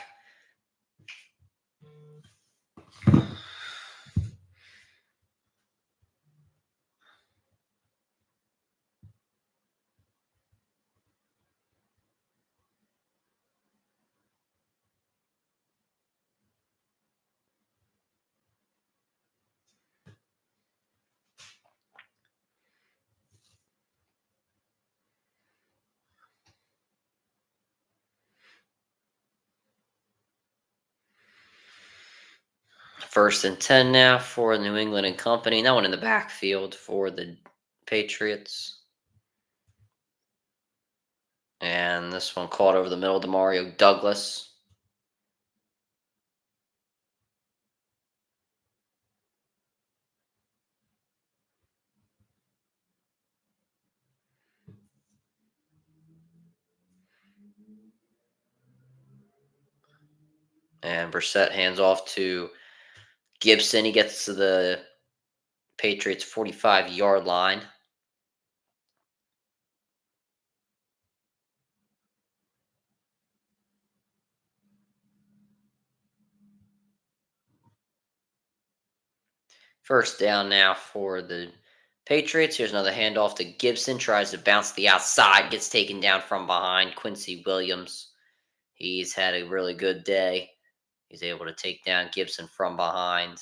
First and 10 now for New England and company. That one in the backfield for the Patriots. And this one caught over the middle to Mario Douglas. And Brissett hands off to Gibson. He gets to the Patriots 45-yard line. First down now for the Patriots. Here's another handoff to Gibson. Tries to bounce the outside. Gets taken down from behind. Quincy Williams. He's had a really good day. He's able to take down Gibson from behind.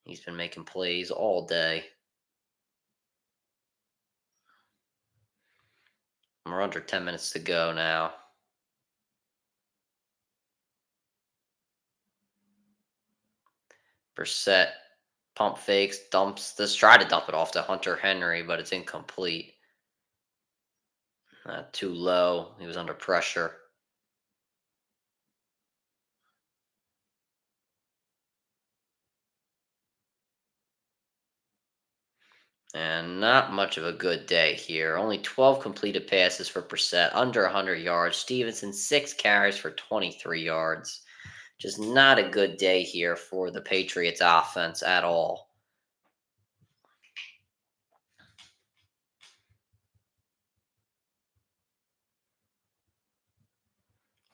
He's been making plays all day. We're under 10 minutes to go now. Brissett pump fakes, dumps this, try to dump it off to Hunter Henry, but it's incomplete. Too low. He was under pressure. And not much of a good day here. Only 12 completed passes for Brissett, under 100 yards. Stevenson, 6 carries for 23 yards. Just not a good day here for the Patriots offense at all.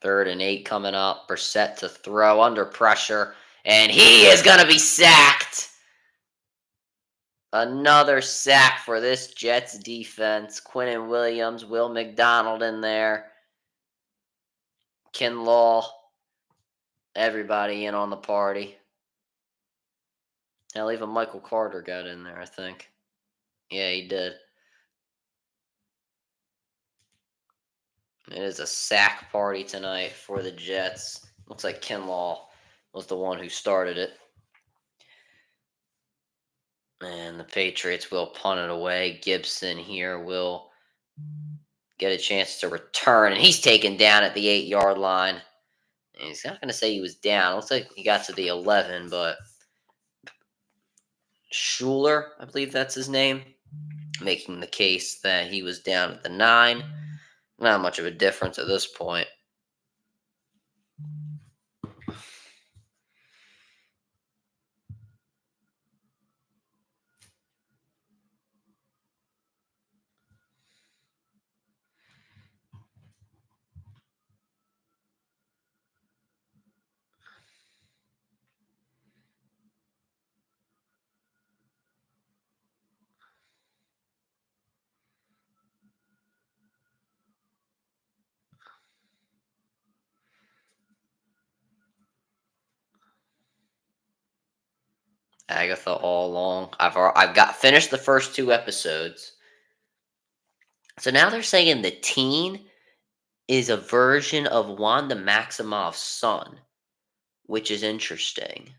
Third and 8 coming up. Brissett to throw under pressure. And he is going to be sacked. Another sack for this Jets defense. Quinnen Williams, Will McDonald in there. Kinlaw. Everybody in on the party. Hell, even Michael Carter got in there, I think. Yeah, he did. It is a sack party tonight for the Jets. Looks like Kinlaw was the one who started it. And the Patriots will punt it away. Gibson here will get a chance to return. And he's taken down at the 8-yard line. And he's not going to say he was down. It looks like he got to the 11, but Schuler, I believe that's his name, making the case that he was down at the 9. Not much of a difference at this point. Agatha all along. I've got finished the first 2 episodes. So now they're saying the teen is a version of Wanda Maximoff's son, which is interesting.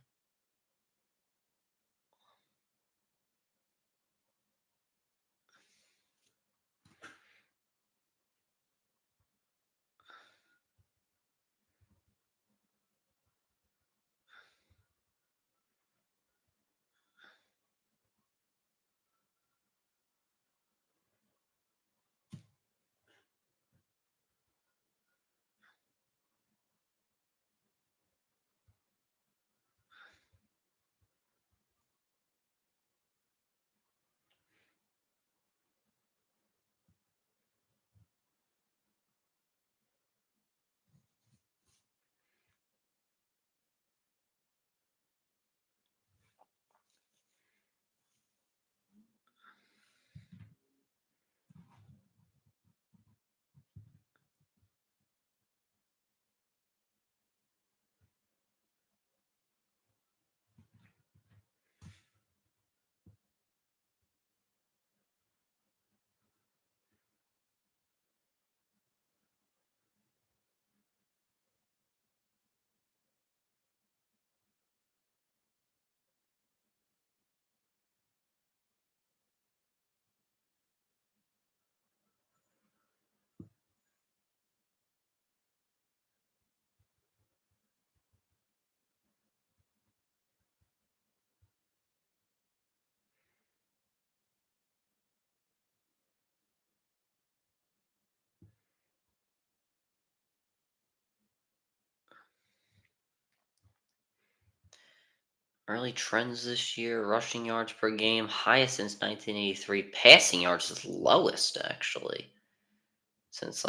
Early trends this year: rushing yards per game, highest since 1983. Passing yards is lowest, actually, since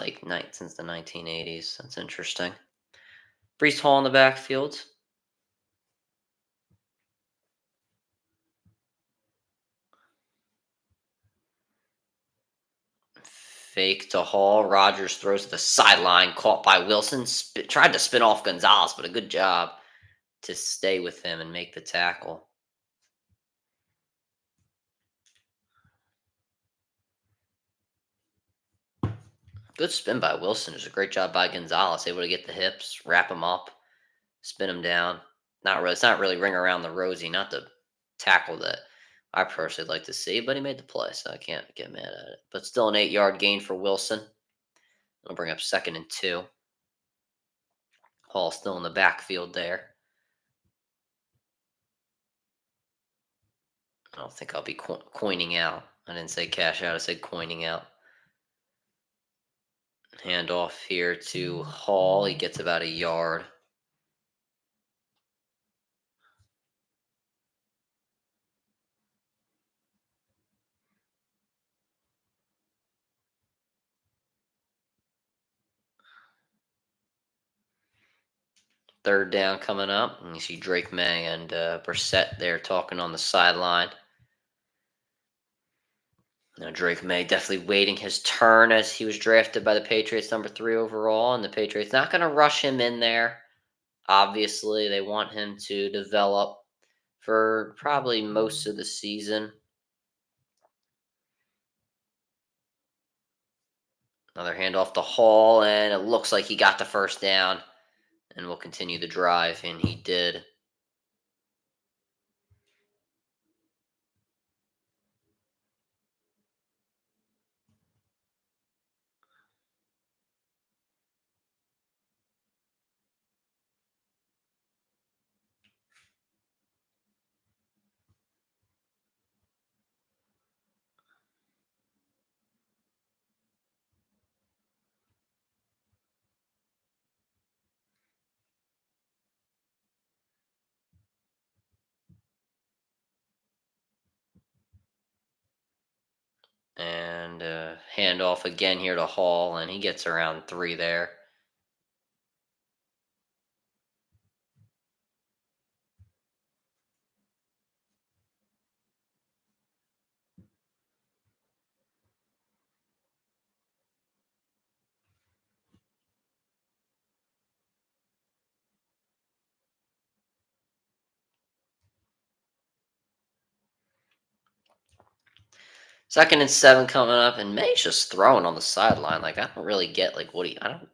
since the 1980s. That's interesting. Brees Hall in the backfield. Fake to Hall. Rodgers throws to the sideline, caught by Wilson. Tried to spin off Gonzalez, but a good job to stay with him and make the tackle. Good spin by Wilson. It was a great job by Gonzalez, able to get the hips, wrap him up, spin him down. Not really. It's not really ring around the rosy. Not the tackle that I personally like to see, but he made the play, so I can't get mad at it. But still an 8-yard gain for Wilson. It'll bring up 2nd and 2. Hall still in the backfield there. I don't think I'll be coining out. I didn't say cash out. I said coining out. Hand off here to Hall. He gets about a yard. Third down coming up. And you see Drake May and Brissett there talking on the sideline. Now, Drake May definitely waiting his turn as he was drafted by the Patriots, number 3 overall. And the Patriots not going to rush him in there. Obviously, they want him to develop for probably most of the season. Another handoff to Hall, and it looks like he got the first down and will continue the drive, and he did. And handoff again here to Hall, and he gets around 3 there. Second and 7 coming up, and May's just throwing on the sideline. Like, I don't really get like what he. I don't.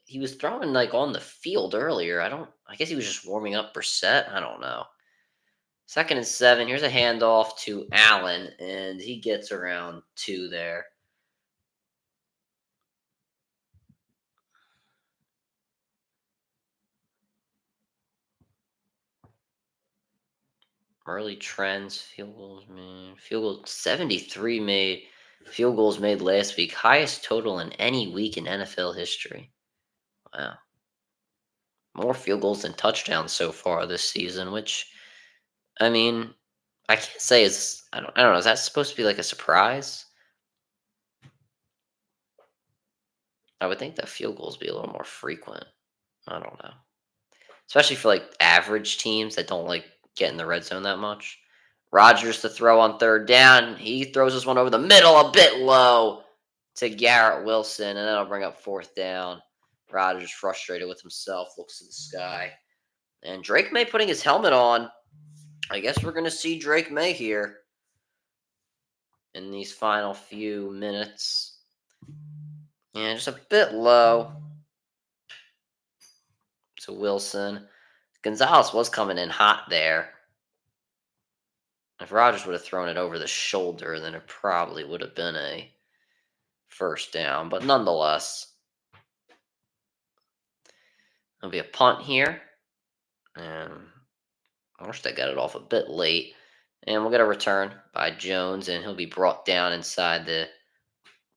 He was throwing like on the field earlier. I don't. I guess he was just warming up Brissett. I don't know. 2nd and 7. Here's a handoff to Allen, and he gets around 2 there. Early trends, field goals made. Field goals 73 made. Field goals made last week, highest total in any week in NFL history. Wow, more field goals than touchdowns so far this season. Which, I mean, I can't say is. I don't know. Is that supposed to be like a surprise? I would think that field goals be a little more frequent. I don't know, especially for like average teams that don't like get in the red zone that much. Rodgers to throw on 3rd down. He throws this one over the middle a bit low to Garrett Wilson, and that'll bring up 4th down. Rodgers frustrated with himself, looks to the sky. And Drake May putting his helmet on. I guess we're going to see Drake May here in these final few minutes. And just a bit low to Wilson. Gonzalez was coming in hot there. If Rodgers would have thrown it over the shoulder, then it probably would have been a first down. But nonetheless, there'll be a punt here. And Armstead got it off a bit late. And we'll get a return by Jones, and he'll be brought down inside the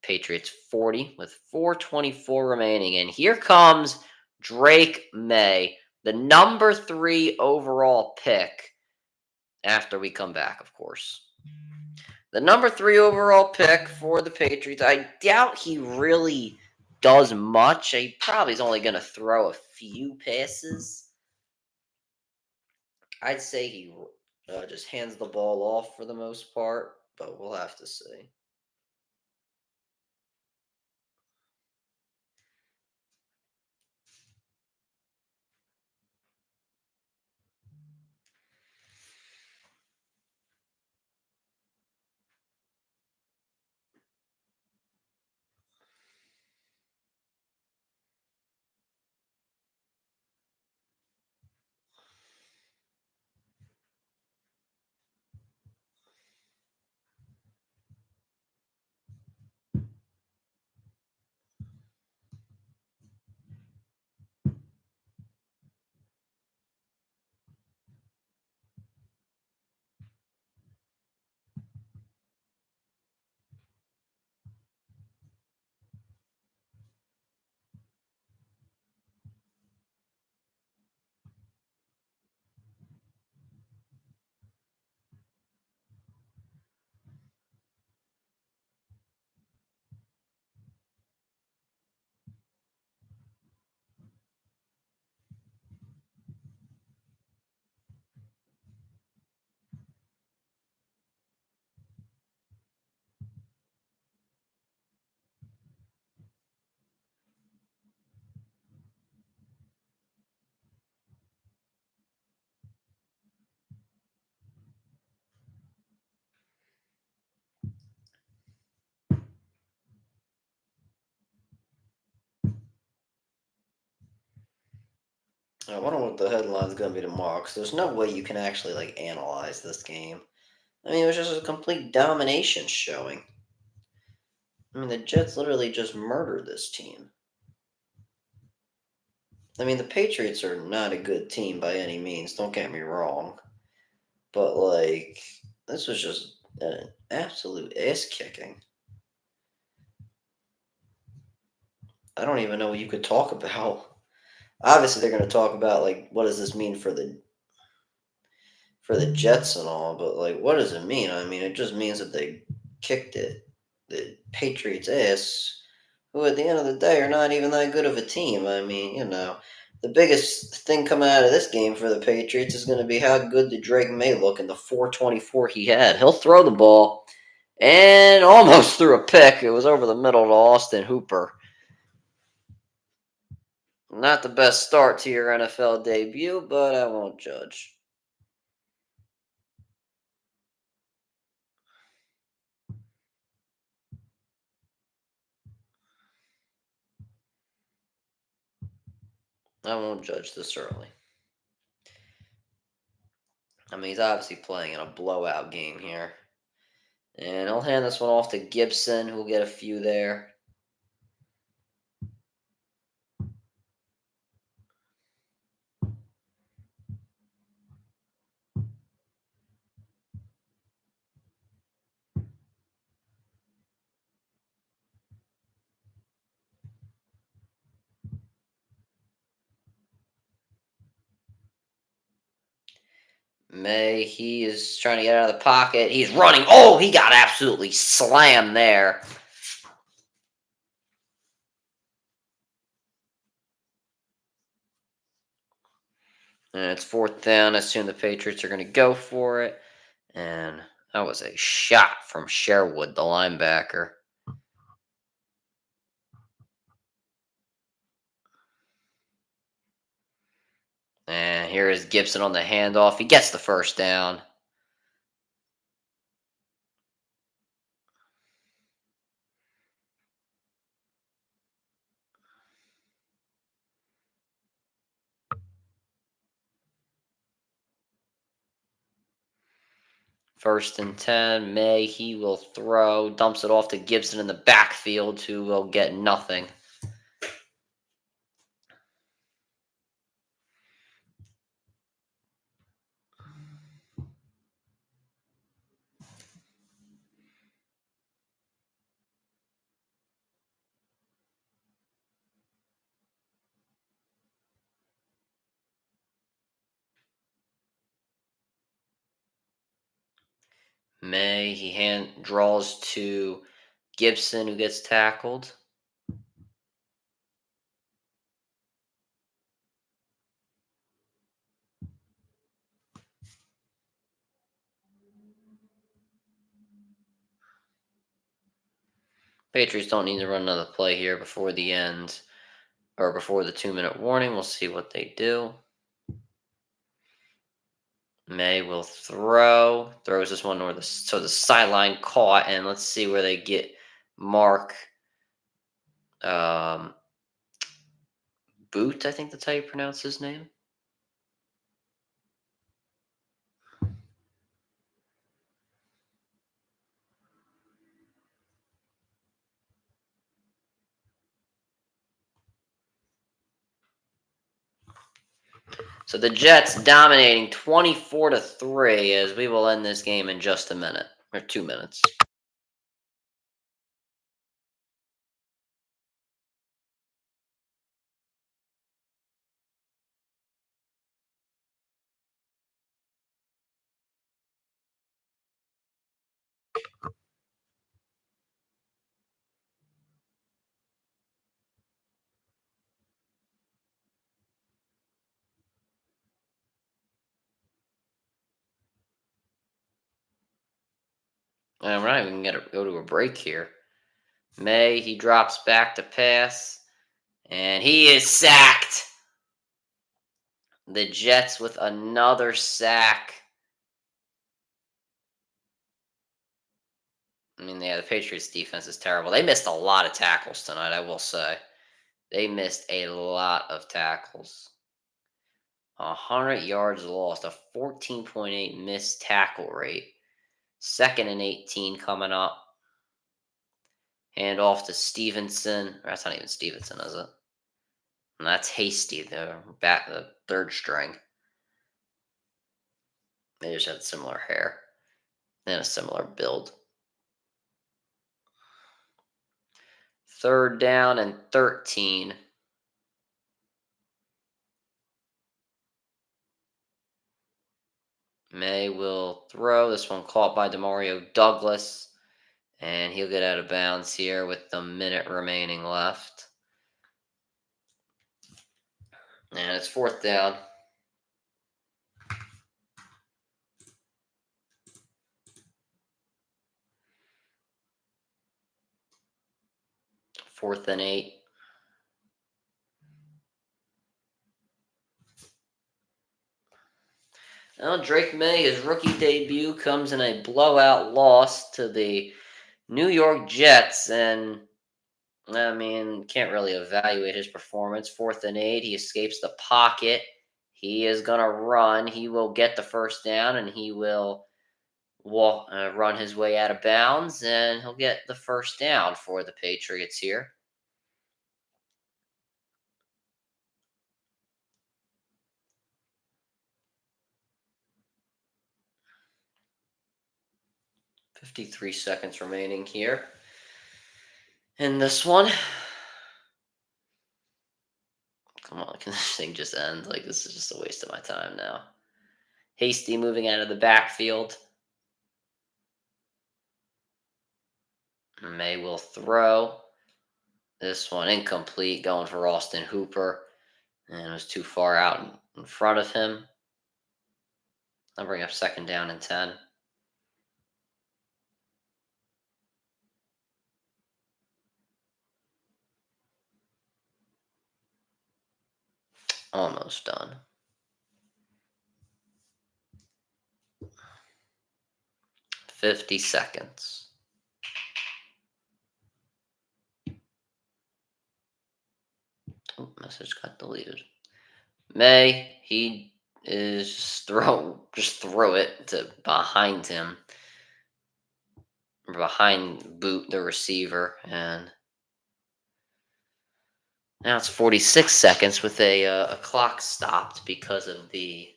Patriots 40 with 4:24 remaining. And here comes Drake May, the number 3 overall pick, after we come back, of course. The number 3 overall pick for the Patriots. I doubt he really does much. He probably is only going to throw a few passes. I'd say he just hands the ball off for the most part, but we'll have to see. I wonder what the headline's going to be tomorrow, because there's no way you can actually analyze this game. I mean, it was just a complete domination showing. I mean, the Jets literally just murdered this team. I mean, the Patriots are not a good team by any means. Don't get me wrong, but this was just an absolute ass kicking. I don't even know what you could talk about. Obviously, they're going to talk about what does this mean for the Jets and all, but what does it mean? I mean, it just means that they kicked the Patriots' ass, who at the end of the day are not even that good of a team. I mean, the biggest thing coming out of this game for the Patriots is going to be how good did Drake May look in the 424 he had. He'll throw the ball and almost threw a pick. It was over the middle to Austin Hooper. Not the best start to your NFL debut, but I won't judge. I won't judge this early. I mean, he's obviously playing in a blowout game here. And I'll hand this one off to Gibson, who'll get a few there. May, he is trying to get out of the pocket. He's running. Oh, he got absolutely slammed there. And it's fourth down. I assume the Patriots are going to go for it. And that was a shot from Sherwood, the linebacker. And here is Gibson on the handoff. He gets the first down. First and 10. May, he will throw. Dumps it off to Gibson in the backfield, who will get nothing. May, he draws to Gibson, who gets tackled. Patriots don't need to run another play here before the end, or before the 2-minute warning. We'll see what they do. May will throws this one the sideline caught, and let's see where they get Mark Boot. I think that's how you pronounce his name. So the Jets dominating 24-3, as we will end this game in just a minute, or 2 minutes. All right, we can go to a break here. May, he drops back to pass, and he is sacked. The Jets with another sack. I mean, yeah, the Patriots defense is terrible. They missed a lot of tackles tonight, I will say. They missed a lot of tackles. 100 yards lost, a 14.8 missed tackle rate. 2nd and 18 coming up. Hand off to Stevenson. That's not even Stevenson, is it? And that's Hasty, the third string. They just had similar hair and a similar build. 3rd down and 13. May will throw. This one caught by Demario Douglas. And he'll get out of bounds here with the minute remaining left. And it's 4th down. Fourth and 8. Well, Drake May, his rookie debut comes in a blowout loss to the New York Jets. And, I mean, can't really evaluate his performance. 4th and 8. He escapes the pocket. He is going to run. He will get the first down, and he will run his way out of bounds, and he'll get the first down for the Patriots here. .53 seconds remaining here in this one. Come on, can this thing just end? Like, this is just a waste of my time now. Hasty moving out of the backfield. May will throw. This one incomplete, going for Austin Hooper. And it was too far out in front of him. I'll bring up 2nd down and 10. Almost done. .50 seconds. Oh, message got deleted. May, he is just throw it to behind him. Behind Boot, the receiver, and now it's 46 seconds with a clock stopped because of the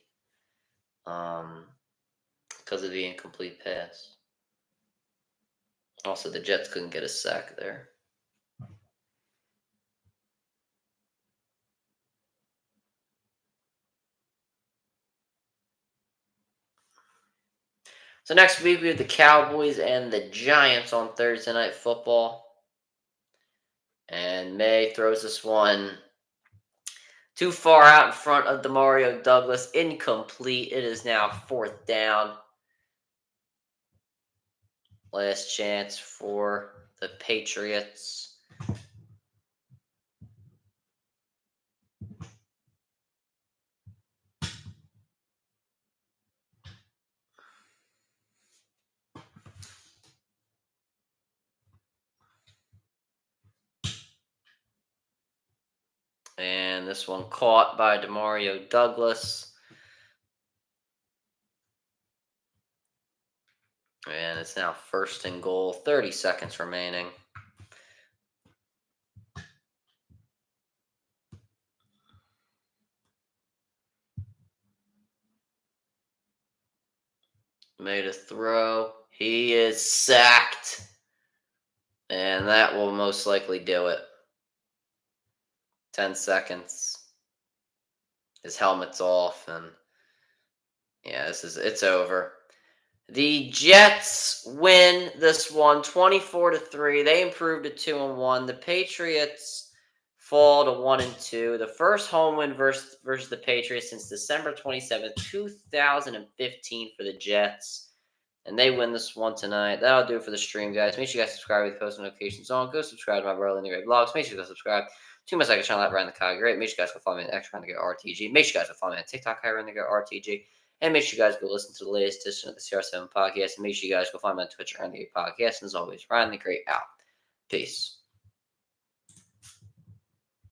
incomplete pass. Also, the Jets couldn't get a sack there. So next week we have the Cowboys and the Giants on Thursday Night Football. And May throws this one too far out in front of Demario Douglas. Incomplete. It is now 4th down. Last chance for the Patriots. And this one caught by Demario Douglas. And it's now 1st and goal. 30 seconds remaining. Made a throw. He is sacked. And that will most likely do it. 10 seconds. His helmet's off, and yeah, it's over. The Jets win this one 24-3. They improved to 2-1. The Patriots fall to 1-2. The first home win versus the Patriots since December 27th, 2015 for the Jets. And they win this one tonight. That'll do it for the stream, guys. Make sure you guys subscribe with post notifications on. Go subscribe to my brother in the Great Vlogs. Make sure you go subscribe to my second channel at Ryan the Cog Great. Make sure you guys go follow me on X Ryan the Great RTG. Make sure you guys go follow me on TikTok at Ryan the Great RTG. And make sure you guys go listen to the latest edition of the CR7 podcast. And make sure you guys go find me on Twitch at Ryan the Great Podcast. And as always, Ryan the Great out. Peace.